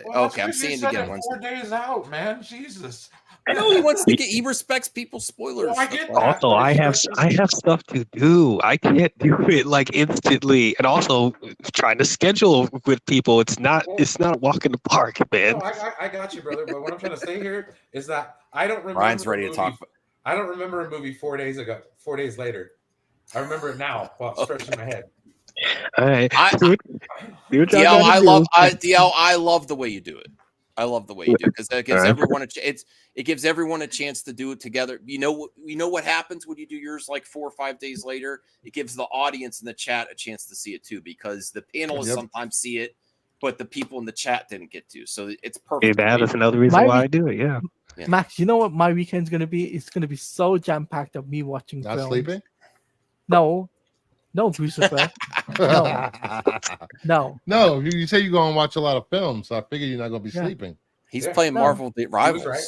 Well, okay, I'm seeing it again. 4 days out, man. Jesus. No, he respects people's spoilers. Well, I get that, also, I have stuff to do. I can't do it like instantly, and also trying to schedule with people. It's not a walk in the park, man. No, I got you, brother. But what I'm trying to say here is that I don't remember. Ryan's ready to talk. I don't remember a movie 4 days ago. 4 days later, I remember it now while it's fresh in my head. All right, DL, I love the way you do it. I love the way you do it because it gives everyone it gives everyone a chance to do it together. You know what happens when you do yours like 4 or 5 days later? It gives the audience in the chat a chance to see it too, because the panelists sometimes see it, but the people in the chat didn't get to. So it's perfect. That is another reason why I do it. Yeah. Max, you know what my weekend's gonna be? It's gonna be so jam packed of me watching Not films. sleeping? No, Lucifer. No. No, you say you're gonna watch a lot of films, so I figure you're not gonna be sleeping. He's playing Marvel Rivals. Right.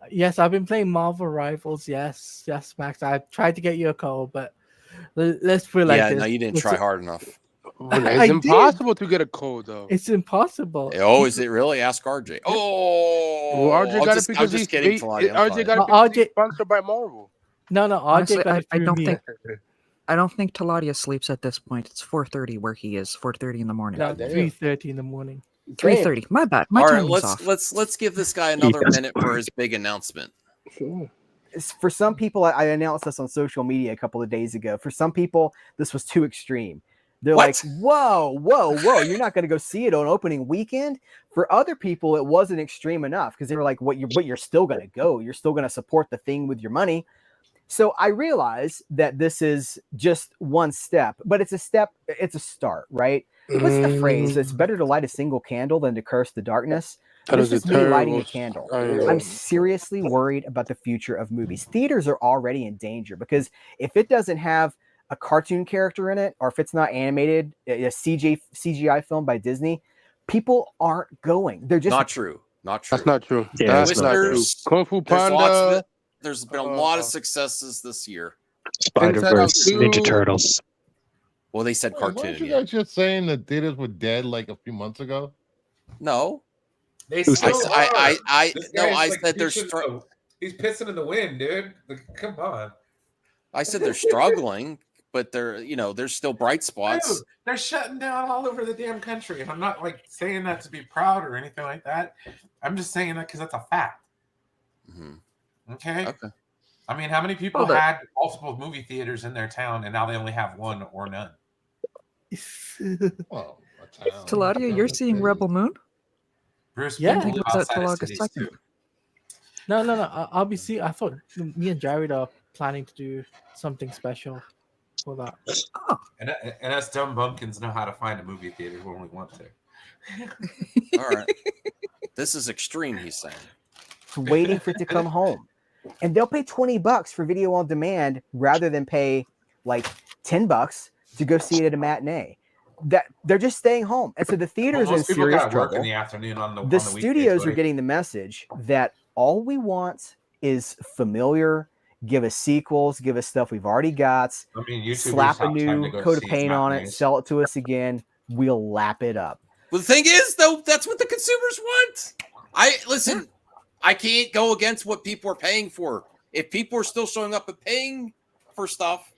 Yes, I've been playing Marvel Rivals. Yes, Max. I tried to get you a call, but let's put it like this. No, you didn't try hard enough. It's impossible to get a code, though. It's impossible. Oh, is it really? Ask RJ. Oh, well, RJ got it because he's sponsored by Marvel. No, RJ Honestly, got it. I don't think Taladia sleeps at this point. It's 4:30 where he is. 4:30 in the morning. No, 3:30 in the morning. 3:30. My bad. My time is off. Let's give this guy another minute for his big announcement. Sure. For some people, I announced this on social media a couple of days ago. For some people, this was too extreme. They're like, whoa, you're not going to go see it on opening weekend? For other people, it wasn't extreme enough because they were like, but you're still going to go. You're still going to support the thing with your money. So I realize that this is just one step, but it's a step. It's a start, right? What's the phrase? It's better to light a single candle than to curse the darkness. This is me lighting a candle. I'm seriously worried about the future of movies. Theaters are already in danger because if it doesn't have a cartoon character in it, or if it's not animated, a CGI film by Disney, people aren't going. They're just not true. That's not true. Yeah, that's not true. Kung Fu Panda. There's been a lot of successes this year. Spider-Verse, Ninja Turtles. Well, they said cartoon. Weren't you guys just saying the theaters were dead like a few months ago? No. They still I said they're he's pissing in the wind, dude. Come on. I said they're struggling, but there's still bright spots. Dude, they're shutting down all over the damn country. And I'm not like saying that to be proud or anything like that. I'm just saying that because that's a fact. Mm-hmm. Okay. I mean, how many people had multiple movie theaters in their town and now they only have one or none? Well, Taladia, you're seeing Rebel Moon? Bruce, yeah, I think it was at Talaga second. No. I'll be seeing. I thought me and Jared are planning to do something special for that. Oh. And us dumb bumpkins know how to find a movie theater when we want to. All right. This is extreme, he's saying. Waiting for it to come home. And they'll pay $20 for video on demand rather than pay like $10 to go see it at a matinee. That they're just staying home. And so the theaters are in serious trouble. Work in the afternoon on the studios are getting the message that all we want is familiar. Give us sequels. Give us stuff we've already got. I mean, slap a new coat of paint on it. Sell it to us again. We'll lap it up. Well, the thing is, though, that's what the consumers want. Listen. I can't go against what people are paying for. If people are still showing up and paying for stuff,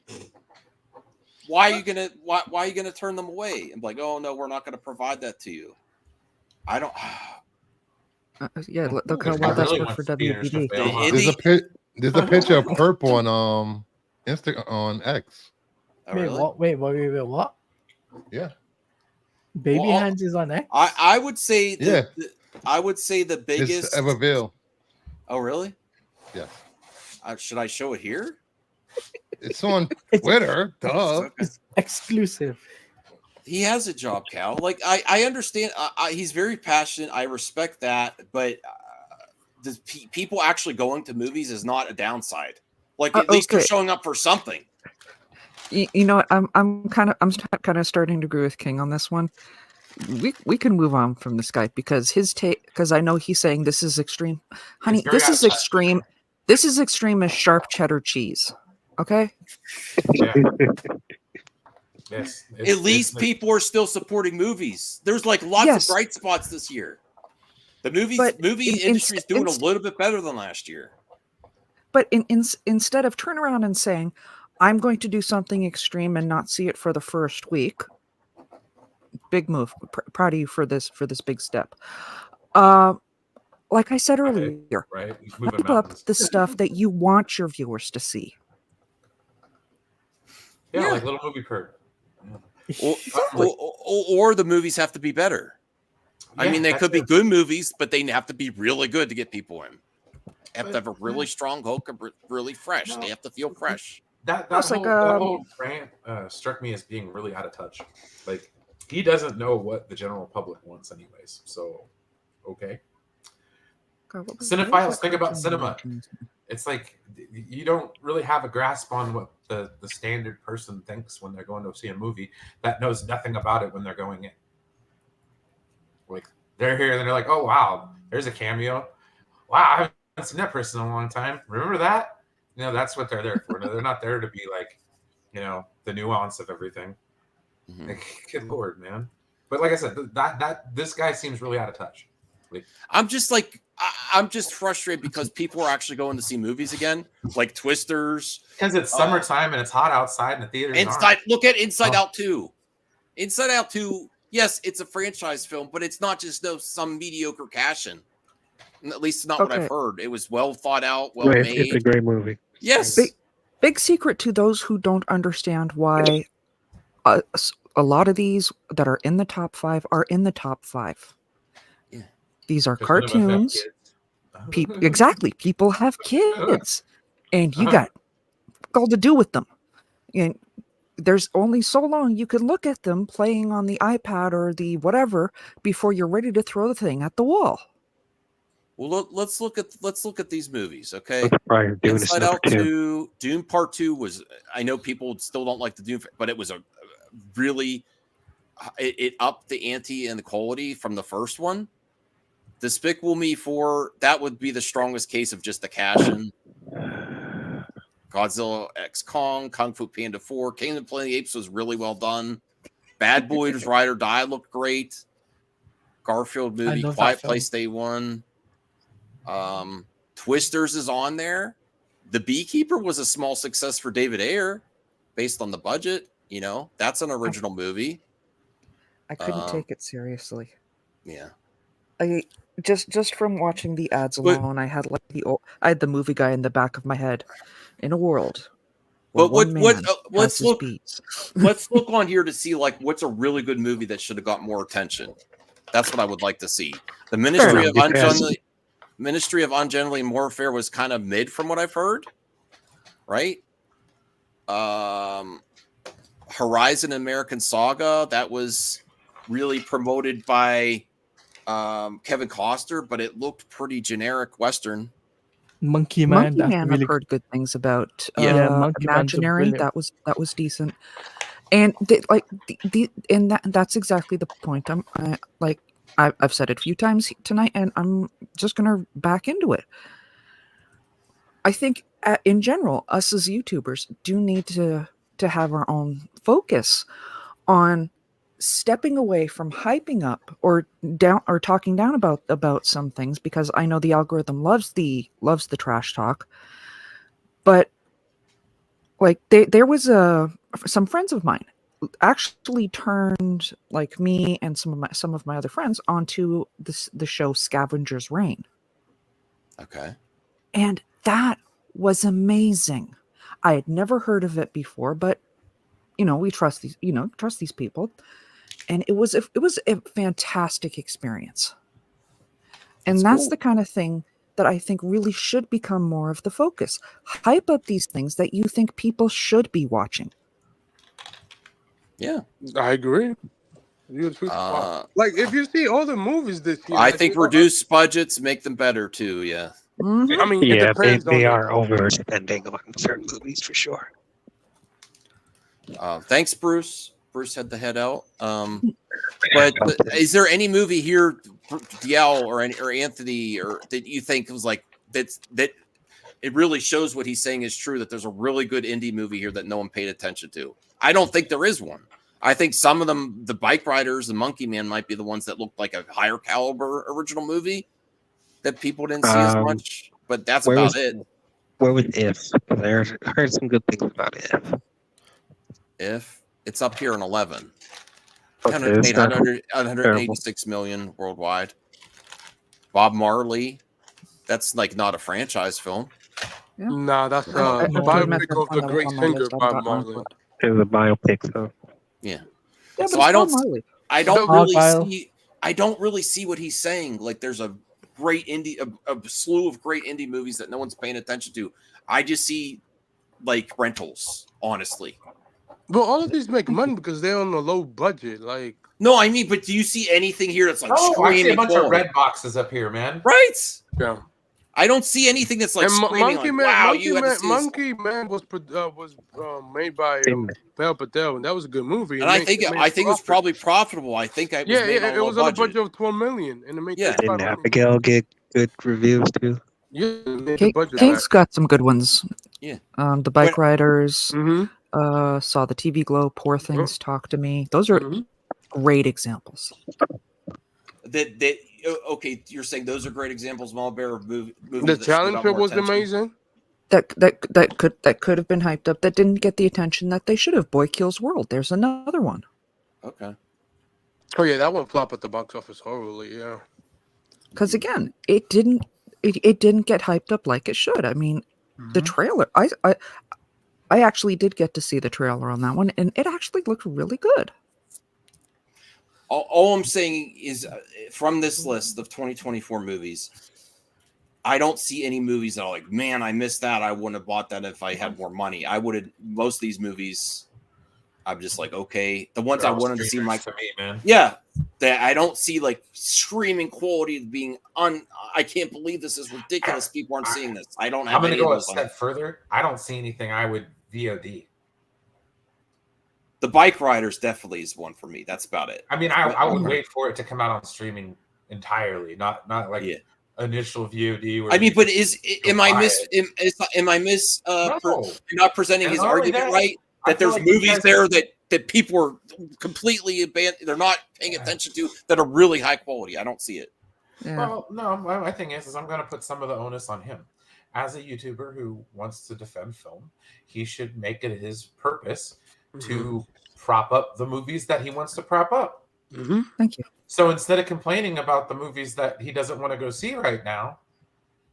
why are you gonna turn them away and be like, oh no, we're not gonna provide that to you? I don't. Yeah, look how well that's worked for WBD. There's a picture of Purple on on X. Oh, really? Wait, what? Yeah. Baby Hands is on X. I would say I would say the biggest it's Everville. Oh really? Yeah. Should I show it here? It's on Twitter. Duh. It's exclusive. He has a job, Cal. Like I understand. He's very passionate. I respect that, but people actually going to movies is not a downside. Like at least they're showing up for something. You know what? I'm kind of starting to agree with King on this one. We can move on from this guy because his take. Because I know he's saying this is extreme, honey. This is extreme. This is extreme as sharp cheddar cheese. Okay. Yeah. Yes. At least people are still supporting movies. There's like lots of bright spots this year. The movie industry is doing a little bit better than last year. But instead of turn around and saying, I'm going to do something extreme and not see it for the first week. Big move. Proud of you for this big step. Like I said earlier, wrap up the stuff that you want your viewers to see. Yeah, like Little Movie Perk. Or the movies have to be better. Yeah, I mean, they could be good movies, but they have to be really good to get people in. They have to have a really strong hook, really fresh. They have to feel fresh. That whole rant struck me as being really out of touch. Like, he doesn't know what the general public wants anyways. So, okay. Cinephiles think about cinema. It's like you don't really have a grasp on what the standard person thinks when they're going to see a movie that knows nothing about it when they're going in. Like, they're here and they're like, oh, wow, there's a cameo. Wow, I haven't seen that person in a long time. Remember that? You know, that's what they're there for. They're not there to be like, you know, the nuance of everything. Mm-hmm. Like, good Lord, man. But like I said, this guy seems really out of touch. Like, I'm just frustrated because people are actually going to see movies again, like Twisters. Because it's summertime and it's hot outside and the theaters Look at Inside Out 2. Inside Out 2, yes, it's a franchise film, but it's not just some mediocre cash-in. At least not what I've heard. It was well thought out, well made. It's a great movie. Yes. Big secret to those who don't understand why a lot of these that are in the top 5 are in the top 5. Yeah. These are cartoons. Exactly. People have kids. And you got all to do with them. And there's only so long you can look at them playing on the iPad or the whatever before you're ready to throw the thing at the wall. Well, let's look at these movies, okay? Inside Out 2, Doom Part 2 was. I know people still don't like the Doom, but it was a really. It upped the ante and the quality from the first one. Despicable Me 4, that would be the strongest case of just the cash-in. Godzilla X Kong, Kung Fu Panda 4, Kingdom of the Planet of the Apes was really well done. Bad Boys Ride or Die looked great. Garfield movie, Quiet Place Day 1. Twisters is on there. The Beekeeper was a small success for David Ayer. based on the budget. You know, that's an original movie. I couldn't take it seriously. Yeah. I just from watching the ads alone, I had the movie guy in the back of my head. In a world where let's look on here to see like what's a really good movie that should have got more attention. That's what I would like to see. The Ministry of Ungenly Warfare was kind of mid from what I've heard, right? Horizon American Saga, that was really promoted by Kevin Costner, but it looked pretty generic Western. Monkey Man, I've heard good things about. Monkey Imaginary, that was decent, and that's exactly the point. I've said it a few times tonight, and I'm just gonna back into it. I think in general, us as YouTubers do need to have our own focus on stepping away from hyping up or talking down about some things, because I know the algorithm loves the trash talk. But like there was some friends of mine actually turned like me and some of my other friends onto the show Scavenger's Reign. Okay. And that was amazing. I had never heard of it before, but we trust these people. And it was a fantastic experience. And that's cool. The kind of thing that I think really should become more of the focus. Hype up these things that you think people should be watching. Yeah, I agree. Like if you see all the movies this year, I think reduce budgets, make them better too. Yeah. Mm-hmm. I mean, yeah, they are overspending on certain movies for sure. Thanks, Bruce. Bruce had the head out. But is there any movie here, DL or Anthony, or that you think was like that it really shows what he's saying is true, that there's a really good indie movie here that no one paid attention to? I don't think there is one. I think some of them, the Bike Riders and Monkey Man, might be the ones that looked like a higher caliber original movie that people didn't see as much. But that's about it. Where was If? I heard some good things about If it's up here in 11. Okay, 186 million worldwide. Bob Marley, that's like not a franchise film. Yeah. Nah, that's a biopic of the great singer Bob Marley. It's a biopic, so yeah. So I don't really see what he's saying. Like there's a great indie, a slew of great indie movies that no one's paying attention to. I just see like rentals, honestly. Well, all of these make money because they're on a low budget. Like, no, I mean, but do you see anything here that's like I see a bunch of red boxes up here, man. Right? Yeah. I don't see anything that's like screaming Monkey like, Man, wow, Monkey Man was made by Bel Patel, and that was a good movie. And I think it was probably profitable. I think it was on a budget of $12 million, and it made Didn't Abigail get good reviews too? Yeah, Kate's got some good ones. Yeah, the Bike Riders. Mm-hmm. Saw the TV Glow, Poor Things, Talk to Me. Those are great examples. Okay, you're saying those are great examples, Malbear, of movies. The Challenger was amazing. That could have been hyped up. That didn't get the attention that they should have. Boy Kills World. There's another one. Okay. Oh yeah, that one flopped at the box office horribly. Yeah. Because again, it didn't get hyped up like it should. I mean, the trailer. I actually did get to see the trailer on that one, and it actually looked really good. All I'm saying is, from this list of 2024 movies, I don't see any movies that are like, man, I missed that. I wouldn't have bought that if I had more money. I would have. Most of these movies, I'm just like, okay. The ones I wanted to see, like, to me, man. Yeah, that I don't see like screaming quality being I can't believe this is ridiculous. People aren't seeing this. I don't have. I'm going to go a step further. I don't see anything I would VOD. The Bike Riders definitely is one for me. That's about it. I mean, I would wait for it to come out on streaming entirely, not like initial VOD. I mean, but am I not presenting his argument right? That there's movies there that people are completely abandoned. They're not paying attention to that are really high quality. I don't see it. Yeah. Well, no. My thing is I'm going to put some of the onus on him. as a YouTuber who wants to defend film, he should make it his purpose to prop up the movies that he wants to prop up. Thank you. So instead of complaining about the movies that he doesn't want to go see right now,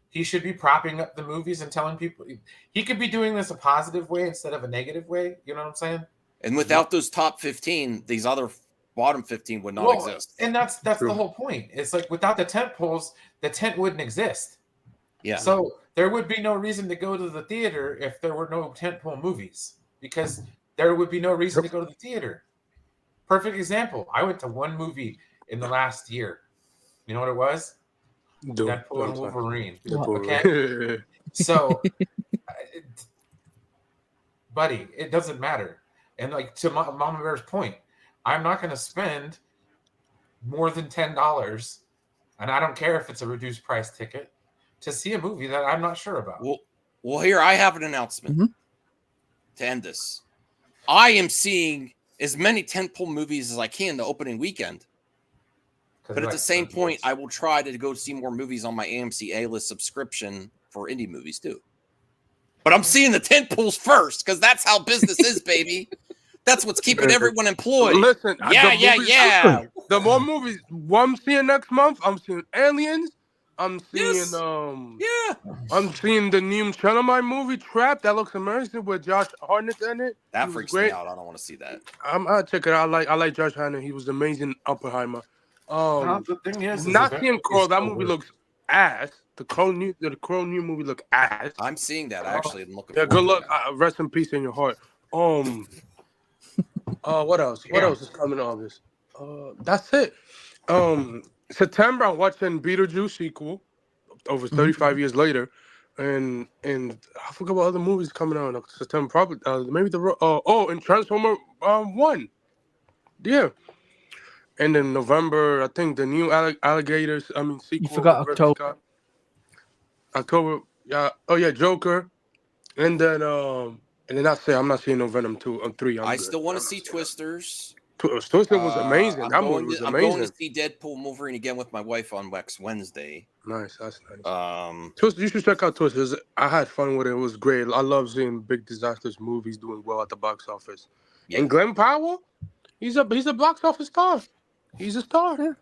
he should be propping up the movies and telling people. He could be doing this a positive way instead of a negative way. You know what I'm saying? And without those top 15, these other bottom 15 would not exist. And that's the whole point. It's like without the tent poles, the tent wouldn't exist. Yeah. So there would be no reason to go to the theater if there were no tentpole movies, because there would be no reason to go to the theater. Perfect example. I went to one movie in the last year. You know what it was? Deadpool and Wolverine. Okay. So, buddy, it doesn't matter. And like to Mama Bear's point, I'm not going to spend more than $10, and I don't care if it's a reduced price ticket, to see a movie that I'm not sure about. Well, here I have an announcement to end this. I am seeing as many tentpole movies as I can the opening weekend. But at the same point, I will try to go see more movies on my AMC A-list subscription for indie movies too. But I'm seeing the tentpoles first because that's how business is, baby. That's what's keeping everyone employed. Listen, yeah. The more movies I'm seeing next month, I'm seeing Aliens. I'm seeing I'm seeing the new Chalamet movie Trap. That looks amazing with Josh Hartnett in it. That freaks me out. I don't want to see that. I'll check it out. I like Josh Hartnett. He was amazing in Oppenheimer. The thing is not seeing Crow. That movie looks ass. The Crow new movie look ass. I'm seeing that actually. I'm looking. Yeah, good luck. Rest in peace in your heart. What else? What else is coming August? That's it. September, I'm watching Beetlejuice sequel over 35 years later, and I forgot what other movies coming out in September. Probably maybe and Transformer 1. Yeah. And in November, I think the new Alligators. Sequel. You forgot October. October. Yeah. Oh yeah, Joker. And then that's it. I'm not seeing no Venom 2 or 3. I still want to see Twisters. Twister was amazing. That movie was amazing. I'm going to see Deadpool and Wolverine again with my wife on next Wednesday. Nice, that's nice. Twister, you should check out Twister. I had fun with it. It was great. I love seeing big disasters movies doing well at the box office. Yeah. And Glenn Powell, he's a box office star. He's a star. Yeah.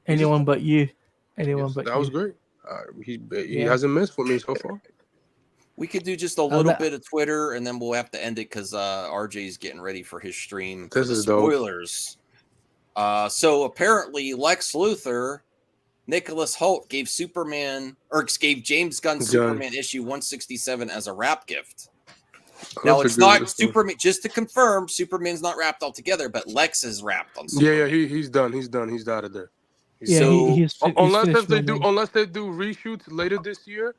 Anyone but you. That was great. He hasn't missed for me so far. We could do just a little bit of Twitter, and then we'll have to end it because RJ's getting ready for his stream. This is spoilers. So apparently, Lex Luthor, Nicholas Hoult gave James Gunn Superman issue 167 as a wrap gift. Now it's not Superman. Just to confirm, Superman's not wrapped altogether, but Lex is wrapped on Superman. Yeah, he's done. He's out of there. Unless they do reshoots later this year.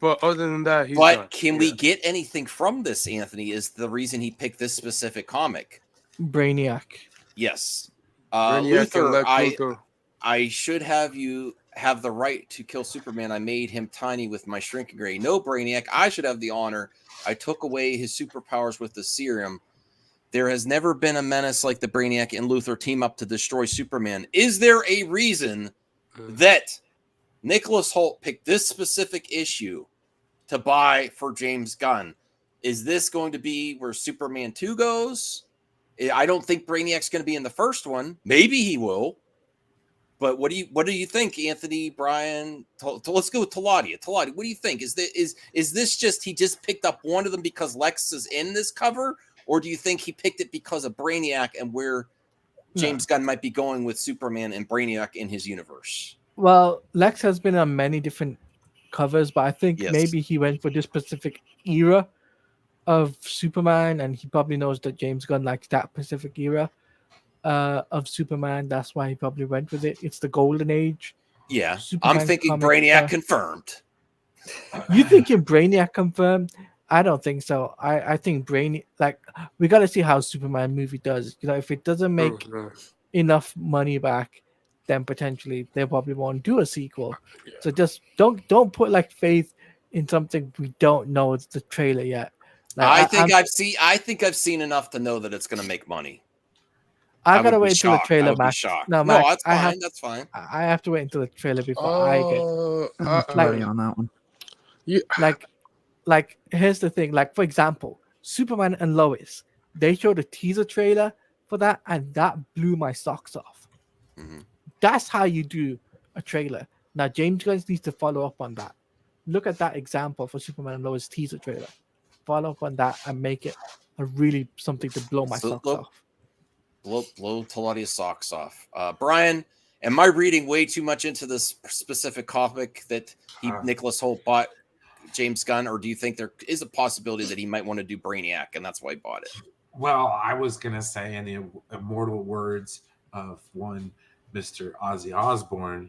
But other than that, he's But done. Can we get anything from this, Anthony? Is the reason he picked this specific comic. Brainiac. Yes. Brainiac Luthor, I should have you have the right to kill Superman. I made him tiny with my shrinking ray. No, Brainiac, I should have the honor. I took away his superpowers with the serum. There has never been a menace like the Brainiac and Luthor team up to destroy Superman. Is there a reason that Nicholas Hoult picked this specific issue to buy for James Gunn? Is this going to be where Superman 2 goes? I don't think Brainiac's going to be in the first one. Maybe he will. But what do you think, Anthony, Brian? Let's go with Taladia. Taladia, what do you think? Is this just he just picked up one of them because Lex is in this cover? Or do you think he picked it because of Brainiac and where James Gunn might be going with Superman and Brainiac in his universe? Well, Lex has been on many different covers, but I think maybe he went for this specific era of Superman, and he probably knows that James Gunn likes that specific era of Superman. That's why he probably went with it. It's the golden age. Yeah, Superman I'm thinking Brainiac confirmed. You thinking Brainiac confirmed? I don't think so. I think Brainiac, we got to see how Superman movie does. If it doesn't make enough money back, then potentially they probably won't do a sequel. Yeah. So just don't put faith in something we don't know. It's the trailer yet. I think I've seen enough to know that it's going to make money. I gotta wait until the trailer, Max. No, Max, that's fine. That's fine. I have to wait until the trailer before I get clarity on that one. Yeah. Like here's the thing. Like for example, Superman and Lois. They showed a teaser trailer for that, and that blew my socks off. Mm-hmm. That's how you do a trailer. Now James Gunn needs to follow up on that. Look at that example for Superman and Lois teaser trailer. Follow up on that and make it a really something to blow my socks off. Blow Taladia's socks off. Brian, am I reading way too much into this specific comic that Nicholas Hoult bought James Gunn, or do you think there is a possibility that he might want to do Brainiac and that's why he bought it? Well, I was going to say, in the immortal words of one Mr. Ozzy Osbourne,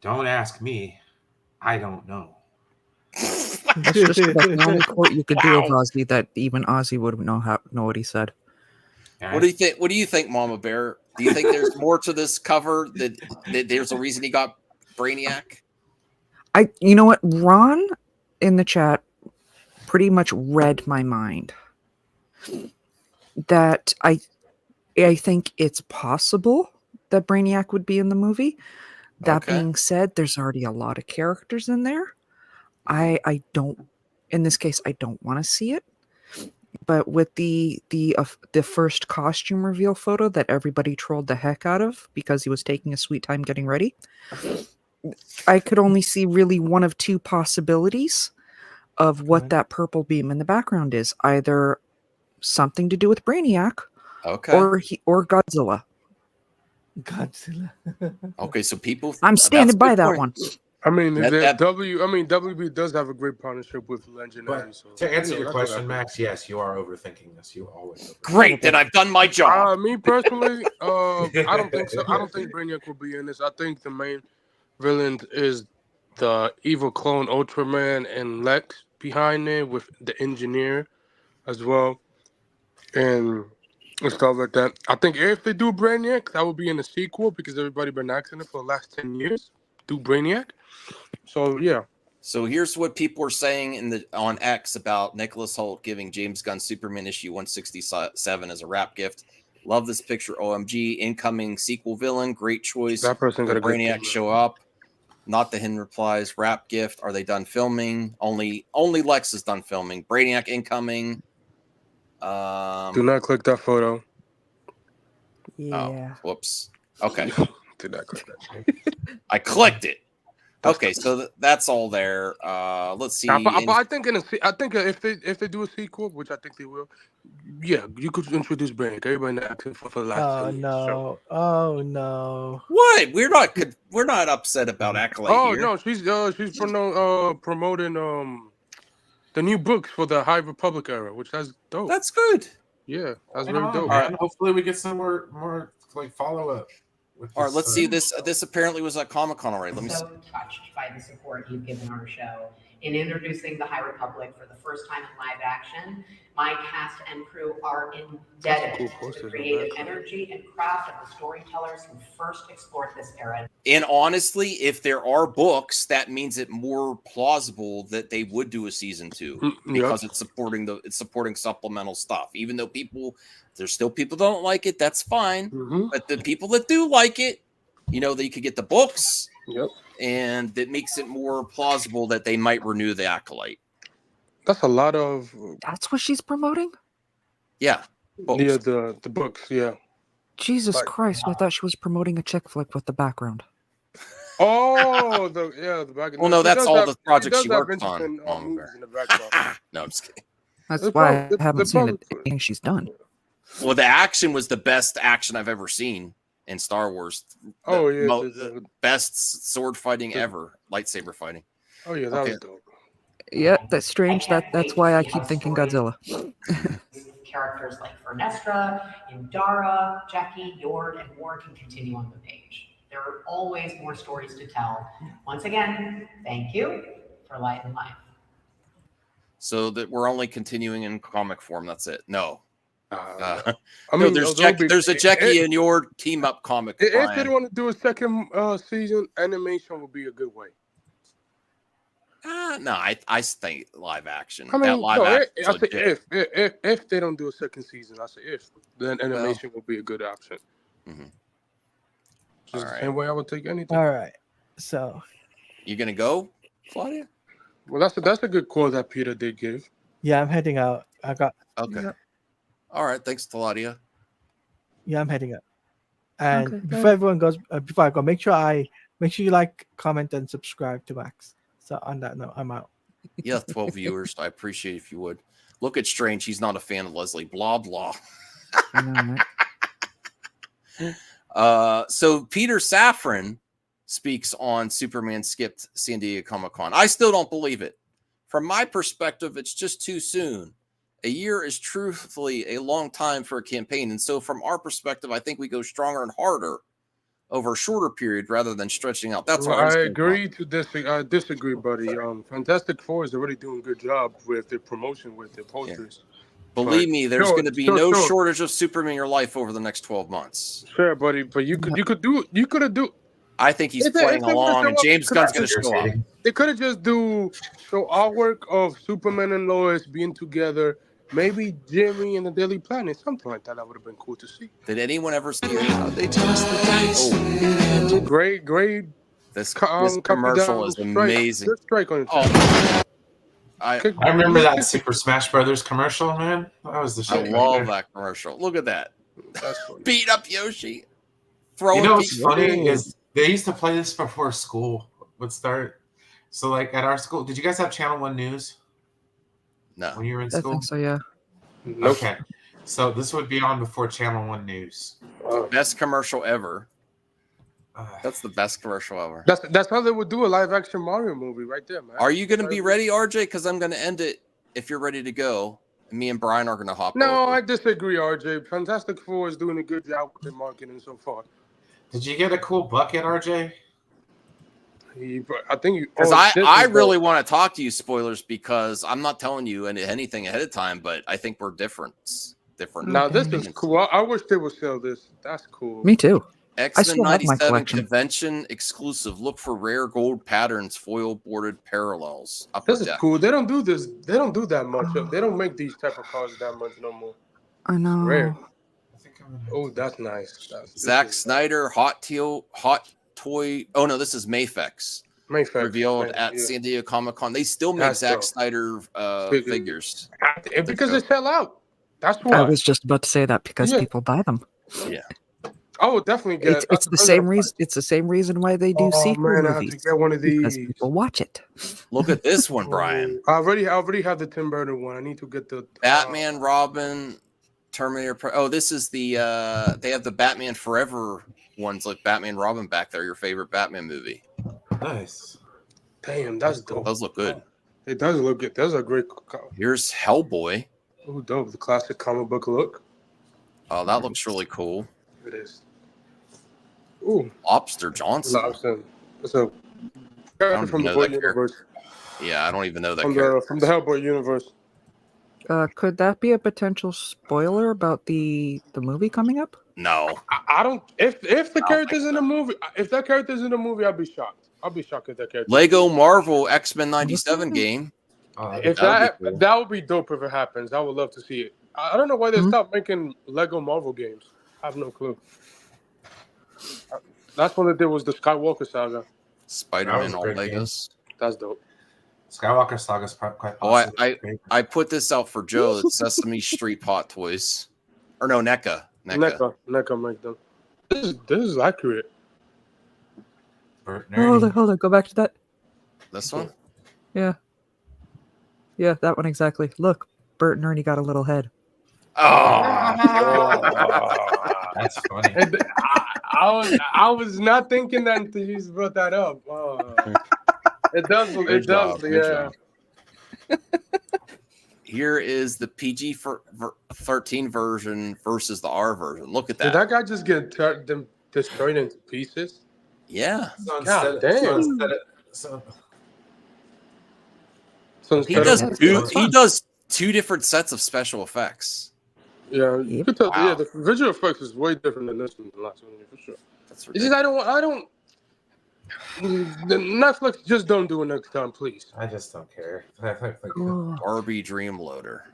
don't ask me, I don't know. That's just the only quote you could do of Ozzy that even Ozzy would know what he said. What do you think? What do you think, Mama Bear? Do you think there's more to this cover that there's a reason he got Brainiac? You know what? Ron in the chat pretty much read my mind. That I think it's possible that Brainiac would be in the movie. That being said, there's already a lot of characters in there. I don't, in this case, I don't want to see it. But with the first costume reveal photo that everybody trolled the heck out of because he was taking a sweet time getting ready, I could only see really one of two possibilities of what that purple beam in the background is. Either something to do with Brainiac, or Godzilla. Okay, so people. I'm standing by that one. I mean, WB does have a great partnership with Legendary. But to answer your question, Max, yes, you are overthinking this. You always great. Then I've done my job. Me personally, I don't think so. I don't think Brainiac will be in this. I think the main villain is the evil clone Ultraman and Lex behind it, with the engineer as well, and stuff like that. I think if they do Brainiac, that will be in the sequel because everybody been asking it for the last 10 years. Do Brainiac. So yeah. So here's what people are saying on X about Nicholas Hoult giving James Gunn Superman issue 167 as a wrap gift. Love this picture. OMG, incoming sequel villain. Great choice. That person got a Brainiac show up. Not the hidden replies. Wrap gift. Are they done filming? Only Lex is done filming. Brainiac incoming. Do not click that photo. Yeah. Oh, whoops. Okay. Did not click that. I clicked it. Okay, so that's all there. Let's see. But I think if they do a sequel, which I think they will, yeah, you could introduce Brainiac. Everybody asking for the last 10 years. So. Oh no! What? We're not upset about Acolyte here. No, she's promoting the new books for the High Republic era, which that's dope. That's good. Yeah, that's very dope. All right, hopefully we get some more like follow up. All right, let's see this. This apparently was at Comic-Con already. Let me see. So touched by the support you've given our show in introducing the High Republic for the first time in live action. My cast and crew are indebted to the creative energy and craft of the storytellers who first explored this era. And honestly, if there are books, that means it more plausible that they would do a season 2 because it's supporting supplemental stuff. Even though there's still people that don't like it, that's fine. But the people that do like it, they could get the books. Yep. And that makes it more plausible that they might renew the Acolyte. That's a lot of. That's what she's promoting? Yeah. Books. Yeah, the books, yeah. Jesus Christ, I thought she was promoting a chick flick with the background. Oh, the background. Well, no, that's all the projects she worked on. No, I'm just kidding. That's why I haven't seen anything she's done. Well, the action was the best action I've ever seen in Star Wars. The best sword fighting ever, lightsaber fighting. Oh yeah, that was dope. Yeah, that's strange. That's why I keep thinking Godzilla. Characters like Vernestra, Indara, Jackie, Yord, and more can continue on the page. There are always more stories to tell. Once again, thank you for Light and Life. So that we're only continuing in comic form. That's it. No. There's a Jackie and Yord team up comic. If they want to do a second season, animation would be a good way. No, I think live action. I mean, if they don't do a second season, I say if, then animation will be a good option. Mm-hmm. Just the same way I would take anything. All right, so you're gonna go? Claudia? Well, that's a good call that Peter did give. Yeah, I'm heading out. I got. Okay. Yeah, All right. Thanks, Claudia. yeah, I'm heading out. And Okay, before everyone goes, before I go, make sure you like, comment, and subscribe to Max. So on that note, I'm out. Yeah, 12 viewers. I appreciate if you would. Look at Strange. He's not a fan of Leslie. Blah, blah. I know, right? So Peter Safran speaks on Superman skipped San Diego Comic-Con. I still don't believe it. From my perspective, it's just too soon. A year is truthfully a long time for a campaign. And so from our perspective, I think we go stronger and harder over a shorter period rather than stretching out. That's what I agree to disagree, buddy. Fantastic Four is already doing a good job with their promotion, with their posters. Yeah. Believe me, there's going to be no shortage of Superman in your life over the next 12 months. Sure, buddy, but you could have do. I think he's playing along, and James Gunn's going to show up. They could have just show artwork of Superman and Lois being together. Maybe Jimmy and the Daily Planet, something like that. That would have been cool to see. Did anyone ever see they toss the dice? Oh. Great. This commercial is amazing. Strike on it. I remember that Super Smash Brothers commercial, man. That was the shit. I love that commercial. Look at that. Beat up Yoshi. You know what's funny is they used to play this before school would start. So, like, at our school, did you guys have Channel 1 News? No. When you were in school? I think so, yeah. Okay. So this would be on before Channel 1 News. Best commercial ever. That's the best commercial ever. That's how they would do a live-action Mario movie right there, man. Are you going to be ready, RJ? Because I'm going to end it if you're ready to go. Me and Brian are going to hop No, over. I disagree, RJ. Fantastic Four is doing a good job with their marketing so far. Did you get a cool bucket, RJ? I think you. Because I really want to talk to you, spoilers, because I'm not telling you anything ahead of time, but I think we're different. Now this is cool. I wish they would sell this. That's cool. Me too. X-Men 97 convention exclusive. Look for rare gold patterns, foil boarded parallels. This is cool. They don't do this. They don't do that much. They don't make these type of cards that much no more. I know. Rare. Oh, that's nice. Zack Snyder hot toy. Oh no, this is Mafex. Revealed at San Diego Comic-Con. They still make Zack Snyder figures because they sell out. That's why. I was just about to say that because people buy them. Yeah. I would definitely get. It's the same reason. It's the same reason why they do sequel movies. I have to get one of these. Because people watch it. Look at this one, Brian. I already have the Tim Burton one. I need to get the Batman, Robin, Terminator. Oh, this is the. They have the Batman Forever ones, like Batman, Robin back there. Your favorite Batman movie. Nice. Damn, that's dope. Those look good. It does look good. Those are great. Here's Hellboy. Oh, dope. The classic comic book look. Oh, that looks really cool. It is. Ooh. Lobster Johnson. It's a character from the Boy universe. Yeah, I don't even know that character. From the Hellboy universe. Could that be a potential spoiler about the movie coming up? No. I don't. If the character's in the movie, if that character's in the movie, I'll be shocked. I'll be shocked if that character. Lego Marvel X-Men 97 game. If that would be dope if it happens. I would love to see it. I don't know why they stopped making Lego Marvel games. I have no clue. That's when there was the Skywalker saga. Spider-Man all Legos. That's dope. Skywalker saga is quite possible. I put this out for Joe. It's Sesame Street Hot Toys. Or no, NECA. NECA make them. This is accurate. Hold on. Go back to that. This one? Yeah, that one exactly. Look, Bert and Ernie got a little head. Oh, that's funny. I was not thinking that until you brought that up. It does. Yeah. Here is the PG-13 version versus the R version. Look at that. Did that guy just get destroyed into pieces? Yeah. God damn. He does two different sets of special effects. Yeah, you could tell. Wow. Yeah, the visual effects is way different than this one, the last one for sure. That's ridiculous. It's just I don't. The Netflix just don't do it next time, please. I just don't care. Barbie Dream Loader.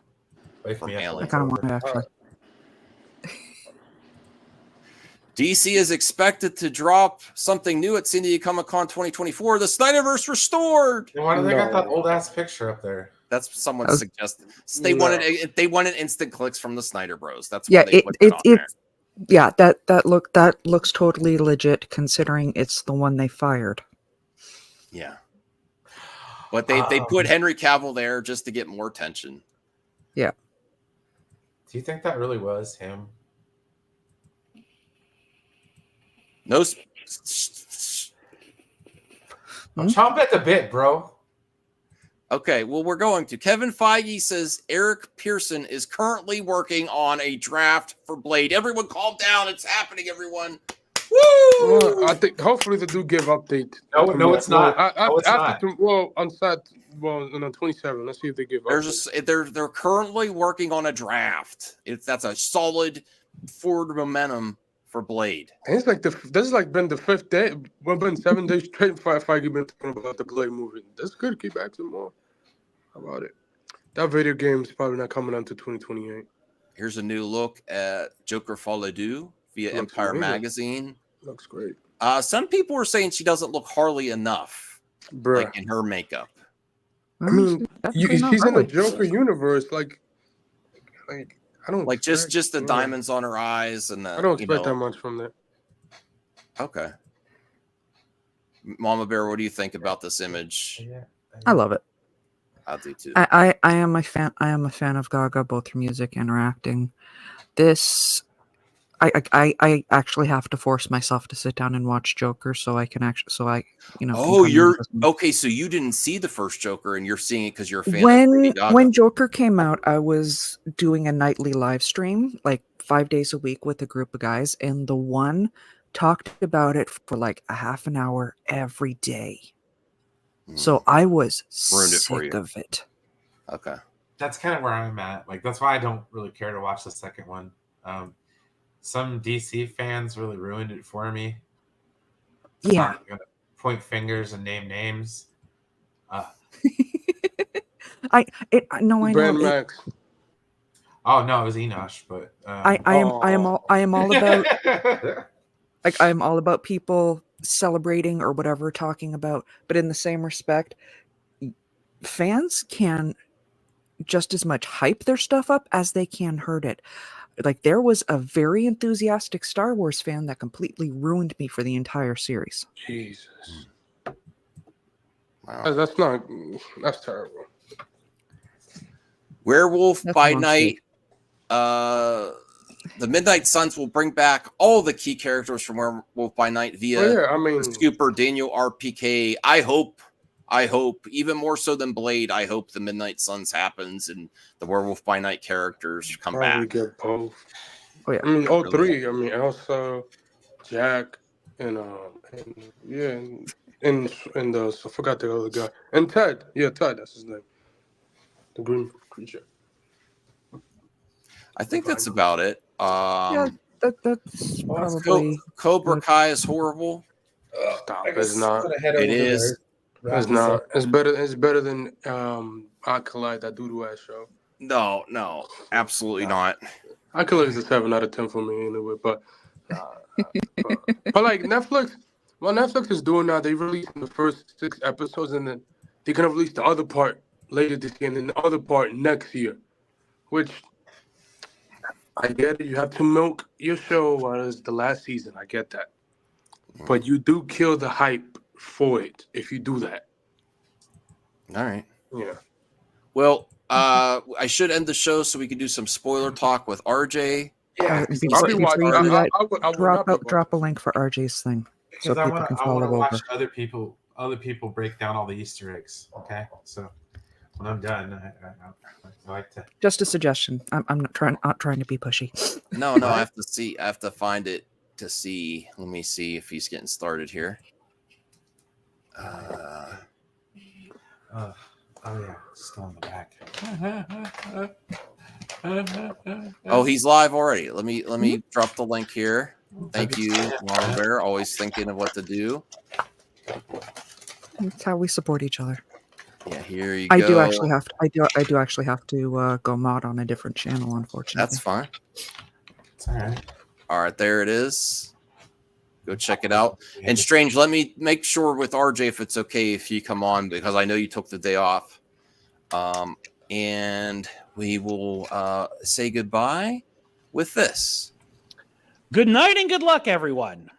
I kind of want it actually. DC is expected to drop something new at San Diego Comic-Con 2024. The Snyderverse restored. Why do they got that old ass picture up there? That's someone suggested. They wanted instant clicks from the Snyder Bros. That's why they put it on there. Yeah, that looks totally legit considering it's the one they fired. Yeah, but they put Henry Cavill there just to get more attention. Yeah. Do you think that really was him? No. I'm chomping at the bit, bro. Okay, well, we're going to. Kevin Feige says Eric Pearson is currently working on a draft for Blade. Everyone calm down. It's happening, everyone. Woo! Well, I think hopefully they do give update. No, it's not. On the 27th. Let's see if they give update. They're currently working on a draft. That's a solid forward momentum for Blade. And it's like this has like been the 5th day. Well, been 7 days straight. Feige been talking about the Blade movie. That's good. Keep asking more about it. That video game is probably not coming until 2028. Here's a new look at Joker Folie via Empire Magazine. Looks great. Some people were saying she doesn't look Harley enough, like in her makeup. I mean, she's in the Joker universe. Like I don't like just the diamonds on her eyes and the. I don't expect that much from that. Okay, Mama Bear, what do you think about this image? I love it. I do too. I am a fan. I am a fan of Gaga, both her music and her acting. This. I actually have to force myself to sit down and watch Joker so I can actually Oh, you're okay. So you didn't see the first Joker, and you're seeing it because you're a fan. When Joker came out, I was doing a nightly live stream, like 5 days a week with a group of guys, and the one talked about it for like a half an hour every day. So I was sick of it. Okay, that's kind of where I'm at. Like that's why I don't really care to watch the second one. Some DC fans really ruined it for me. Yeah. I'm gonna point fingers and name names. I know. Max. Oh no, it was Enosh, but I am all about like I'm all about people celebrating or whatever, talking about, but in the same respect, fans can just as much hype their stuff up as they can hurt it. Like there was a very enthusiastic Star Wars fan that completely ruined me for the entire series. Jesus. Wow. That's terrible. Werewolf by Night. The Midnight Suns will bring back all the key characters from Werewolf by Night via the Scooper Daniel RPK. I hope, even more so than Blade, I hope the Midnight Suns happens and the Werewolf by Night characters come back. Get both. Oh yeah. I mean, all three. I mean, Elsa, Jack, and I forgot the other guy. And Ted. Yeah, Ted, that's his name. The green creature. I think that's about it. That's probably Cobra Kai is horrible. Stop. It's not. It is. It's not. It's better than Acolyte, that doo-doo ass show. No, absolutely not. Acolyte is a 7 out of 10 for me anyway. But like Netflix, what Netflix is doing now, they released the first 6 episodes, and then they're gonna release the other part later this year, and then the other part next year. Which I get it. You have to milk your show while it's the last season. I get that, but you do kill the hype for it if you do that. All right. Yeah. Well, I should end the show so we can do some spoiler talk with RJ. Yeah. Drop a link for RJ's thing so Because people can I follow want to over. watch other people break down all the Easter eggs. Okay, so when I'm done, I like to. Just a suggestion. I'm not trying to be pushy. No, I have to see. I have to find it to see. Let me see if he's getting started here. Oh yeah, still in the back. Oh, he's live already. Let me drop the link here. Thank you, Mama Bear. Always thinking of what to do. That's how we support each other. Yeah, here you go. I do actually have to go mod on a different channel, unfortunately. That's fine. It's all right. All right, there it is. Go check it out. And Strange, let me make sure with RJ if it's okay if you come on, because I know you took the day off. And we will say goodbye with this. Good night and good luck, everyone.